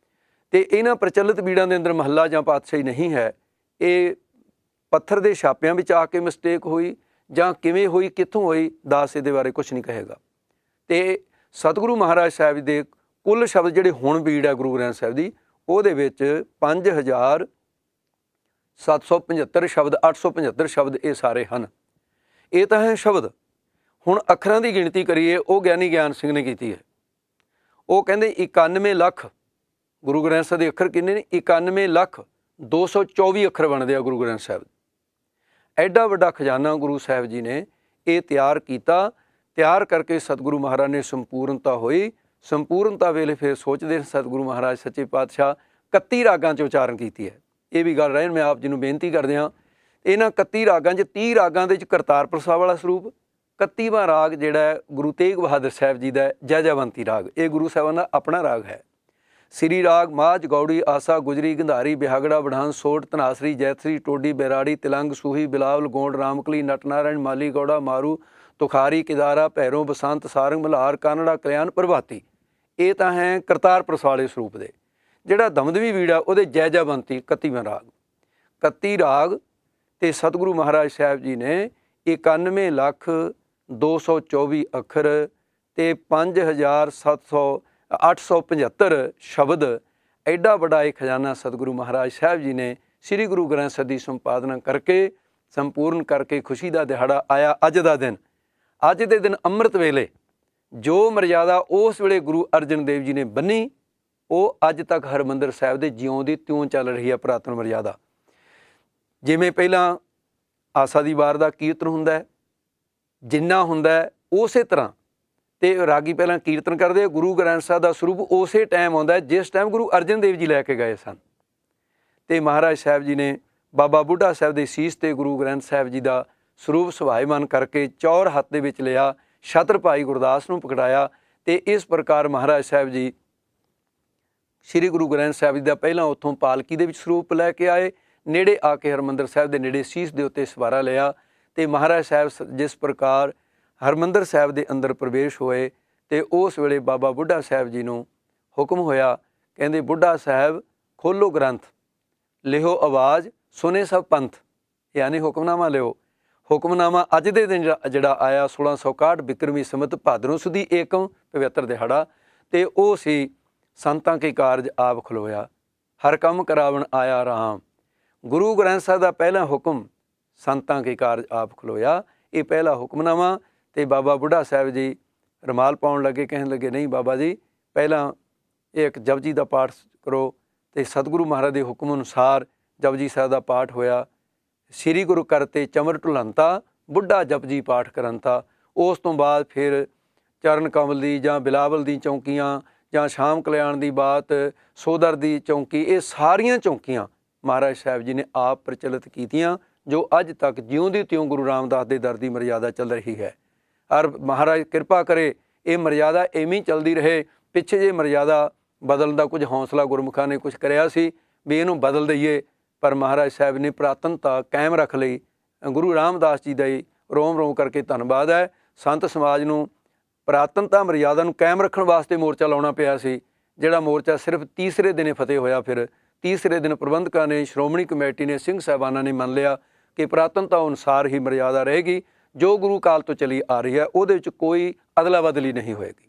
ਅਤੇ ਇਹਨਾਂ ਪ੍ਰਚਲਿਤ ਬੀੜਾਂ ਦੇ ਅੰਦਰ ਮਹੱਲਾ ਜਾਂ ਪਾਤਸ਼ਾਹੀ ਨਹੀਂ ਹੈ। ਇਹ ਪੱਥਰ ਦੇ ਛਾਪਿਆਂ ਵਿੱਚ ਆ ਕੇ ਮਿਸਟੇਕ ਹੋਈ ਜਾਂ ਕਿਵੇਂ ਹੋਈ, ਕਿੱਥੋਂ ਹੋਈ, ਦਾਸ ਇਹਦੇ ਬਾਰੇ ਕੁਛ ਨਹੀਂ ਕਹੇਗਾ। ਅਤੇ ਸਤਿਗੁਰੂ ਮਹਾਰਾਜ ਸਾਹਿਬ ਦੇ ਕੁੱਲ ਸ਼ਬਦ ਜਿਹੜੇ ਹੁਣ ਬੀੜ ਹੈ ਗੁਰੂ ਗ੍ਰੰਥ ਸਾਹਿਬ ਦੀ, ਉਹਦੇ ਵਿੱਚ 5775 ਸ਼ਬਦ, 875 ਸ਼ਬਦ ਇਹ ਸਾਰੇ ਹਨ। ਇਹ ਤਾਂ ਹੈ ਸ਼ਬਦ। ਹੁਣ ਅੱਖਰਾਂ ਦੀ ਗਿਣਤੀ ਕਰੀਏ, ਉਹ ਗਿਆਨੀ ਗਿਆਨ ਸਿੰਘ ਨੇ ਕੀਤੀ ਹੈ। ਉਹ ਕਹਿੰਦੇ 91 ਲੱਖ ਗੁਰੂ ਗ੍ਰੰਥ ਸਾਹਿਬ ਦੇ ਅੱਖਰ ਕਿੰਨੇ ਨੇ? 91,224 ਅੱਖਰ ਬਣਦੇ ਆ ਗੁਰੂ ਗ੍ਰੰਥ ਸਾਹਿਬ। ਐਡਾ ਵੱਡਾ ਖਜ਼ਾਨਾ ਗੁਰੂ ਸਾਹਿਬ ਜੀ ਨੇ ਇਹ ਤਿਆਰ ਕੀਤਾ। ਤਿਆਰ ਕਰਕੇ ਸਤਿਗੁਰੂ ਮਹਾਰਾਜ ਨੇ ਸੰਪੂਰਨਤਾ ਹੋਈ। ਸੰਪੂਰਨਤਾ ਵੇਲੇ ਫਿਰ ਸੋਚਦੇ ਸਤਿਗੁਰੂ ਮਹਾਰਾਜ ਸੱਚੇ ਪਾਤਸ਼ਾਹ 31 ਰਾਗਾਂ 'ਚ ਉਚਾਰਨ ਕੀਤੀ ਹੈ। ਇਹ ਵੀ ਗੱਲ ਰਹਿਣ ਮੈਂ ਆਪ ਜੀ ਨੂੰ ਬੇਨਤੀ ਕਰਦੇ ਹਾਂ। ਇਹਨਾਂ 31 ਰਾਗਾਂ 'ਚ 30 ਰਾਗਾਂ ਦੇ ਵਿੱਚ ਕਰਤਾਰਪੁਰ ਸਾਹਿਬ ਵਾਲਾ ਸਰੂਪ, 31ਵਾਂ ਰਾਗ ਜਿਹੜਾ ਗੁਰੂ ਤੇਗ ਬਹਾਦਰ ਸਾਹਿਬ ਜੀ ਦਾ ਜੈ ਜੈਵੰਤੀ ਰਾਗ, ਇਹ ਗੁਰੂ ਸਾਹਿਬਾਨ ਦਾ ਆਪਣਾ ਰਾਗ ਹੈ। ਸ੍ਰੀ ਰਾਗ ਮਾਝ ਗੌੜੀ ਆਸਾ ਗੁਜਰੀ ਗੰਧਾਰੀ ਬਿਹਾਗੜਾ ਬੜਾਨ ਸੋਟ ਧਨਾਸਰੀ ਜੈਤਸਰੀ ਟੋਡੀ ਬੈਰਾੜੀ ਤਿਲੰਗ ਸੂਹੀ ਬਿਲਾਵਲ ਗੋਂਡ ਰਾਮਕਲੀ ਨਟਨਾਰਾਇਣ ਮਾਲੀ ਗੌੜਾ ਮਾਰੂ ਤੁਖਾਰੀ ਕਿਦਾਰਾ ਭੈਰੋਂ ਬਸੰਤ ਸਾਰੰਗ ਮਲਹਾਰ ਕਾਨੜਾ ਕਲਿਆਣ ਪ੍ਰਭਾਤੀ। ਇਹ ਤਾਂ ਹੈ ਕਰਤਾਰਪੁਰ ਵਾਲੇ ਸਰੂਪ ਦੇ। ਜਿਹੜਾ ਦਮਦਮੀ ਵੀੜਾ ਉਹਦੇ ਜੈਜਾਬੰਤੀ 31ਵਾਂ ਰਾਗ। 31 ਰਾਗ ਤੇ ਸਤਿਗੁਰੂ ਮਹਾਰਾਜ ਸਾਹਿਬ ਜੀ ਨੇ 91,224 ਅੱਖਰ ਤੇ 5,875 ਸ਼ਬਦ ਐਡਾ ਵੱਡਾ ਇਹ ਖਜ਼ਾਨਾ ਸਤਿਗੁਰੂ ਮਹਾਰਾਜ ਸਾਹਿਬ ਜੀ ਨੇ ਸ੍ਰੀ ਗੁਰੂ ਗ੍ਰੰਥ ਸਾਹਿਬ ਦੀ ਸੰਪਾਦਨਾ ਕਰਕੇ ਸੰਪੂਰਨ ਕਰਕੇ ਖੁਸ਼ੀ ਦਾ ਦਿਹਾੜਾ ਆਇਆ ਅੱਜ ਦਾ ਦਿਨ। ਅੱਜ ਦੇ ਦਿਨ ਅੰਮ੍ਰਿਤ ਵੇਲੇ ਜੋ ਮਰਜ਼ਾਦਾ ਉਸ ਵੇਲੇ ਗੁਰੂ ਅਰਜਨ ਦੇਵ ਜੀ ਨੇ ਬੰਨੀ ਉਹ ਅੱਜ ਤੱਕ ਹਰਿਮੰਦਰ ਸਾਹਿਬ ਦੇ ਜਿਉਂ ਦੀ ਤਿਉਂ ਚੱਲ ਰਹੀ ਹੈ ਪੁਰਾਤਨ ਮਰਜ਼ਾਦਾ। ਜਿਵੇਂ ਪਹਿਲਾਂ ਆਸਾ ਦੀ ਵਾਰ ਦਾ ਕੀਰਤਨ ਹੁੰਦਾ ਜਿੰਨਾ ਹੁੰਦਾ ਉਸੇ ਤਰ੍ਹਾਂ ਤੇ ਰਾਗੀ ਪਹਿਲਾਂ ਕੀਰਤਨ ਕਰਦੇ। ਗੁਰੂ ਗ੍ਰੰਥ ਸਾਹਿਬ ਦਾ ਸਰੂਪ ਉਸੇ ਟਾਈਮ ਆਉਂਦਾ ਜਿਸ ਟਾਈਮ ਗੁਰੂ ਅਰਜਨ ਦੇਵ ਜੀ ਲੈ ਕੇ ਗਏ ਸਨ। ਤੇ ਮਹਾਰਾਜ ਸਾਹਿਬ ਜੀ ਨੇ ਬਾਬਾ ਬੁੱਢਾ ਸਾਹਿਬ ਦੇ ਸੀਸ ਤੇ ਗੁਰੂ ਗ੍ਰੰਥ ਸਾਹਿਬ ਜੀ ਦਾ ਸਰੂਪ ਸੁਭਾਇਮਾਨ ਕਰਕੇ ਚੌਰ ਹੱਥ ਦੇ ਵਿੱਚ ਲਿਆ, ਛਤਰ ਭਾਈ ਗੁਰਦਾਸ ਨੂੰ ਪਕੜਾਇਆ ਤੇ ਇਸ ਪ੍ਰਕਾਰ ਮਹਾਰਾਜ ਸਾਹਿਬ ਜੀ ਸ੍ਰੀ ਗੁਰੂ ਗ੍ਰੰਥ ਸਾਹਿਬ ਜੀ ਦਾ ਪਹਿਲਾਂ ਉੱਥੋਂ ਪਾਲਕੀ ਦੇ ਵਿੱਚ ਸਰੂਪ ਲੈ ਕੇ ਆਏ, ਨੇੜੇ ਆ ਕੇ ਹਰਿਮੰਦਰ ਸਾਹਿਬ ਦੇ ਨੇੜੇ ਸੀਸ ਦੇ ਉੱਤੇ ਸਵਾਰਾ ਲਿਆ ਤੇ ਮਹਾਰਾਜ ਸਾਹਿਬ ਜਿਸ ਪ੍ਰਕਾਰ ਹਰਿਮੰਦਰ ਸਾਹਿਬ ਦੇ ਅੰਦਰ ਪ੍ਰਵੇਸ਼ ਹੋਏ ਤੇ ਉਸ ਵੇਲੇ ਬਾਬਾ ਬੁੱਢਾ ਸਾਹਿਬ ਜੀ ਨੂੰ ਹੁਕਮ ਹੋਇਆ, ਕਹਿੰਦੇ ਬੁੱਢਾ ਸਾਹਿਬ ਖੋਲੋ ਗ੍ਰੰਥ, ਲਿਓ ਆਵਾਜ਼, ਸੁਨੇ ਸਭ ਪੰਥ, ਯਾਨੀ ਹੁਕਮਨਾਮਾ ਲਿਓ। ਹੁਕਮਨਾਮਾ ਅੱਜ ਦੇ ਦਿਨ ਜਿਹੜਾ ਆਇਆ 1661 ਬਿਕਰਮੀ ਸੰਮਤ ਭਾਦਰੋਂ ਸੁਦੀ ਏਕਮ ਪਵਿੱਤਰ ਦਿਹਾੜਾ ਤੇ ਉਹ ਸੀ ਸੰਤਾਂ ਕੇ ਕਾਰਜ ਆਪ ਖਲੋਇਆ, ਹਰ ਕੰਮ ਕਰਾਵਣ ਆਇਆ ਰਾਮ। ਗੁਰੂ ਗ੍ਰੰਥ ਸਾਹਿਬ ਦਾ ਪਹਿਲਾ ਹੁਕਮ ਸੰਤਾਂ ਕੇ ਕਾਰਜ ਆਪ ਖਲੋਇਆ, ਇਹ ਪਹਿਲਾ ਹੁਕਮਨਾਮਾ। ਤੇ ਬਾਬਾ ਬੁੱਢਾ ਸਾਹਿਬ ਜੀ ਰੁਮਾਲ ਪਾਉਣ ਲੱਗੇ, ਕਹਿਣ ਲੱਗੇ ਨਹੀਂ ਬਾਬਾ ਜੀ ਪਹਿਲਾਂ ਇਹ ਇੱਕ ਜਪਜੀ ਦਾ ਪਾਠ ਕਰੋ। ਤੇ ਸਤਿਗੁਰੂ ਮਹਾਰਾਜ ਦੇ ਹੁਕਮ ਅਨੁਸਾਰ ਜਪਜੀ ਸਾਹਿਬ ਦਾ ਪਾਠ ਹੋਇਆ। ਸ੍ਰੀ ਗੁਰੂ ਕਰਤੇ ਚਮਰ ਢੁਲੰਤਾ, ਬੁੱਢਾ ਜਪਜੀ ਪਾਠ ਕਰੰਤਾ। ਉਸ ਤੋਂ ਬਾਅਦ ਫਿਰ ਚਰਨ ਕਮਲ ਦੀ ਜਾਂ ਬਿਲਾਵਲ ਦੀ ਚੌਂਕੀਆਂ ਜਾਂ ਸ਼ਾਮ ਕਲਿਆਣ ਦੀ ਬਾਤ, ਸੋਦਰ ਦੀ ਚੌਂਕੀ, ਇਹ ਸਾਰੀਆਂ ਚੌਂਕੀਆਂ ਮਹਾਰਾਜ ਸਾਹਿਬ ਜੀ ਨੇ ਆਪ ਪ੍ਰਚਲਿਤ ਕੀਤੀਆਂ ਜੋ ਅੱਜ ਤੱਕ ਜਿਉਂ ਦੀ ਤਿਉਂ ਗੁਰੂ ਰਾਮਦਾਸ ਦੇ ਦਰ ਦੀ ਮਰਜ਼ਾਦਾ ਚੱਲ ਰਹੀ ਹੈ। ਔਰ ਮਹਾਰਾਜ ਕਿਰਪਾ ਕਰੇ ਇਹ ਮਰਜ਼ਾਦਾ ਐਵੇਂ ਚੱਲਦੀ ਰਹੇ। ਪਿੱਛੇ ਜੇ ਮਰਜ਼ਾਦਾ ਬਦਲਣ ਦਾ ਕੁਝ ਹੌਸਲਾ ਗੁਰਮੁਖਾਂ ਨੇ ਕੁਝ ਕਰਿਆ ਸੀ ਵੀ ਇਹਨੂੰ ਬਦਲ ਦਈਏ, ਪਰ ਮਹਾਰਾਜ ਸਾਹਿਬ ਨੇ ਪੁਰਾਤਨਤਾ ਕਾਇਮ ਰੱਖ ਲਈ। ਗੁਰੂ ਰਾਮਦਾਸ ਜੀ ਦਾ ਹੀ ਰੋਮ ਰੋਮ ਕਰਕੇ ਧੰਨਵਾਦ ਹੈ। ਸੰਤ ਸਮਾਜ ਨੂੰ ਪੁਰਾਤਨਤਾ ਮਰਜ਼ਾਦਾ ਨੂੰ ਕਾਇਮ ਰੱਖਣ ਵਾਸਤੇ ਮੋਰਚਾ ਲਾਉਣਾ ਪਿਆ ਸੀ, ਜਿਹੜਾ ਮੋਰਚਾ ਸਿਰਫ ਤੀਸਰੇ ਦਿਨੇ ਫਤਿਹ ਹੋਇਆ। ਫਿਰ ਤੀਸਰੇ ਦਿਨ ਪ੍ਰਬੰਧਕਾਂ ਨੇ, ਸ਼੍ਰੋਮਣੀ ਕਮੇਟੀ ਨੇ, ਸਿੰਘ ਸਾਹਿਬਾਨਾਂ ਨੇ ਮੰਨ ਲਿਆ ਕਿ ਪੁਰਾਤਨਤਾ ਅਨੁਸਾਰ ਹੀ ਮਰਜ਼ਾਦਾ ਰਹੇਗੀ, ਜੋ ਗੁਰੂ ਕਾਲ ਤੋਂ ਚਲੀ ਆ ਰਹੀ ਹੈ ਉਹਦੇ ਵਿੱਚ ਕੋਈ ਅਦਲਾ ਬਦਲੀ ਨਹੀਂ ਹੋਏਗੀ।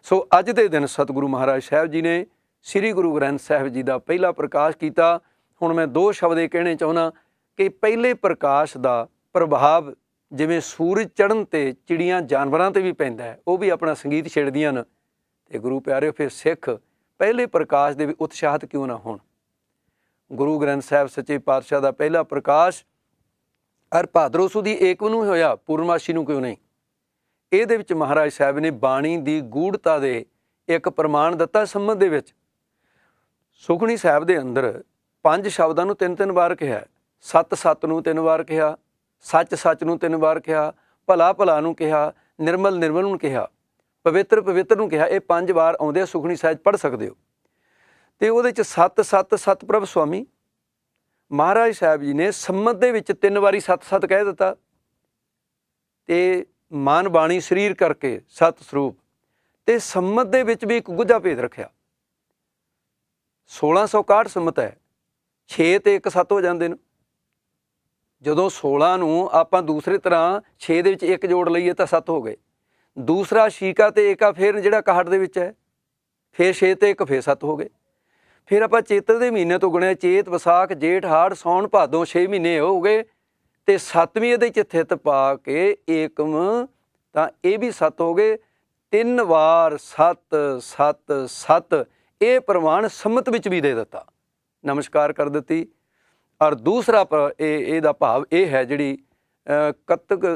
ਸੋ ਅੱਜ ਦੇ ਦਿਨ ਸਤਿਗੁਰੂ ਮਹਾਰਾਜ ਸਾਹਿਬ ਜੀ ਨੇ ਸ੍ਰੀ ਗੁਰੂ ਗ੍ਰੰਥ ਸਾਹਿਬ ਜੀ ਦਾ ਪਹਿਲਾ ਪ੍ਰਕਾਸ਼ ਕੀਤਾ। ਹੁਣ ਮੈਂ ਦੋ ਸ਼ਬਦ ਇਹ ਕਹਿਣੇ ਚਾਹੁੰਦਾ ਕਿ ਪਹਿਲੇ ਪ੍ਰਕਾਸ਼ ਦਾ ਪ੍ਰਭਾਵ ਜਿਵੇਂ ਸੂਰਜ ਚੜ੍ਹਨ 'ਤੇ ਚਿੜੀਆਂ ਜਾਨਵਰਾਂ 'ਤੇ ਵੀ ਪੈਂਦਾ ਹੈ, ਉਹ ਵੀ ਆਪਣਾ ਸੰਗੀਤ ਛੇੜਦੀਆਂ ਨੇ। ਅਤੇ ਗੁਰੂ ਪਿਆਰਿਓ ਫਿਰ ਸਿੱਖ ਪਹਿਲੇ ਪ੍ਰਕਾਸ਼ ਦੇ ਵੀ ਉਤਸ਼ਾਹਿਤ ਕਿਉਂ ਨਾ ਹੋਣ। ਗੁਰੂ ਗ੍ਰੰਥ ਸਾਹਿਬ ਸੱਚੇ ਪਾਤਸ਼ਾਹ ਦਾ ਪਹਿਲਾ ਪ੍ਰਕਾਸ਼ ਔਰ ਭਾਦਰੋਂ ਸੁਦੀ ਏਕਮ ਨੂੰ ਹੋਇਆ, ਪੂਰਨਮਾਸ਼ੀ ਨੂੰ ਕਿਉਂ ਨਹੀਂ। ਇਹਦੇ ਵਿੱਚ ਮਹਾਰਾਜ ਸਾਹਿਬ ਨੇ ਬਾਣੀ ਦੀ ਗੂੜਤਾ ਦੇ ਇੱਕ ਪ੍ਰਮਾਣ ਦਿੱਤਾ। ਸੰਬੰਧ ਦੇ ਵਿੱਚ ਸੁਖਮਨੀ ਸਾਹਿਬ ਦੇ ਅੰਦਰ 5 ਸ਼ਬਦਾਂ ਨੂੰ 3-3 ਵਾਰ ਕਿਹਾ, ਸੱਤ ਸੱਤ ਨੂੰ 3 ਵਾਰ ਕਿਹਾ, ਸੱਚ ਸੱਚ ਨੂੰ 3 ਵਾਰ ਕਿਹਾ, ਭਲਾ ਭਲਾ ਨੂੰ ਕਿਹਾ, ਨਿਰਮਲ ਨਿਰਮਲ ਨੂੰ ਕਿਹਾ, ਪਵਿੱਤਰ ਪਵਿੱਤਰ ਨੂੰ ਕਿਹਾ। ਇਹ 5 ਵਾਰ ਆਉਂਦੇ ਆ, ਸੁਖਮਨੀ ਸਾਹਿਬ ਪੜ੍ਹ ਸਕਦੇ ਹੋ। ਅਤੇ ਉਹਦੇ 'ਚ ਸੱਤ ਸੱਤ ਸਤਿਪ੍ਰਭ ਸੁਆਮੀ ਮਹਾਰਾਜ ਸਾਹਿਬ ਜੀ ਨੇ ਸੰਮਤ ਦੇ ਵਿੱਚ 3 ਵਾਰੀ ਸੱਤ ਸੱਤ ਕਹਿ ਦਿੱਤਾ। ਅਤੇ ਮਨ ਬਾਣੀ ਸਰੀਰ ਕਰਕੇ ਸਤ ਸਰੂਪ, ਅਤੇ ਸੰਮਤ ਦੇ ਵਿੱਚ ਵੀ ਇੱਕ ਗੁੱਝਾ ਭੇਦ ਰੱਖਿਆ। 1661 ਸੰਮਤ ਹੈ, 6 ਤੇ 1 7 ਹੋ ਜਾਂਦੇ ਨੇ। ਜਦੋਂ 16 ਨੂੰ ਆਪਾਂ ਦੂਸਰੇ ਤਰ੍ਹਾਂ 6 ਦੇ ਵਿੱਚ 1 ਜੋੜ ਲਈਏ ਤਾਂ 7 ਹੋ ਗਏ। ਦੂਸਰਾ ਸ਼ੀਕਾ ਤੇ ਏਕਾ ਫਿਰ ਜਿਹੜਾ 61 ਦੇ ਵਿੱਚ ਹੈ, ਫਿਰ 6 ਤੇ 1 ਫਿਰ 7 ਹੋ ਗਏ। ਫਿਰ ਆਪਾਂ ਚੇਤਰ ਦੇ ਮਹੀਨੇ ਤੋਂ ਗੁਣਿਆ, ਚੇਤ ਵਿਸਾਖ ਜੇਠ ਹਾੜ ਸੌਣ ਭਾਦੋਂ 6 ਮਹੀਨੇ ਹੋ ਗਏ। ਅਤੇ 7ਵੀਂ ਇਹਦੇ 'ਚ ਥਿਤ ਪਾ ਕੇ ਏਕਮ ਤਾਂ ਇਹ ਵੀ 7 ਹੋ ਗਏ। 3 ਵਾਰ 7 7 7 ਇਹ ਪ੍ਰਮਾਣ ਸੰਮਤ ਵਿੱਚ ਵੀ ਦੇ ਦਿੱਤਾ, ਨਮਸਕਾਰ ਕਰ ਦਿੱਤੀ। ਔਰ ਦੂਸਰਾ ਇਹਦਾ ਭਾਵ ਇਹ ਹੈ ਜਿਹੜੀ ਕੱਤਕ,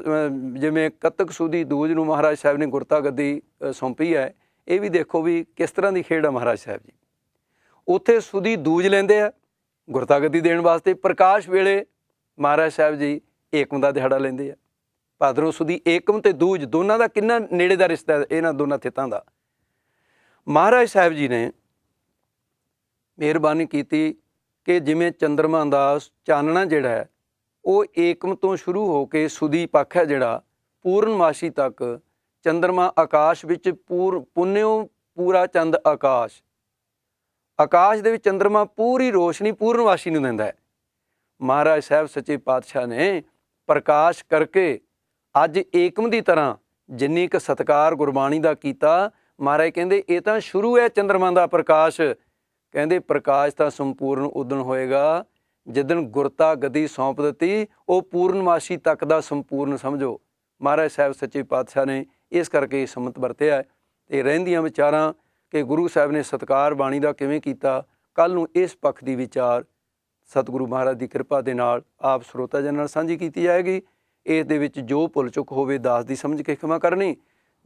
ਜਿਵੇਂ ਕੱਤਕ ਸੁਦੀ ਦੂਜ ਨੂੰ ਮਹਾਰਾਜ ਸਾਹਿਬ ਨੇ ਗੁਰਤਾ ਗੱਦੀ ਸੌਂਪੀ ਹੈ, ਇਹ ਵੀ ਦੇਖੋ ਵੀ ਕਿਸ ਤਰ੍ਹਾਂ ਦੀ ਖੇਡ ਹੈ ਮਹਾਰਾਜ ਸਾਹਿਬ ਜੀ। ਉੱਥੇ ਸੁਦੀ ਦੂਜ ਲੈਂਦੇ ਆ ਗੁਰਤਾ ਗੱਦੀ ਦੇਣ ਵਾਸਤੇ, ਪ੍ਰਕਾਸ਼ ਵੇਲੇ ਮਹਾਰਾਜ ਸਾਹਿਬ ਜੀ ਏਕਮ ਦਾ ਦਿਹਾੜਾ ਲੈਂਦੇ ਆ। ਭਾਦਰੋਂ ਸੁਦੀ ਏਕਮ ਤੇ ਦੂਜ ਦੋਨਾਂ ਦਾ ਕਿੰਨਾ ਨੇੜੇ ਦਾ ਰਿਸ਼ਤਾ ਹੈ ਇਹਨਾਂ ਦੋਨਾਂ ਥਿੱਤਾਂ ਦਾ। ਮਹਾਰਾਜ ਸਾਹਿਬ ਜੀ ਨੇ ਮਿਹਰਬਾਨੀ ਕੀਤੀ ਕਿ ਜਿਵੇਂ ਚੰਦਰਮਾ ਦਾ ਚਾਨਣਾ ਜਿਹੜਾ ਹੈ ਉਹ ਏਕਮ ਤੋਂ ਸ਼ੁਰੂ ਹੋ ਕੇ ਸੁਦੀ ਪੱਖ ਹੈ ਜਿਹੜਾ ਪੂਰਨਮਾਸ਼ੀ ਤੱਕ ਚੰਦਰਮਾ ਆਕਾਸ਼ ਵਿੱਚ ਪੁੰਨਿਓ ਪੂਰਾ ਚੰਦ ਆਕਾਸ਼ ਦੇ ਵਿੱਚ ਚੰਦਰਮਾ ਪੂਰੀ ਰੋਸ਼ਨੀ ਪੂਰਨਮਾਸ਼ੀ ਨੂੰ ਦਿੰਦਾ ਹੈ। ਮਹਾਰਾਜ ਸਾਹਿਬ ਸੱਚੇ ਪਾਤਸ਼ਾਹ ਨੇ ਪ੍ਰਕਾਸ਼ ਕਰਕੇ ਅੱਜ ਏਕਮ ਦੀ ਤਰ੍ਹਾਂ ਜਿੰਨੀ ਕੁ ਸਤਿਕਾਰ ਗੁਰਬਾਣੀ ਦਾ ਕੀਤਾ, ਮਹਾਰਾਜ ਕਹਿੰਦੇ ਇਹ ਤਾਂ ਸ਼ੁਰੂ ਹੈ ਚੰਦਰਮਾ ਦਾ ਪ੍ਰਕਾਸ਼। ਕਹਿੰਦੇ ਪ੍ਰਕਾਸ਼ ਤਾਂ ਸੰਪੂਰਨ ਉਦਣ ਹੋਏਗਾ ਜਿੱਦਣ ਗੁਰਤਾ ਗੱਦੀ ਸੌਂਪ ਦਿੱਤੀ, ਉਹ ਪੂਰਨਮਾਸ਼ੀ ਤੱਕ ਦਾ ਸੰਪੂਰਨ ਸਮਝੋ। ਮਹਾਰਾਜ ਸਾਹਿਬ ਸੱਚੇ ਪਾਤਸ਼ਾਹ ਨੇ ਇਸ ਕਰਕੇ ਸੰਮਤ ਵਰਤਿਆ ਅਤੇ ਰਹਿੰਦੀਆਂ ਵਿਚਾਰਾਂ ਕਿ ਗੁਰੂ ਸਾਹਿਬ ਨੇ ਸਤਿਕਾਰ ਬਾਣੀ ਦਾ ਕਿਵੇਂ ਕੀਤਾ, ਕੱਲ੍ਹ ਨੂੰ ਇਸ ਪੱਖ ਦੀ ਵਿਚਾਰ ਸਤਿਗੁਰੂ ਮਹਾਰਾਜ ਦੀ ਕਿਰਪਾ ਦੇ ਨਾਲ ਆਪ ਸਰੋਤਾ ਜਨਾਂ ਨਾਲ ਸਾਂਝੀ ਕੀਤੀ ਜਾਏਗੀ। ਇਸ ਦੇ ਵਿੱਚ ਜੋ ਭੁੱਲ ਚੁੱਕ ਹੋਵੇ ਦਾਸ ਦੀ ਸਮਝ ਕੇ ਖਿਮਾ ਕਰਨੀ।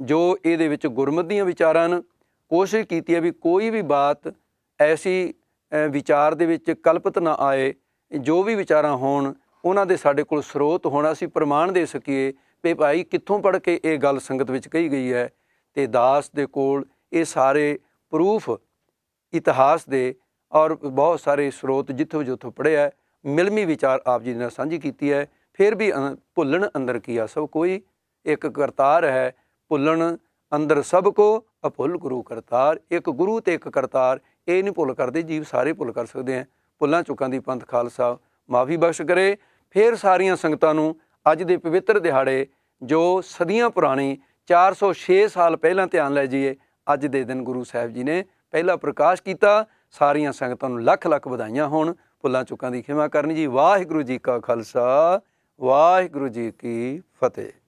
ਜੋ ਇਹਦੇ ਵਿੱਚ ਗੁਰਮਤਿ ਦੀਆਂ ਵਿਚਾਰਾਂ ਨੇ ਕੋਸ਼ਿਸ਼ ਕੀਤੀ ਹੈ ਵੀ ਕੋਈ ਵੀ ਬਾਤ ਐਸੀ ਵਿਚਾਰ ਦੇ ਵਿੱਚ ਕਲਪਿਤ ਨਾ ਆਏ, ਜੋ ਵੀ ਵਿਚਾਰਾਂ ਹੋਣ ਉਹਨਾਂ ਦੇ ਸਾਡੇ ਕੋਲ ਸਰੋਤ ਹੋਣਾ, ਅਸੀਂ ਪ੍ਰਮਾਣ ਦੇ ਸਕੀਏ ਵੀ ਭਾਈ ਕਿੱਥੋਂ ਪੜ੍ਹ ਕੇ ਇਹ ਗੱਲ ਸੰਗਤ ਵਿੱਚ ਕਹੀ ਗਈ ਹੈ। ਅਤੇ ਦਾਸ ਦੇ ਕੋਲ ਇਹ ਸਾਰੇ ਪ੍ਰੂਫ ਇਤਿਹਾਸ ਦੇ ਔਰ ਬਹੁਤ ਸਾਰੇ ਸਰੋਤ ਜਿੱਥੋਂ ਪੜ੍ਹਿਆ, ਮਿਲਮੀ ਵਿਚਾਰ ਆਪ ਜੀ ਦੇ ਨਾਲ ਸਾਂਝੀ ਕੀਤੀ ਹੈ। ਫਿਰ ਵੀ ਭੁੱਲਣ ਅੰਦਰ ਕੀਆ ਸਭ ਕੋਈ, ਇੱਕ ਕਰਤਾਰ ਹੈ ਭੁੱਲਣ ਅੰਦਰ ਸਭ ਕੋ, ਅਭੁੱਲ ਗੁਰੂ ਕਰਤਾਰ। ਇੱਕ ਗੁਰੂ ਅਤੇ ਇੱਕ ਕਰਤਾਰ, ਇਹ ਨਹੀਂ ਭੁੱਲ ਕਰਦੇ, ਜੀਵ ਸਾਰੇ ਭੁੱਲ ਕਰ ਸਕਦੇ ਹੈ। ਭੁੱਲਾਂ ਚੁੱਕਾਂ ਦੀ ਪੰਥ ਖਾਲਸਾ ਮਾਫੀ ਬਖਸ਼ ਕਰੇ। ਫਿਰ ਸਾਰੀਆਂ ਸੰਗਤਾਂ ਨੂੰ ਅੱਜ ਦੇ ਪਵਿੱਤਰ ਦਿਹਾੜੇ ਜੋ ਸਦੀਆਂ ਪੁਰਾਣੀ 406 ਸਾਲ ਪਹਿਲਾਂ ਧਿਆਨ ਲੈ ਜਾਈਏ, ਅੱਜ ਦੇ ਦਿਨ ਗੁਰੂ ਸਾਹਿਬ ਜੀ ਨੇ ਪਹਿਲਾ ਪ੍ਰਕਾਸ਼ ਕੀਤਾ। ਸਾਰੀਆਂ ਸੰਗਤਾਂ ਨੂੰ ਲੱਖ ਲੱਖ ਵਧਾਈਆਂ ਹੋਣ। ਭੁੱਲਾਂ ਚੁੱਕਾਂ ਦੀ ਖਿਮਾ ਕਰਨੀ ਜੀ। ਵਾਹਿਗੁਰੂ ਜੀ ਕਾ ਖਾਲਸਾ, ਵਾਹਿਗੁਰੂ ਜੀ ਕੀ ਫਤਿਹ।